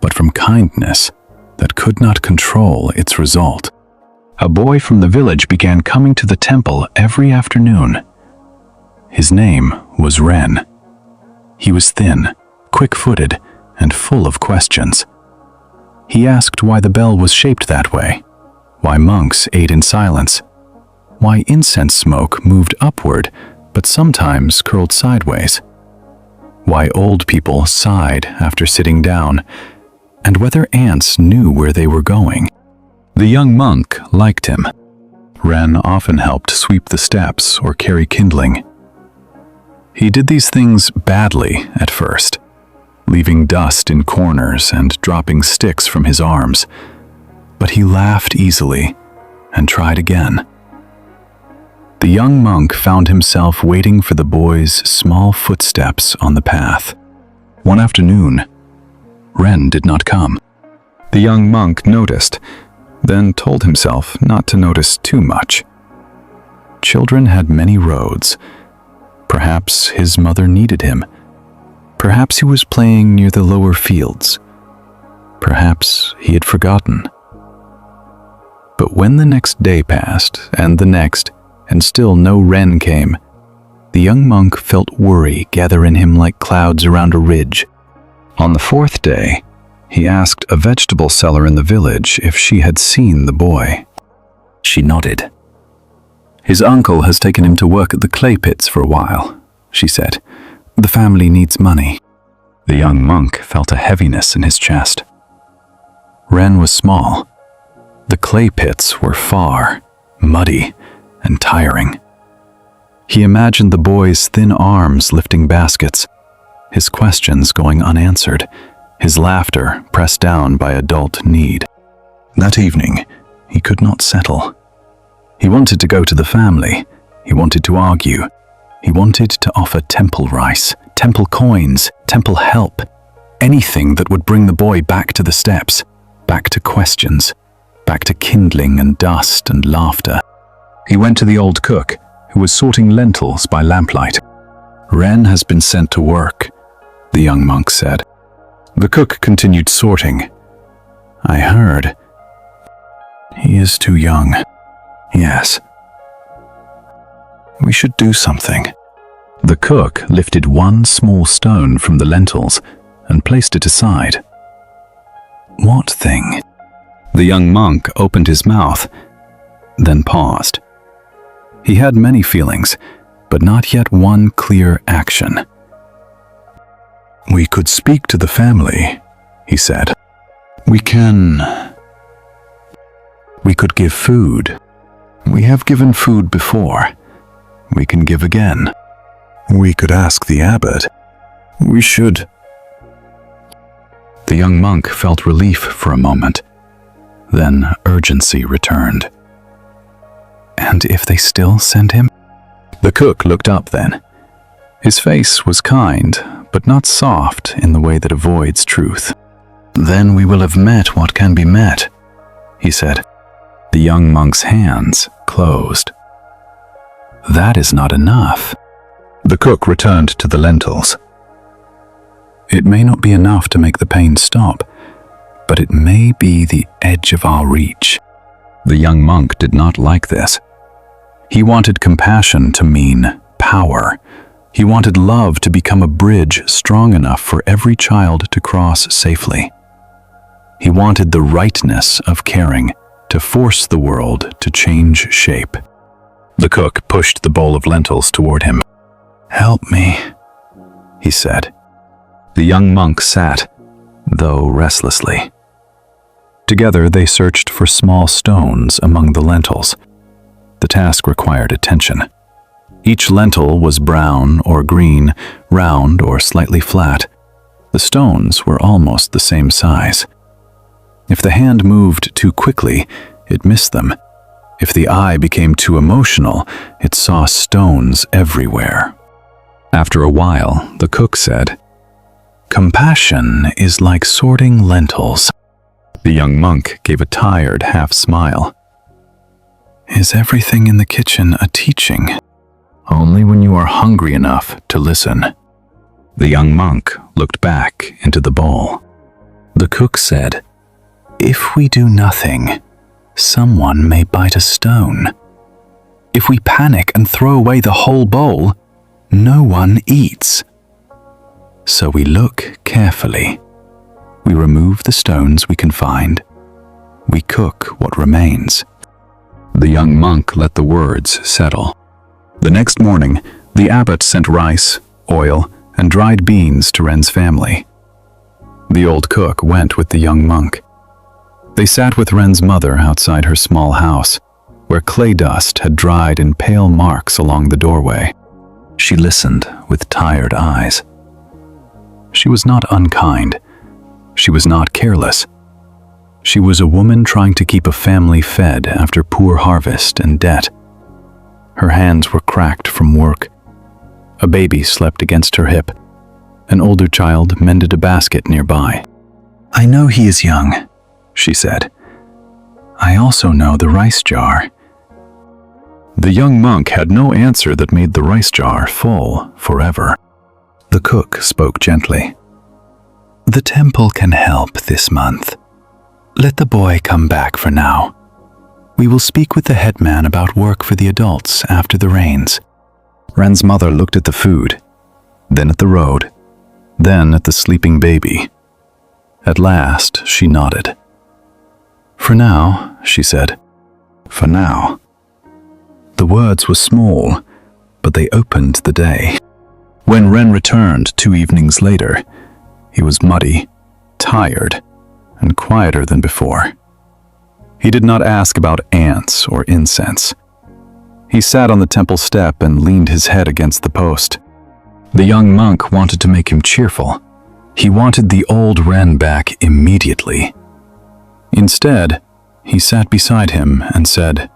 but from kindness, that could not control its result. A boy from the village began coming to the temple every afternoon. His name was Ren. He was thin, quick-footed, and full of questions. He asked why the bell was shaped that way, why monks ate in silence, why incense smoke moved upward but sometimes curled sideways, why old people sighed after sitting down, and whether ants knew where they were going. The young monk liked him. Ren often helped sweep the steps or carry kindling. He did these things badly at first, leaving dust in corners and dropping sticks from his arms, but he laughed easily and tried again. The young monk found himself waiting for the boy's small footsteps on the path. One afternoon, Ren did not come. The young monk noticed, then told himself not to notice too much. Children had many roads. Perhaps his mother needed him. Perhaps he was playing near the lower fields. Perhaps he had forgotten. But when the next day passed, and the next, and still no Ren came, the young monk felt worry gather in him like clouds around a ridge. On the fourth day, he asked a vegetable seller in the village if she had seen the boy. She nodded. "His uncle has taken him to work at the clay pits for a while," she said. "The family needs money." The young monk felt a heaviness in his chest. Ren was small. The clay pits were far, muddy, and tiring. He imagined the boy's thin arms lifting baskets, his questions going unanswered, his laughter pressed down by adult need. That evening, he could not settle. He wanted to go to the family. He wanted to argue. He wanted to offer temple rice, temple coins, temple help, anything that would bring the boy back to the steps, back to questions, back to kindling and dust and laughter. He went to the old cook, who was sorting lentils by lamplight. "Ren has been sent to work," the young monk said. The cook continued sorting. "I heard. He is too young. Yes. We should do something." The cook lifted one small stone from the lentils and placed it aside. "What thing?" The young monk opened his mouth, then paused. He had many feelings, but not yet one clear action. "We could speak to the family," he said. We could give food. We have given food before. We can give again. We could ask the abbot. We should." The young monk felt relief for a moment. Then urgency returned. "And if they still send him?" The cook looked up then. His face was kind, but not soft in the way that avoids truth. "Then we will have met what can be met," he said. The young monk's hands closed. "That is not enough." The cook returned to the lentils. "It may not be enough to make the pain stop, but it may be the edge of our reach." The young monk did not like this. He wanted compassion to mean power. He wanted love to become a bridge strong enough for every child to cross safely. He wanted the rightness of caring to force the world to change shape. The cook pushed the bowl of lentils toward him. "Help me," he said. The young monk sat, though restlessly. Together they searched for small stones among the lentils. The task required attention. Each lentil was brown or green, round or slightly flat. The stones were almost the same size. If the hand moved too quickly, it missed them. If the eye became too emotional, it saw stones everywhere. After a while, the cook said, "Compassion is like sorting lentils." The young monk gave a tired half smile. "Is everything in the kitchen a teaching?" "Only when you are hungry enough to listen." The young monk looked back into the bowl. The cook said, If we do nothing, someone may bite a stone. If we panic and throw away the whole bowl, no one eats. So we look carefully. We remove the stones we can find. We cook what remains. The young monk let the words settle. The next morning, the abbot sent rice, oil, and dried beans to Ren's family. The old cook went with the young monk. They sat with Ren's mother outside her small house, where clay dust had dried in pale marks along the doorway. She listened with tired eyes. She was not unkind. She was not careless. She was a woman trying to keep a family fed after poor harvest and debt. Her hands were cracked from work. A baby slept against her hip. An older child mended a basket nearby. "I know he is young," she said. "I also know the rice jar." The young monk had no answer that made the rice jar full forever. The cook spoke gently. "The temple can help this month. Let the boy come back for now. We will speak with the headman about work for the adults after the rains." Ren's mother looked at the food, then at the road, then at the sleeping baby. At last, she nodded. "For now," she said. "For now." The words were small, but they opened the day. When Ren returned 2 evenings later, he was muddy, tired, and quieter than before. He did not ask about ants or incense. He sat on the temple step and leaned his head against the post. The young monk wanted to make him cheerful. He wanted the old Ren back immediately. Instead, he sat beside him and said,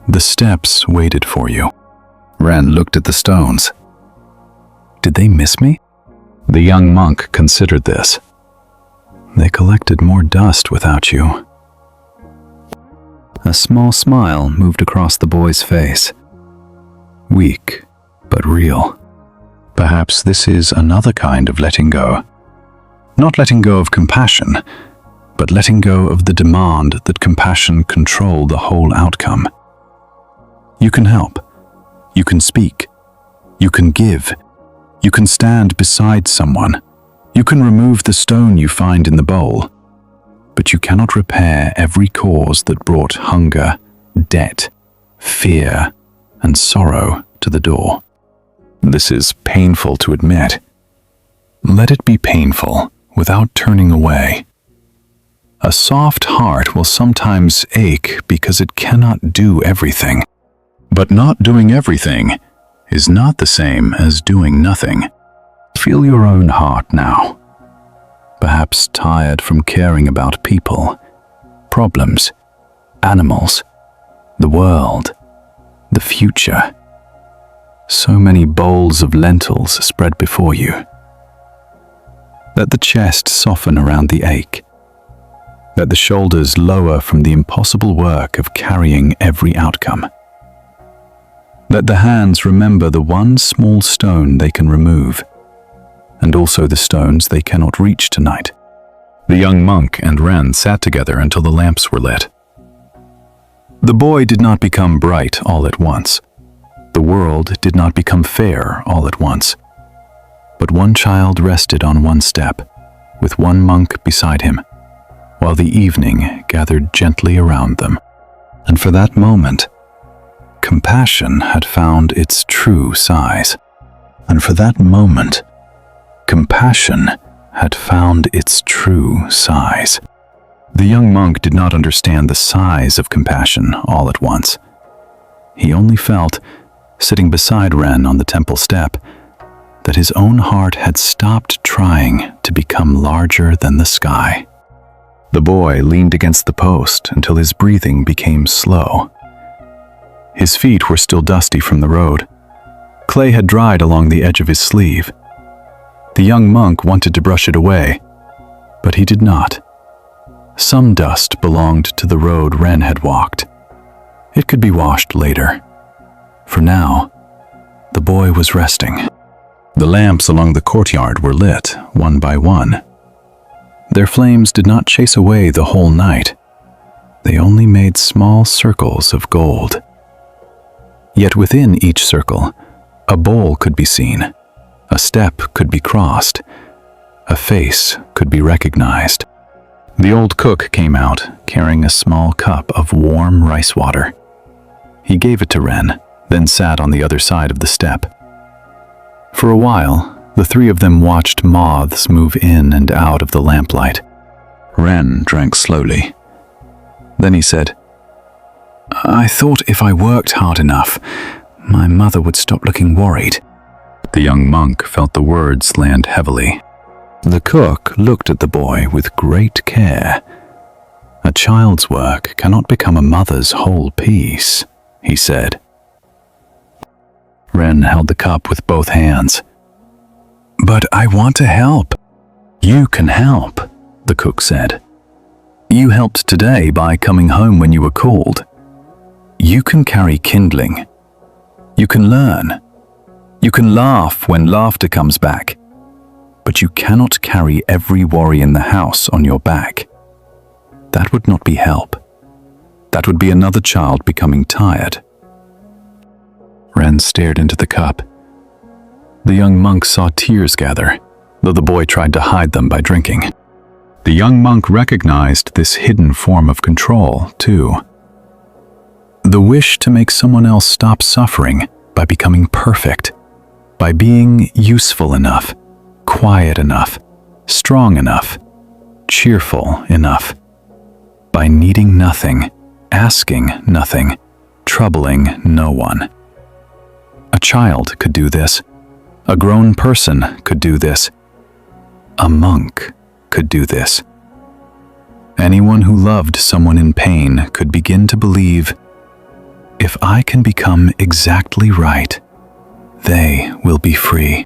"The steps waited for you." Ren looked at the stones. "Did they miss me?" The young monk considered this. "They collected more dust without you." A small smile moved across the boy's face. Weak, but real. Perhaps this is another kind of letting go. Not letting go of compassion, but letting go of the demand that compassion control the whole outcome. You can help. You can speak. You can give. You can stand beside someone. You can remove the stone you find in the bowl. But you cannot repair every cause that brought hunger, debt, fear, and sorrow to the door. This is painful to admit. Let it be painful without turning away. A soft heart will sometimes ache because it cannot do everything. But not doing everything is not the same as doing nothing. Feel your own heart now. Perhaps tired from caring about people, problems, animals, the world, the future. So many bowls of lentils spread before you. Let the chest soften around the ache. Let the shoulders lower from the impossible work of carrying every outcome. Let the hands remember the one small stone they can remove, and also the stones they cannot reach tonight. The young monk and Ren sat together until the lamps were lit. The boy did not become bright all at once. The world did not become fair all at once. But one child rested on one step, with one monk beside him, while the evening gathered gently around them. And for that moment, compassion had found its true size. And for that moment, compassion had found its true size. The young monk did not understand the size of compassion all at once. He only felt, sitting beside Ren on the temple step, that his own heart had stopped trying to become larger than the sky. The boy leaned against the post until his breathing became slow. His feet were still dusty from the road. Clay had dried along the edge of his sleeve. The young monk wanted to brush it away, but he did not. Some dust belonged to the road Ren had walked. It could be washed later. For now, the boy was resting. The lamps along the courtyard were lit, one by one. Their flames did not chase away the whole night. They only made small circles of gold. Yet within each circle, a bowl could be seen, a step could be crossed, a face could be recognized. The old cook came out, carrying a small cup of warm rice water. He gave it to Ren, then sat on the other side of the step. For a while, the three of them watched moths move in and out of the lamplight. Ren drank slowly. Then he said, "I thought if I worked hard enough, my mother would stop looking worried." The young monk felt the words land heavily. The cook looked at the boy with great care. "A child's work cannot become a mother's whole peace," he said. Ren held the cup with both hands. "But I want to help." "You can help," the cook said. "You helped today by coming home when you were called. You can carry kindling. You can learn. You can laugh when laughter comes back. But you cannot carry every worry in the house on your back. That would not be help. That would be another child becoming tired." Ren stared into the cup. The young monk saw tears gather, though the boy tried to hide them by drinking. The young monk recognized this hidden form of control, too. The wish to make someone else stop suffering by becoming perfect, by being useful enough, quiet enough, strong enough, cheerful enough, by needing nothing, asking nothing, troubling no one. A child could do this. A grown person could do this. A monk could do this. Anyone who loved someone in pain could begin to believe, if I can become exactly right, they will be free.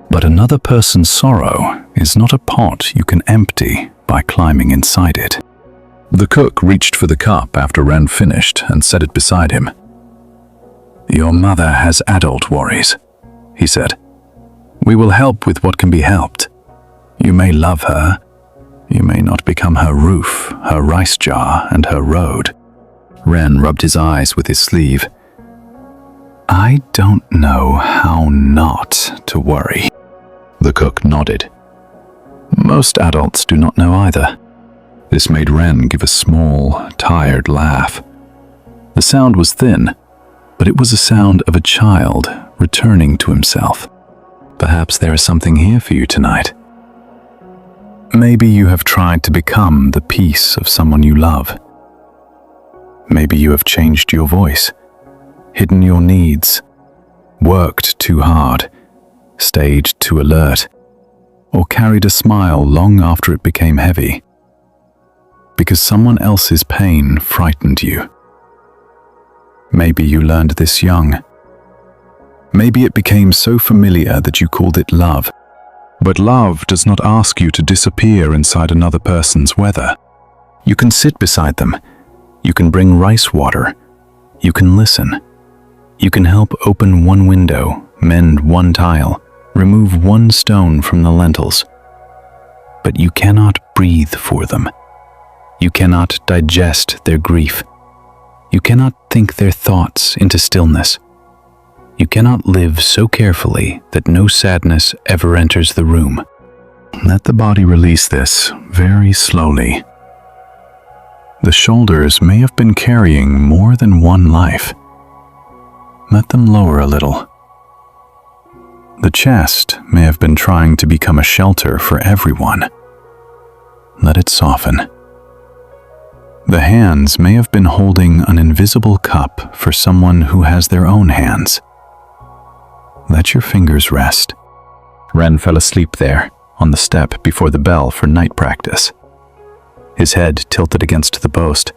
But another person's sorrow is not a pot you can empty by climbing inside it. The cook reached for the cup after Ren finished and set it beside him. "Your mother has adult worries," he said. "We will help with what can be helped. You may love her. You may not become her roof, her rice jar, and her road." Ren rubbed his eyes with his sleeve. "I don't know how not to worry." The cook nodded. "Most adults do not know either." This made Ren give a small, tired laugh. The sound was thin, but it was a sound of a child returning to himself. Perhaps there is something here for you tonight. Maybe you have tried to become the peace of someone you love. Maybe you have changed your voice, hidden your needs, worked too hard, stayed too alert, or carried a smile long after it became heavy. Because someone else's pain frightened you. Maybe you learned this young. Maybe it became so familiar that you called it love. But love does not ask you to disappear inside another person's weather. You can sit beside them. You can bring rice water. You can listen. You can help open one window, mend one tile, remove one stone from the lentils. But you cannot breathe for them. You cannot digest their grief. You cannot think their thoughts into stillness. You cannot live so carefully that no sadness ever enters the room. Let the body release this very slowly. The shoulders may have been carrying more than one life. Let them lower a little. The chest may have been trying to become a shelter for everyone. Let it soften. The hands may have been holding an invisible cup for someone who has their own hands. Let your fingers rest. Ren fell asleep there, on the step before the bell for night practice. His head tilted against the post.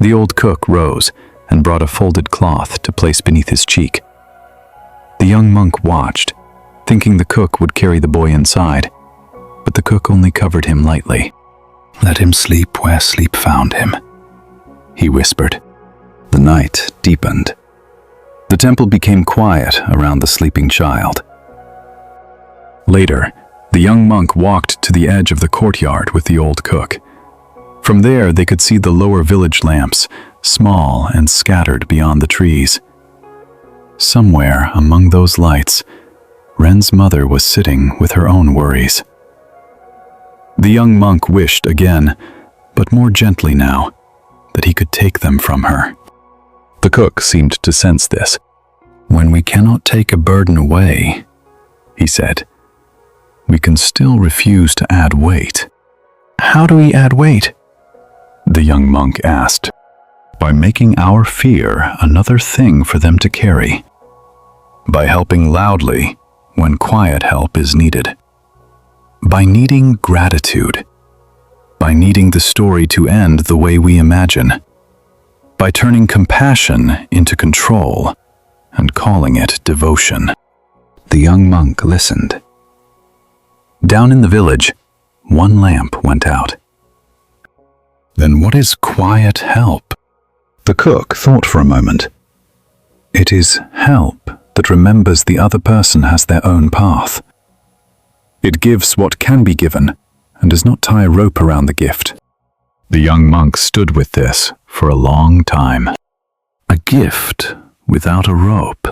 The old cook rose and brought a folded cloth to place beneath his cheek. The young monk watched, thinking the cook would carry the boy inside, but the cook only covered him lightly. "Let him sleep where sleep found him," he whispered. The night deepened. The temple became quiet around the sleeping child. Later, The young monk walked to the edge of the courtyard with the old cook. From there, they could see the lower village lamps, small and scattered beyond the trees. Somewhere among those lights, Ren's mother was sitting with her own worries. The young monk wished again, but more gently now, that he could take them from her. The cook seemed to sense this. "When we cannot take a burden away," he said, "we can still refuse to add weight." "How do we add weight?" the young monk asked. "By making our fear another thing for them to carry. By helping loudly when quiet help is needed. By needing gratitude. By needing the story to end the way we imagine. By turning compassion into control and calling it devotion." The young monk listened. Down in the village, one lamp went out. "Then what is quiet help?" The cook thought for a moment. "It is help that remembers the other person has their own path. It gives what can be given and does not tie a rope around the gift." The young monk stood with this for a long time. A gift without a rope.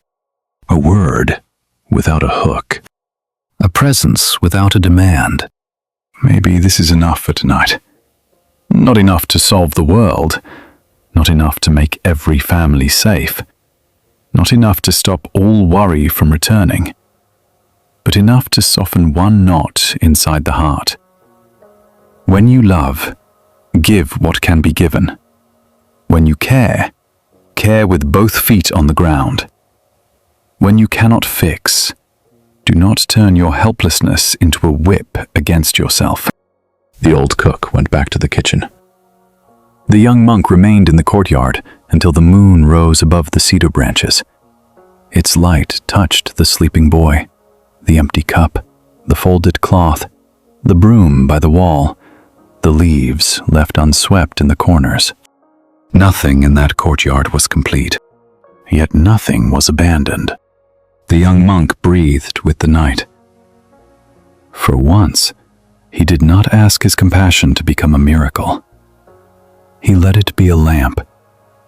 A word without a hook. A presence without a demand. Maybe this is enough for tonight. Not enough to solve the world. Not enough to make every family safe. Not enough to stop all worry from returning. But enough to soften one knot inside the heart. When you love, give what can be given. When you care, care with both feet on the ground. When you cannot fix, do not turn your helplessness into a whip against yourself. The old cook went back to the kitchen. The young monk remained in the courtyard until the moon rose above the cedar branches. Its light touched the sleeping boy, the empty cup, the folded cloth, the broom by the wall, the leaves left unswept in the corners. Nothing in that courtyard was complete, yet nothing was abandoned. The young monk breathed with the night. For once, he did not ask his compassion to become a miracle. He let it be a lamp,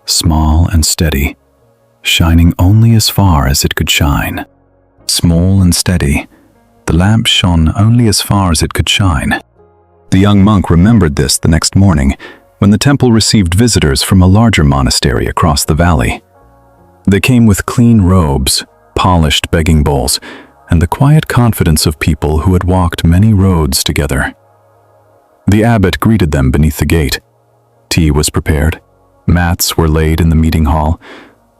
small and steady, shining only as far as it could shine. Small and steady, the lamp shone only as far as it could shine. The young monk remembered this the next morning when the temple received visitors from a larger monastery across the valley. They came with clean robes, polished begging bowls, and the quiet confidence of people who had walked many roads together. The abbot greeted them beneath the gate. Tea was prepared. Mats were laid in the meeting hall.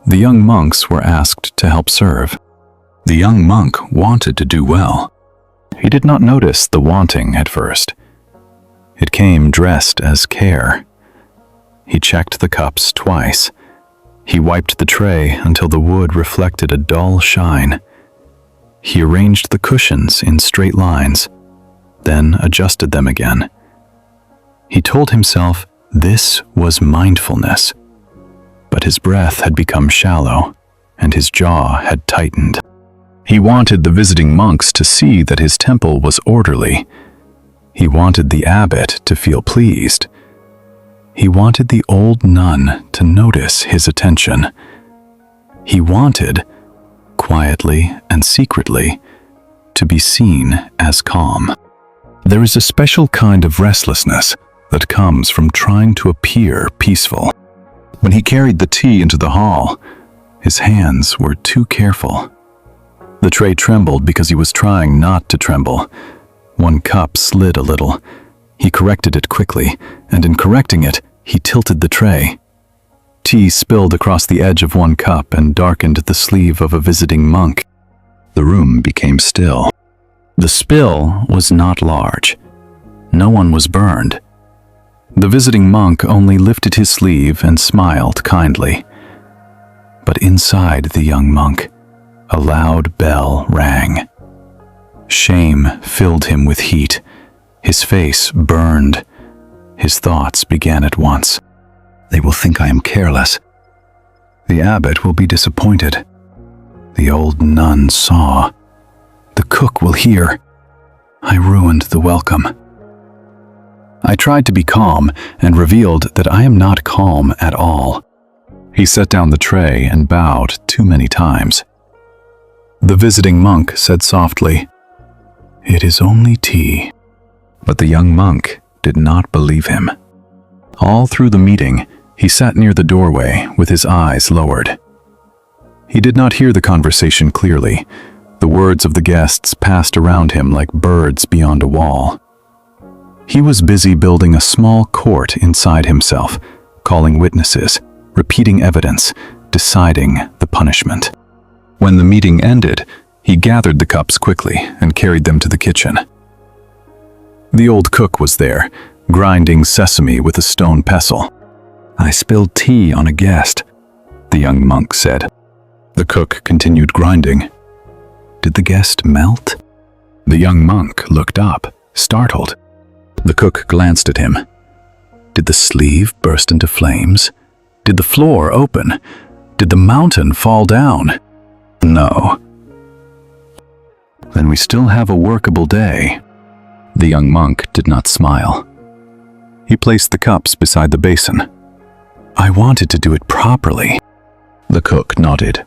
The young monks were asked to help serve. The young monk wanted to do well. He did not notice the wanting at first. It came dressed as care. He checked the cups twice. He wiped the tray until the wood reflected a dull shine. He arranged the cushions in straight lines, then adjusted them again. He told himself this was mindfulness, but his breath had become shallow, and his jaw had tightened. He wanted the visiting monks to see that his temple was orderly. He wanted the abbot to feel pleased. He wanted the old nun to notice his attention. He wanted, quietly and secretly, to be seen as calm. There is a special kind of restlessness that comes from trying to appear peaceful. When he carried the tea into the hall, his hands were too careful. The tray trembled because he was trying not to tremble. One cup slid a little. He corrected it quickly, and in correcting it, he tilted the tray. Tea spilled across the edge of one cup and darkened the sleeve of a visiting monk. The room became still. The spill was not large. No one was burned. The visiting monk only lifted his sleeve and smiled kindly. But inside the young monk, a loud bell rang. Shame filled him with heat. His face burned. His thoughts began at once. They will think I am careless. The abbot will be disappointed. The old nun saw. The cook will hear. I ruined the welcome. I tried to be calm and revealed that I am not calm at all. He set down the tray and bowed too many times. The visiting monk said softly, "It is only tea." But the young monk did not believe him. All through the meeting, he sat near the doorway with his eyes lowered. He did not hear the conversation clearly. The words of the guests passed around him like birds beyond a wall. He was busy building a small court inside himself, calling witnesses, repeating evidence, deciding the punishment. When the meeting ended, he gathered the cups quickly and carried them to the kitchen. The old cook was there, grinding sesame with a stone pestle. "I spilled tea on a guest," the young monk said. The cook continued grinding. Did the guest melt? The young monk looked up, startled. The cook glanced at him. Did the sleeve burst into flames? Did the floor open? Did the mountain fall down? No. Then we still have a workable day. The young monk did not smile. He placed the cups beside the basin. "I wanted to do it properly." The cook nodded.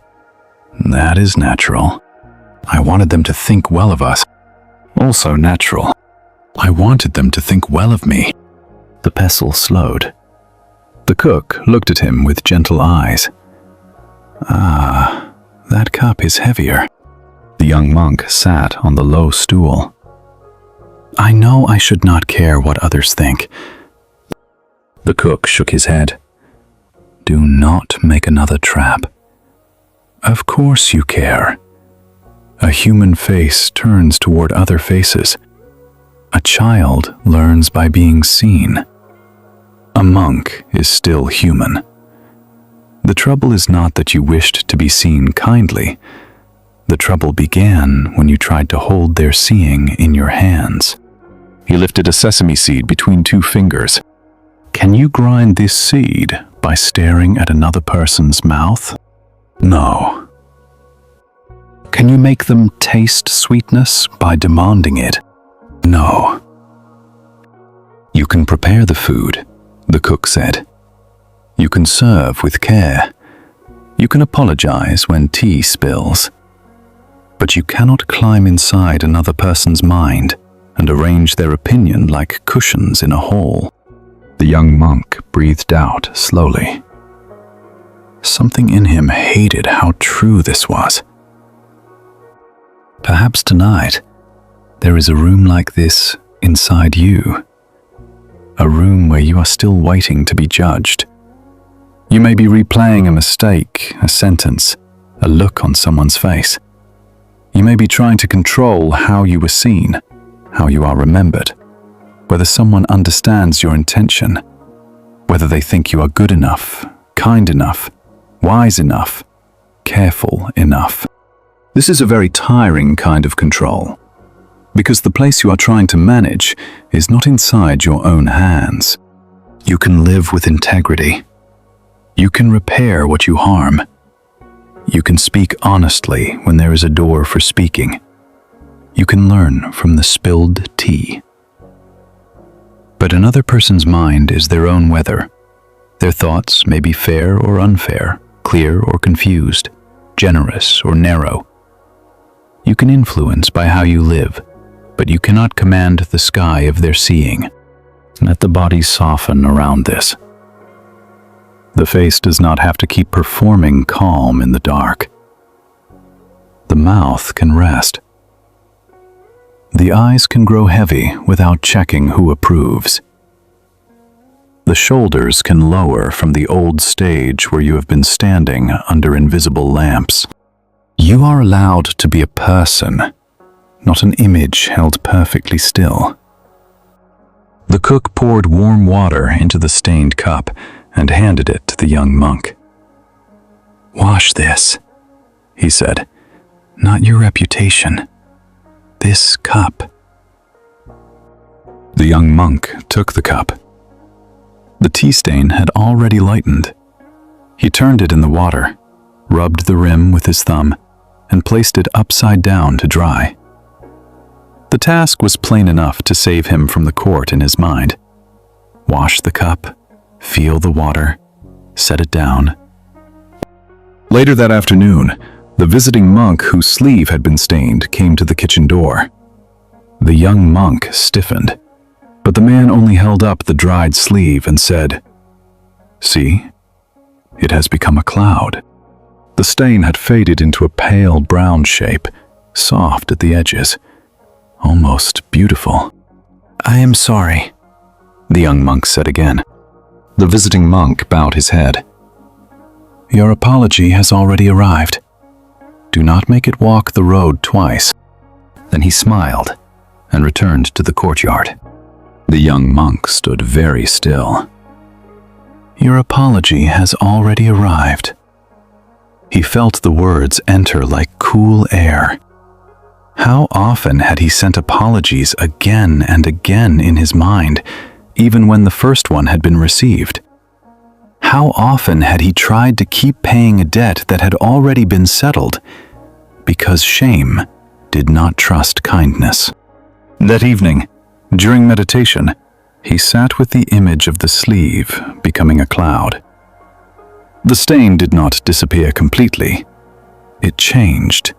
"That is natural. I wanted them to think well of us. Also natural. I wanted them to think well of me." The pestle slowed. The cook looked at him with gentle eyes. "Ah, that cup is heavier." The young monk sat on the low stool. "I know I should not care what others think." The cook shook his head. "Do not make another trap. Of course you care. A human face turns toward other faces. A child learns by being seen. A monk is still human. The trouble is not that you wished to be seen kindly. The trouble began when you tried to hold their seeing in your hands." He lifted a sesame seed between two fingers. "Can you grind this seed by staring at another person's mouth? No. Can you make them taste sweetness by demanding it? No. You can prepare the food," the cook said. "You can serve with care. You can apologize when tea spills. But you cannot climb inside another person's mind and arrange their opinion like cushions in a hall." The young monk breathed out slowly. Something in him hated how true this was. Perhaps tonight, there is a room like this inside you. A room where you are still waiting to be judged. You may be replaying a mistake, a sentence, a look on someone's face. You may be trying to control how you were seen, how you are remembered, whether someone understands your intention, whether they think you are good enough, kind enough, wise enough, careful enough. This is a very tiring kind of control, because the place you are trying to manage is not inside your own hands. You can live with integrity. You can repair what you harm. You can speak honestly when there is a door for speaking. You can learn from the spilled tea. But another person's mind is their own weather. Their thoughts may be fair or unfair, clear or confused, generous or narrow. You can influence by how you live, but you cannot command the sky of their seeing. Let the body soften around this. The face does not have to keep performing calm in the dark. The mouth can rest. The eyes can grow heavy without checking who approves. The shoulders can lower from the old stage where you have been standing under invisible lamps. You are allowed to be a person, not an image held perfectly still. The cook poured warm water into the stained cup and handed it to the young monk. "Wash this," he said. "Not your reputation. This cup." The young monk took the cup. The tea stain had already lightened. He turned it in the water, rubbed the rim with his thumb, and placed it upside down to dry. The task was plain enough to save him from the court in his mind. Wash the cup, feel the water, set it down. Later that afternoon, the visiting monk whose sleeve had been stained came to the kitchen door. The young monk stiffened, but the man only held up the dried sleeve and said, "See, it has become a cloud." The stain had faded into a pale brown shape, soft at the edges, almost beautiful. "I am sorry," the young monk said again. The visiting monk bowed his head. "Your apology has already arrived. Do not make it walk the road twice." Then he smiled and returned to the courtyard. The young monk stood very still. "Your apology has already arrived." He felt the words enter like cool air. How often had he sent apologies again and again in his mind, even when the first one had been received? How often had he tried to keep paying a debt that had already been settled, because shame did not trust kindness? That evening, during meditation, he sat with the image of the sleeve becoming a cloud. The stain did not disappear completely. It changed.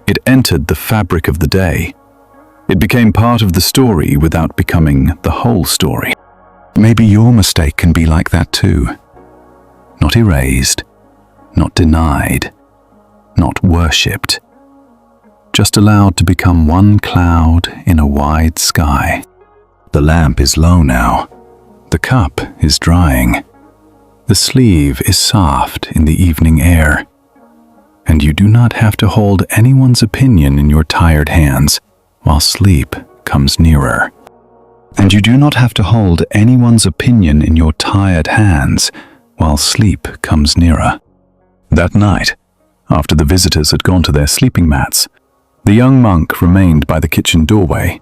It entered the fabric of the day. It became part of the story without becoming the whole story. Maybe your mistake can be like that too. Not erased, not denied, not worshipped. Just allowed to become one cloud in a wide sky. The lamp is low now. The cup is drying. The sleeve is soft in the evening air. And you do not have to hold anyone's opinion in your tired hands while sleep comes nearer. And you do not have to hold anyone's opinion in your tired hands while sleep comes nearer. That night, after the visitors had gone to their sleeping mats, the young monk remained by the kitchen doorway.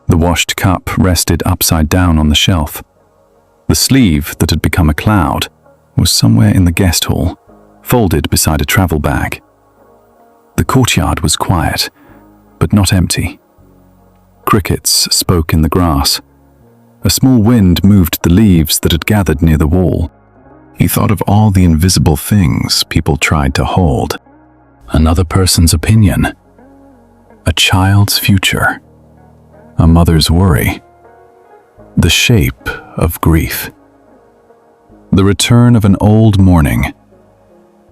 The washed cup rested upside down on the shelf. The sleeve that had become a cloud was somewhere in the guest hall, folded beside a travel bag. The courtyard was quiet, but not empty. Crickets spoke in the grass. A small wind moved the leaves that had gathered near the wall. He thought of all the invisible things people tried to hold. Another person's opinion. A child's future. A mother's worry. The shape of grief. The return of an old morning.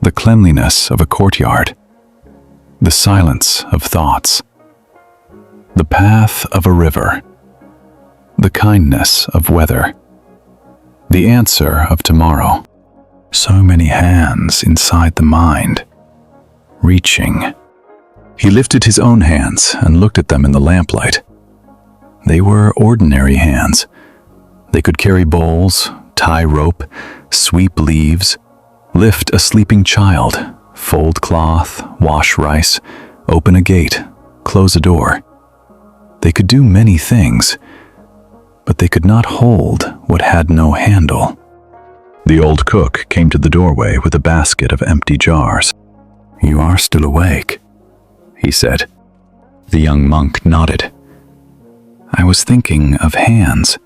The cleanliness of a courtyard. The silence of thoughts. The path of a river. The kindness of weather. The answer of tomorrow. So many hands inside the mind, reaching. He lifted his own hands and looked at them in the lamplight. They were ordinary hands. They could carry bowls, tie rope, sweep leaves, lift a sleeping child, fold cloth, wash rice, open a gate, close a door. They could do many things, but they could not hold what had no handle. The old cook came to the doorway with a basket of empty jars. "You are still awake," he said. The young monk nodded. "I was thinking of hands."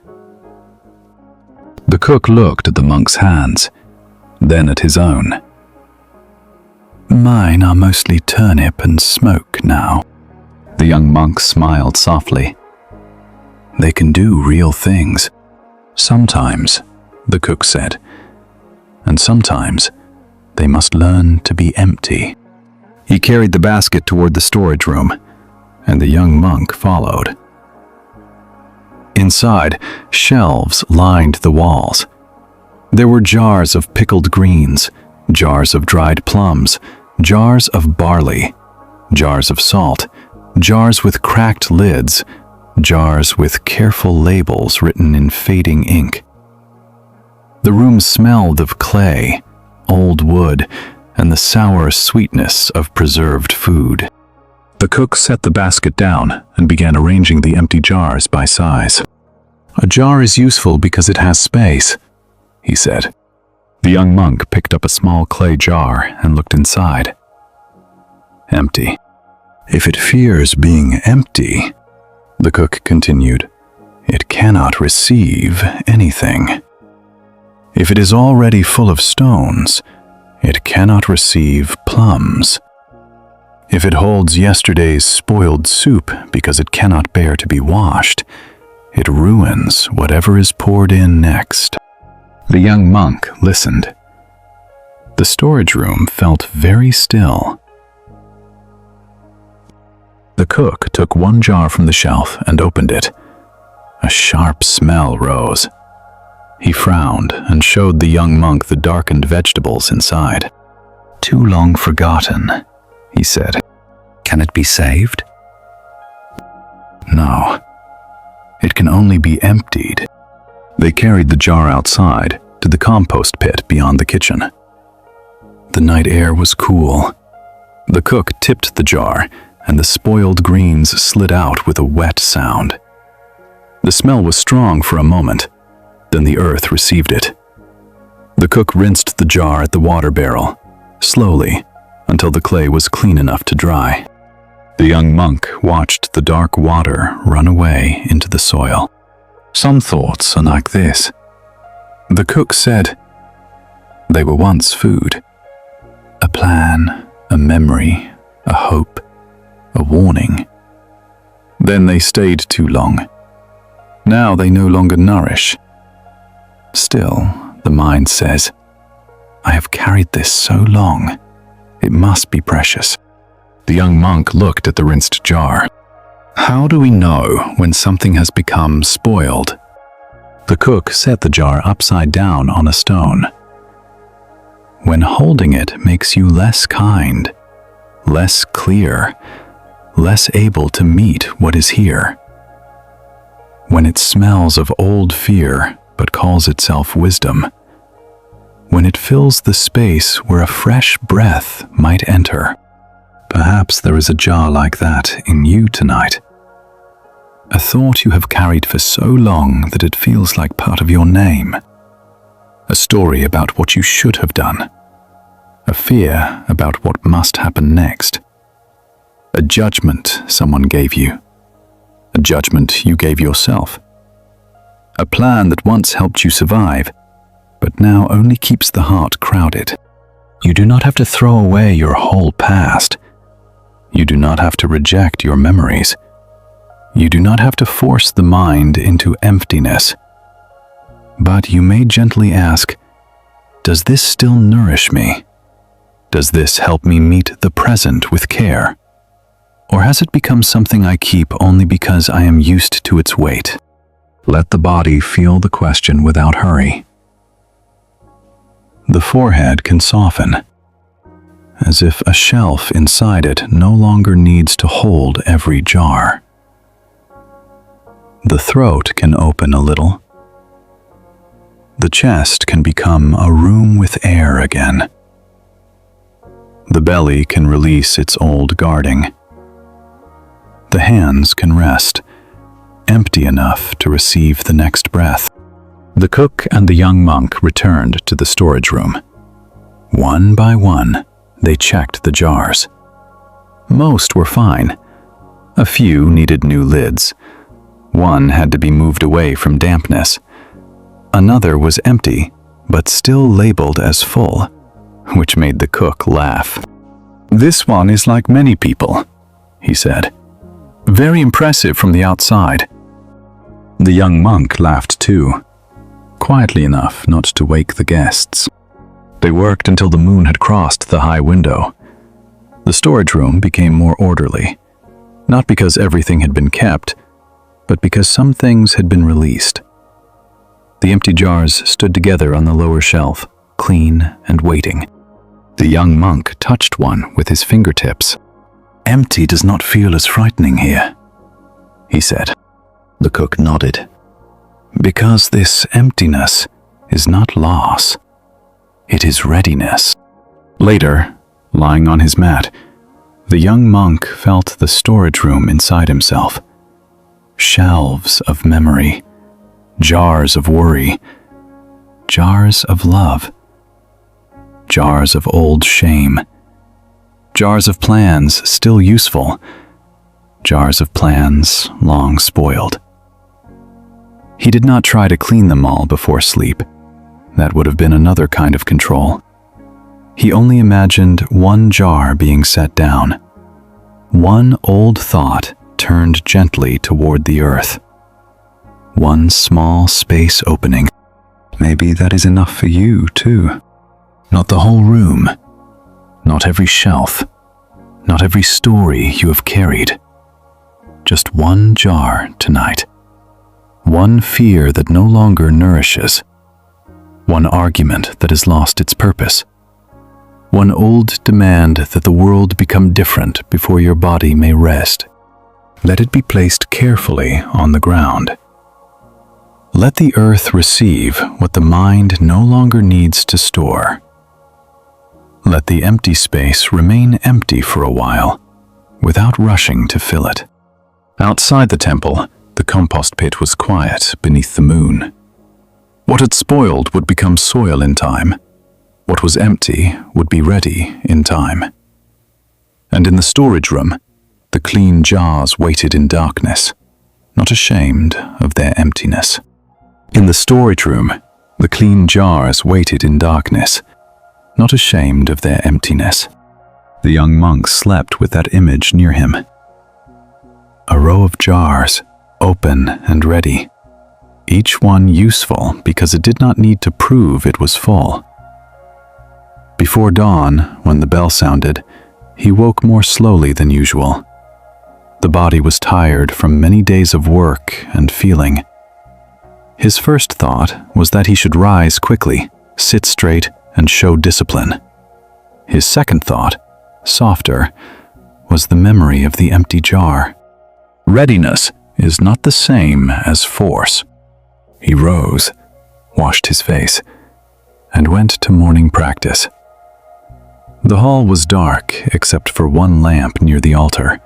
The cook looked at the monk's hands, then at his own. "Mine are mostly turnip and smoke now." The young monk smiled softly. "They can do real things." "Sometimes," the cook said, "and sometimes they must learn to be empty." He carried the basket toward the storage room, and the young monk followed. Inside, shelves lined the walls. There were jars of pickled greens, jars of dried plums, jars of barley, jars of salt, jars with cracked lids, jars with careful labels written in fading ink. The room smelled of clay, old wood, and the sour sweetness of preserved food. The cook set the basket down and began arranging the empty jars by size. "A jar is useful because it has space," he said. The young monk picked up a small clay jar and looked inside. Empty. "If it fears being empty," The cook continued. It cannot receive anything. If it is already full of stones, it cannot receive plums. If it holds yesterday's spoiled soup because it cannot bear to be washed, it ruins whatever is poured in next. The young monk listened. The storage room felt very still. The cook took one jar from the shelf and opened it. A sharp smell rose. He frowned and showed the young monk the darkened vegetables inside. "Too long forgotten," he said. "Can it be saved?" "No. It can only be emptied." They carried the jar outside to the compost pit beyond the kitchen. The night air was cool. The cook tipped the jar, and the spoiled greens slid out with a wet sound. The smell was strong for a moment, then the earth received it. The cook rinsed the jar at the water barrel, slowly, until the clay was clean enough to dry. The young monk watched the dark water run away into the soil. "Some thoughts are like this," the cook said. "They were once food. A plan, a memory, a hope, a warning. Then they stayed too long. Now they no longer nourish. Still, the mind says, I have carried this so long. It must be precious." The young monk looked at the rinsed jar. "How do we know when something has become spoiled?" The cook set the jar upside down on a stone. "When holding it makes you less kind, less clear, less able to meet what is here. When it smells of old fear but calls itself wisdom. When it fills the space where a fresh breath might enter. Perhaps there is a jar like that in you tonight. A thought you have carried for so long that it feels like part of your name. A story about what you should have done. A fear about what must happen next. A judgment someone gave you. A judgment you gave yourself. A plan that once helped you survive, but now only keeps the heart crowded. You do not have to throw away your whole past. You do not have to reject your memories. You do not have to force the mind into emptiness. But you may gently ask, does this still nourish me? Does this help me meet the present with care? Or has it become something I keep only because I am used to its weight? Let the body feel the question without hurry. The forehead can soften, as if a shelf inside it no longer needs to hold every jar. The throat can open a little. The chest can become a room with air again. The belly can release its old guarding. The hands can rest, empty enough to receive the next breath. The cook and the young monk returned to the storage room. One by one, they checked the jars. Most were fine. A few needed new lids. One had to be moved away from dampness. Another was empty, but still labeled as full, which made the cook laugh. "This one is like many people," he said. "Very impressive from the outside." The young monk laughed too, quietly enough not to wake the guests. They worked until the moon had crossed the high window. The storage room became more orderly, not because everything had been kept, but because some things had been released. The empty jars stood together on the lower shelf, clean and waiting. The young monk touched one with his fingertips. "Empty does not feel as frightening here," he said. The cook nodded. "Because this emptiness is not loss. It is readiness." Later, lying on his mat, the young monk felt the storage room inside himself. Shelves of memory, jars of worry, jars of love, jars of old shame, jars of plans still useful, jars of plans long spoiled. He did not try to clean them all before sleep. That would have been another kind of control. He only imagined one jar being set down, one old thought turned gently toward the earth, one small space opening. Maybe that is enough for you, too. Not the whole room, not every shelf, not every story you have carried. Just one jar tonight. One fear that no longer nourishes. One argument that has lost its purpose. One old demand that the world become different before your body may rest. Let it be placed carefully on the ground. Let the earth receive what the mind no longer needs to store. Let the empty space remain empty for a while, without rushing to fill it. Outside the temple, the compost pit was quiet beneath the moon. What had spoiled would become soil in time. What was empty would be ready in time. And in the storage room, the clean jars waited in darkness, not ashamed of their emptiness. In the storage room, the clean jars waited in darkness, not ashamed of their emptiness. The young monk slept with that image near him. A row of jars, open and ready, each one useful because it did not need to prove it was full. Before dawn, when the bell sounded, he woke more slowly than usual. The body was tired from many days of work and feeling. His first thought was that he should rise quickly, sit straight, and show discipline. His second thought, softer, was the memory of the empty jar. Readiness is not the same as force. He rose, washed his face, and went to morning practice. The hall was dark except for one lamp near the altar.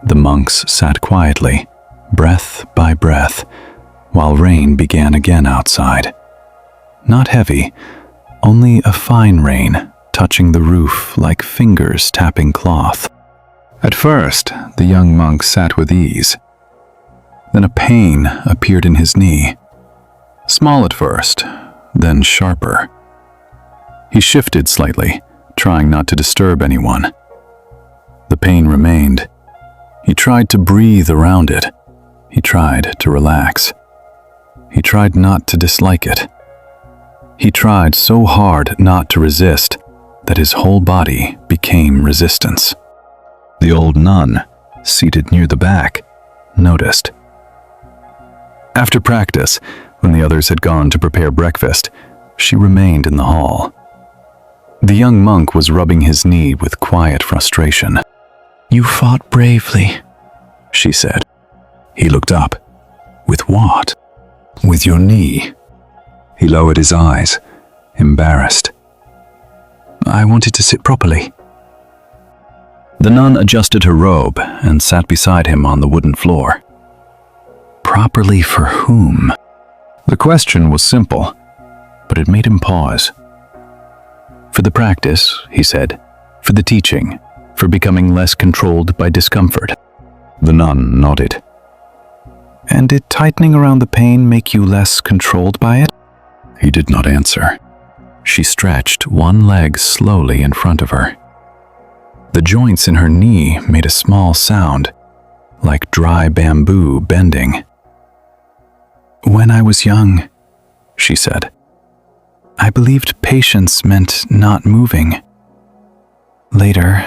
The monks sat quietly, breath by breath, while rain began again outside. Not heavy, only a fine rain touching the roof like fingers tapping cloth. At first, the young monk sat with ease. Then a pain appeared in his knee. Small at first, then sharper. He shifted slightly, trying not to disturb anyone. The pain remained. He tried to breathe around it. He tried to relax. He tried not to dislike it. He tried so hard not to resist that his whole body became resistance. The old nun, seated near the back, noticed. After practice, when the others had gone to prepare breakfast, she remained in the hall. The young monk was rubbing his knee with quiet frustration. "You fought bravely," she said. He looked up. "With what?" "With your knee." He lowered his eyes, embarrassed. "I wanted to sit properly." The nun adjusted her robe and sat beside him on the wooden floor. Properly for whom? The question was simple, but it made him pause. "For the practice," he said, "for the teaching, for becoming less controlled by discomfort." The nun nodded. "And did tightening around the pain make you less controlled by it?" He did not answer. She stretched one leg slowly in front of her. The joints in her knee made a small sound, like dry bamboo bending. "When I was young," she said, "I believed patience meant not moving. Later,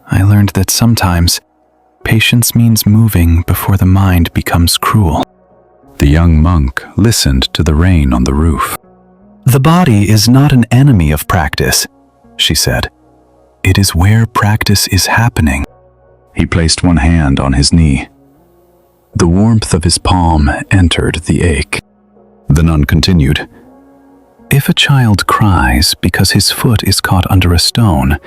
I learned that sometimes patience means moving before the mind becomes cruel." The young monk listened to the rain on the roof. "The body is not an enemy of practice," she said. "It is where practice is happening." He placed one hand on his knee. The warmth of his palm entered the ache. The nun continued, "If a child cries because his foot is caught under a stone,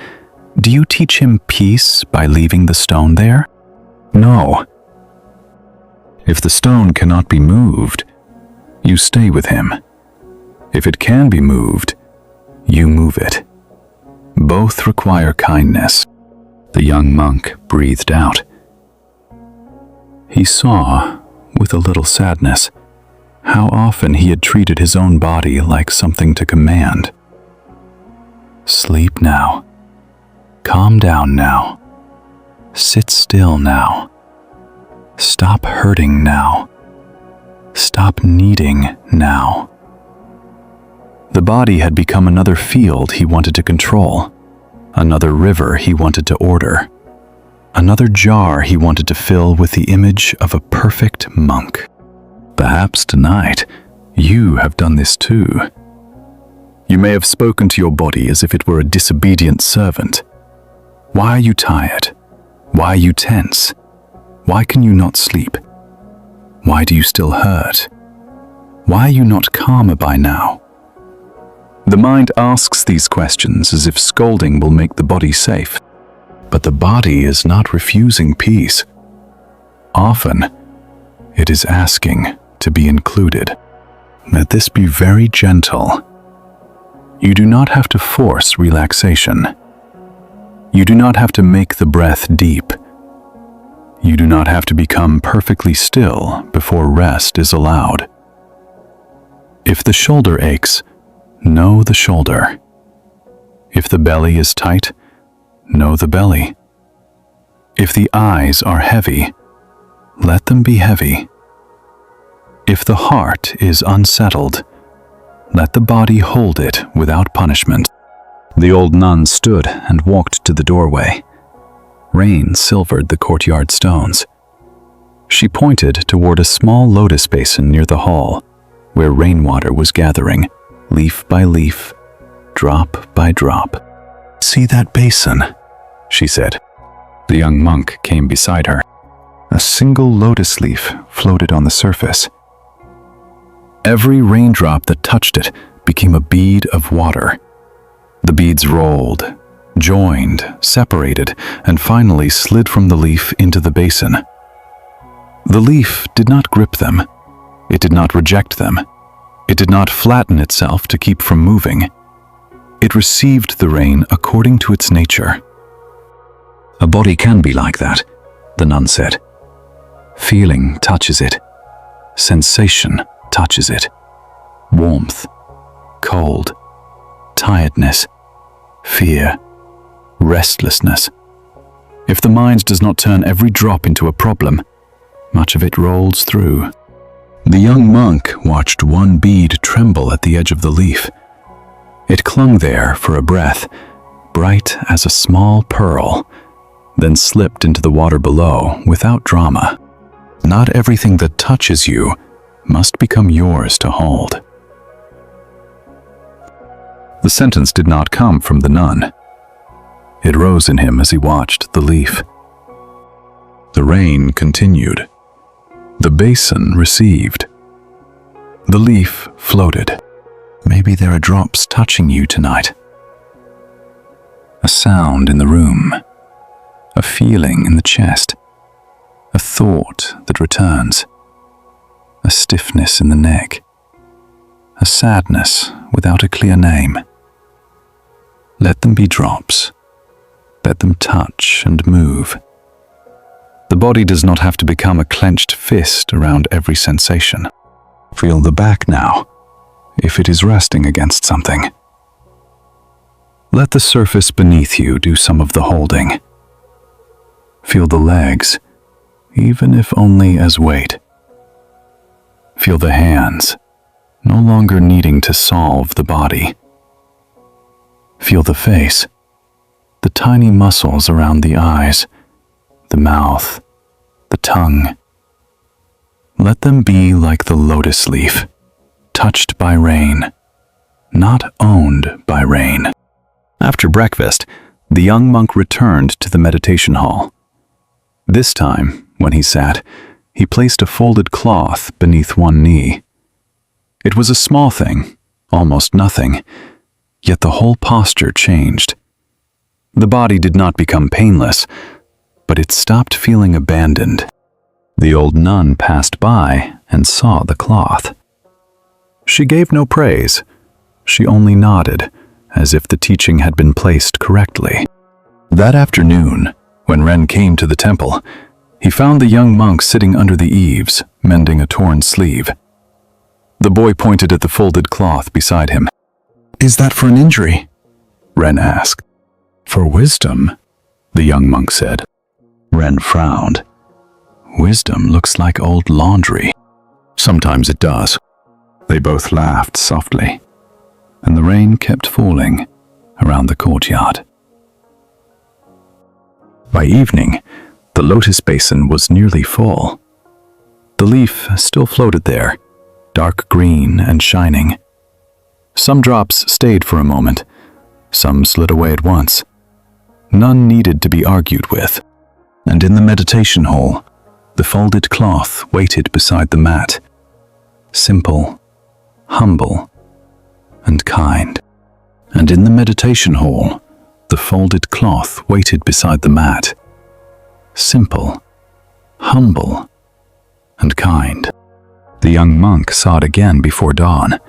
do you teach him peace by leaving the stone there? No. If the stone cannot be moved, you stay with him. If it can be moved, you move it. Both require kindness." The young monk breathed out. He saw, with a little sadness, how often he had treated his own body like something to command. Sleep now. Calm down now. Sit still now. Stop hurting now. Stop needing now. The body had become another field he wanted to control, another river he wanted to order, another jar he wanted to fill with the image of a perfect monk. Perhaps tonight, you have done this too. You may have spoken to your body as if it were a disobedient servant. Why are you tired? Why are you tense? Why can you not sleep? Why do you still hurt? Why are you not calmer by now? The mind asks these questions as if scolding will make the body safe. But the body is not refusing peace. Often, it is asking to be included. Let this be very gentle. You do not have to force relaxation. You do not have to make the breath deep. You do not have to become perfectly still before rest is allowed. If the shoulder aches, know the shoulder. If the belly is tight, know the belly. If the eyes are heavy, let them be heavy. If the heart is unsettled, let the body hold it without punishment. The old nun stood and walked to the doorway. Rain silvered the courtyard stones. She pointed toward a small lotus basin near the hall, where rainwater was gathering, leaf by leaf, drop by drop. "See that basin?" she said. The young monk came beside her. A single lotus leaf floated on the surface. Every raindrop that touched it became a bead of water. The beads rolled, joined, separated, and finally slid from the leaf into the basin. The leaf did not grip them. It did not reject them. It did not flatten itself to keep from moving. It received the rain according to its nature. A body can be like that, the nun said. Feeling touches it. Sensation touches it. Warmth, cold, tiredness, fear, restlessness. If the mind does not turn every drop into a problem, much of it rolls through. The young monk watched one bead tremble at the edge of the leaf. It clung there for a breath, bright as a small pearl, then slipped into the water below without drama. Not everything that touches you must become yours to hold. The sentence did not come from the nun. It rose in him as he watched the leaf. The rain continued. The basin received. The leaf floated. Maybe there are drops touching you tonight. A sound in the room. A feeling in the chest. A thought that returns. A stiffness in the neck. A sadness without a clear name. Let them be drops. Let them touch and move. The body does not have to become a clenched fist around every sensation. Feel the back now, if it is resting against something. Let the surface beneath you do some of the holding. Feel the legs, even if only as weight. Feel the hands, no longer needing to solve the body. Feel the face, the tiny muscles around the eyes, the mouth, the tongue. Let them be like the lotus leaf, touched by rain, not owned by rain. After breakfast, the young monk returned to the meditation hall. This time, when he sat, he placed a folded cloth beneath one knee. It was a small thing, almost nothing, yet the whole posture changed. The body did not become painless, but it stopped feeling abandoned. The old nun passed by and saw the cloth. She gave no praise. She only nodded, as if the teaching had been placed correctly. That afternoon, when Ren came to the temple, He found the young monk sitting under the eaves, mending a torn sleeve. The boy pointed at the folded cloth beside him. "Is that for an injury?" Ren asked. "For wisdom," the young monk said. Ren frowned. "Wisdom looks like old laundry." "Sometimes it does." They both laughed softly, and the rain kept falling around the courtyard. By evening, the lotus basin was nearly full. The leaf still floated there, dark green and shining. Some drops stayed for a moment, some slid away at once. None needed to be argued with. And in the meditation hall, the folded cloth waited beside the mat, simple, humble, and kind. And in the meditation hall, the folded cloth waited beside the mat, simple, humble, and kind. The young monk saw it again before dawn,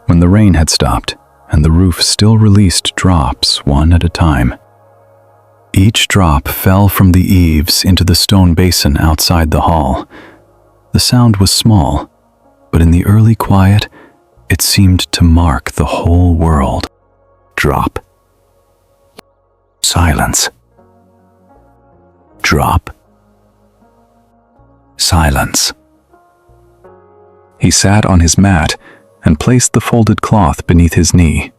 when the rain had stopped and the roof still released drops one at a time. Each drop fell from the eaves into the stone basin outside the hall. The sound was small, but in the early quiet, it seemed to mark the whole world. Drop. Silence. Drop. Silence. He sat on his mat and placed the folded cloth beneath his knee.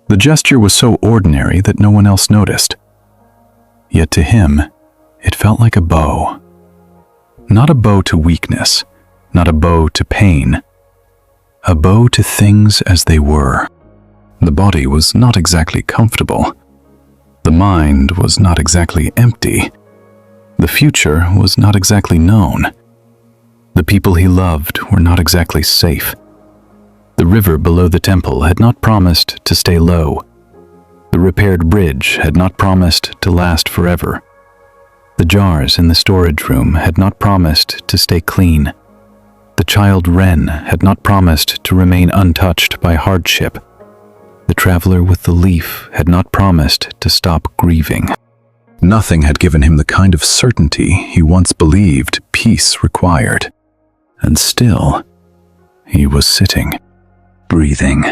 The gesture was so ordinary that no one else noticed. Yet to him, it felt like a bow. Not a bow to weakness, not a bow to pain, a bow to things as they were. The body was not exactly comfortable. The mind was not exactly empty. The future was not exactly known. The people he loved were not exactly safe. The river below the temple had not promised to stay low. The repaired bridge had not promised to last forever. The jars in the storage room had not promised to stay clean. The child Ren had not promised to remain untouched by hardship. The traveler with the leaf had not promised to stop grieving. Nothing had given him the kind of certainty he once believed peace required. And still, he was sitting, breathing,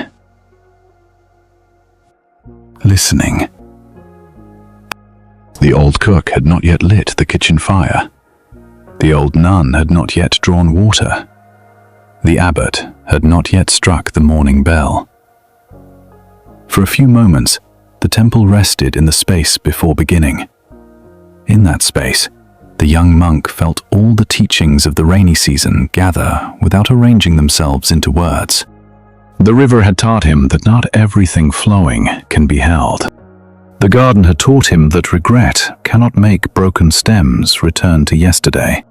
listening. The old cook had not yet lit the kitchen fire. The old nun had not yet drawn water. The abbot had not yet struck the morning bell. For a few moments, the temple rested in the space before beginning. In that space, the young monk felt all the teachings of the rainy season gather without arranging themselves into words. The river had taught him that not everything flowing can be held. The garden had taught him that regret cannot make broken stems return to yesterday.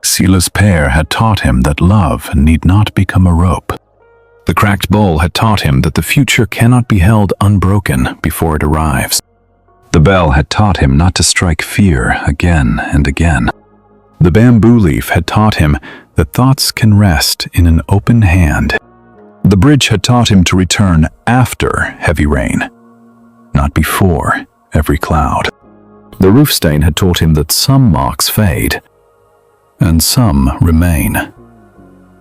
Sila's pear had taught him that love need not become a rope. The cracked bowl had taught him that the future cannot be held unbroken before it arrives. The bell had taught him not to strike fear again and again. The bamboo leaf had taught him that thoughts can rest in an open hand. The bridge had taught him to return after heavy rain, not before every cloud. The roof stain had taught him that some marks fade, and some remain,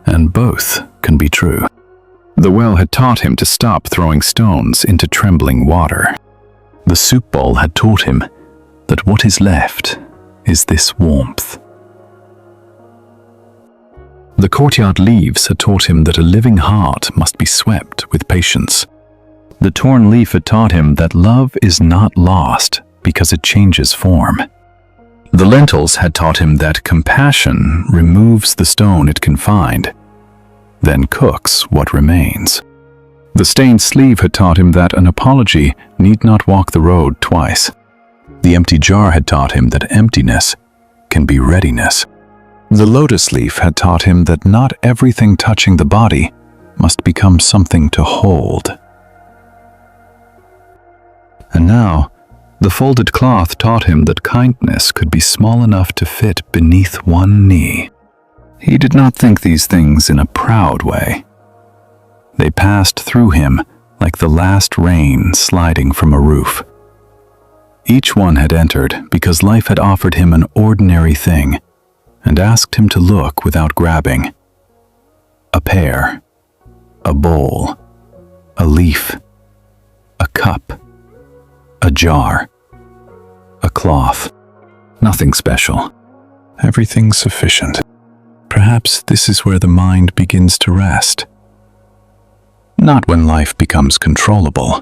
and both can be true. The well had taught him to stop throwing stones into trembling water. The soup bowl had taught him that what is left is this warmth. The courtyard leaves had taught him that a living heart must be swept with patience. The torn leaf had taught him that love is not lost because it changes form. The lentils had taught him that compassion removes the stone it can find, then cooks what remains. The stained sleeve had taught him that an apology need not walk the road twice. The empty jar had taught him that emptiness can be readiness. The lotus leaf had taught him that not everything touching the body must become something to hold. And now, the folded cloth taught him that kindness could be small enough to fit beneath one knee. He did not think these things in a proud way. They passed through him like the last rain sliding from a roof. Each one had entered because life had offered him an ordinary thing and asked him to look without grabbing. A pear, a bowl, a leaf, a cup, a jar, a cloth. Nothing special. Everything sufficient. Perhaps this is where the mind begins to rest. Not when life becomes controllable,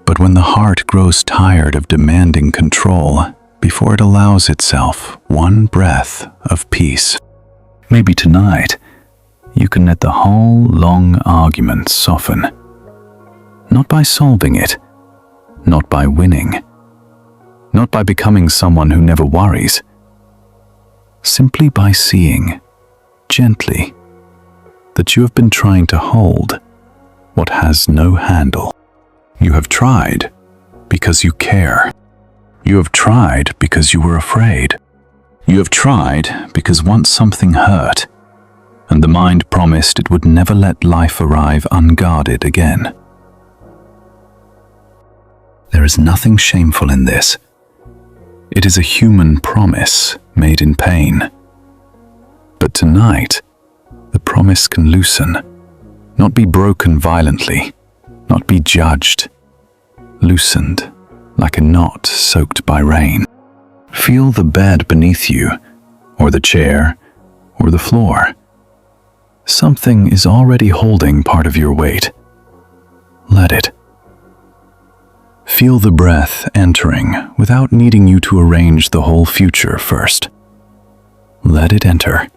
but when the heart grows tired of demanding control before it allows itself one breath of peace. Maybe tonight, you can let the whole long argument soften. Not by solving it, not by winning, not by becoming someone who never worries, simply by seeing, gently, that you have been trying to hold what has no handle. You have tried because you care. You have tried because you were afraid. You have tried because once something hurt, and the mind promised it would never let life arrive unguarded again. There is nothing shameful in this. It is a human promise made in pain. But tonight, the promise can loosen, not be broken violently, not be judged, loosened like a knot soaked by rain. Feel the bed beneath you, or the chair, or the floor. Something is already holding part of your weight. Let it. Feel the breath entering without needing you to arrange the whole future first. Let it enter.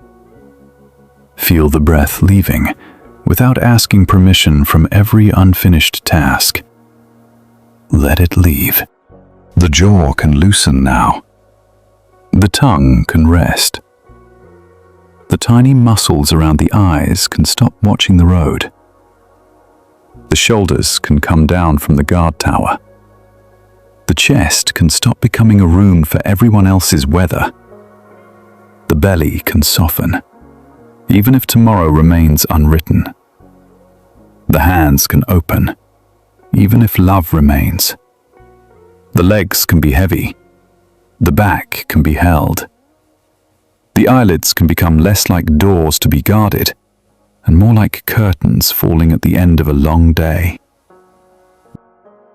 Feel the breath leaving without asking permission from every unfinished task. Let it leave. The jaw can loosen now. The tongue can rest. The tiny muscles around the eyes can stop watching the road. The shoulders can come down from the guard tower. The chest can stop becoming a room for everyone else's weather. The belly can soften, even if tomorrow remains unwritten. The hands can open, even if love remains. The legs can be heavy. The back can be held. The eyelids can become less like doors to be guarded and more like curtains falling at the end of a long day.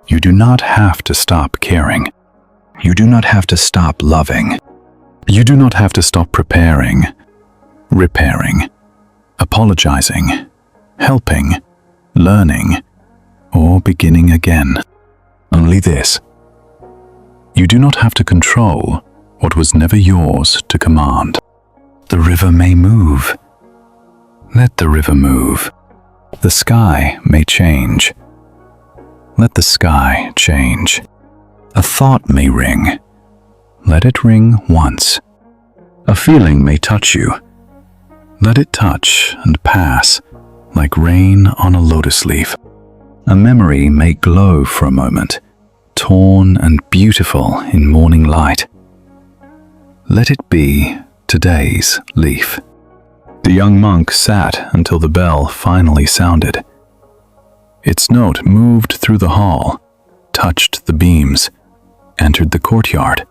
You do not have to stop caring. You do not have to stop loving. You do not have to stop preparing, repairing, apologizing, helping, learning, or beginning again. Only this. You do not have to control what was never yours to command. The river may move. Let the river move. The sky may change. Let the sky change. A thought may ring. Let it ring once. A feeling may touch you. Let it touch and pass like rain on a lotus leaf. A memory may glow for a moment, torn and beautiful in morning light. Let it be today's leaf. The young monk sat until the bell finally sounded. Its note moved through the hall, touched the beams, entered the courtyard,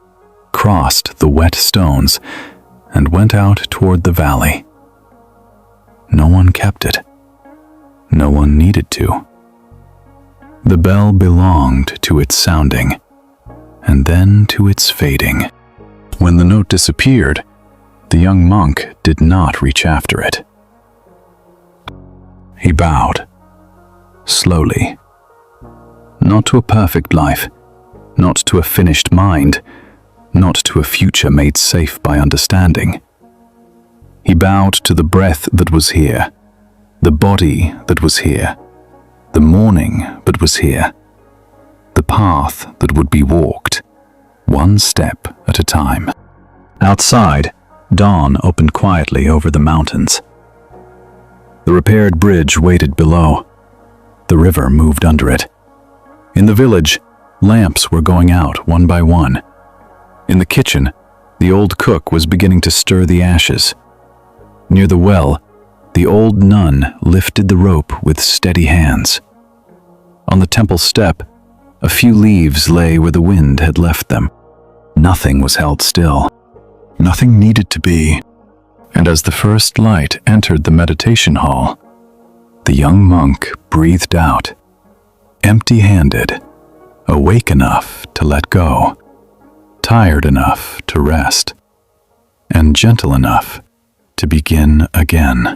crossed the wet stones, and went out toward the valley. No one kept it. No one needed to. The bell belonged to its sounding, and then to its fading. When the note disappeared, the young monk did not reach after it. He bowed, slowly. Not to a perfect life, not to a finished mind, not to a future made safe by understanding. He bowed to the breath that was here, the body that was here, the morning that was here, the path that would be walked, one step at a time. Outside, dawn opened quietly over the mountains. The repaired bridge waited below. The river moved under it. In the village, lamps were going out one by one. In the kitchen, the old cook was beginning to stir the ashes. Near the well, the old nun lifted the rope with steady hands. On the temple step, A few leaves lay where the wind had left them. Nothing was held still. Nothing needed to be. And as the first light entered the meditation hall, the young monk breathed out, empty-handed, awake enough to let go, tired enough to rest, and gentle enough to begin again.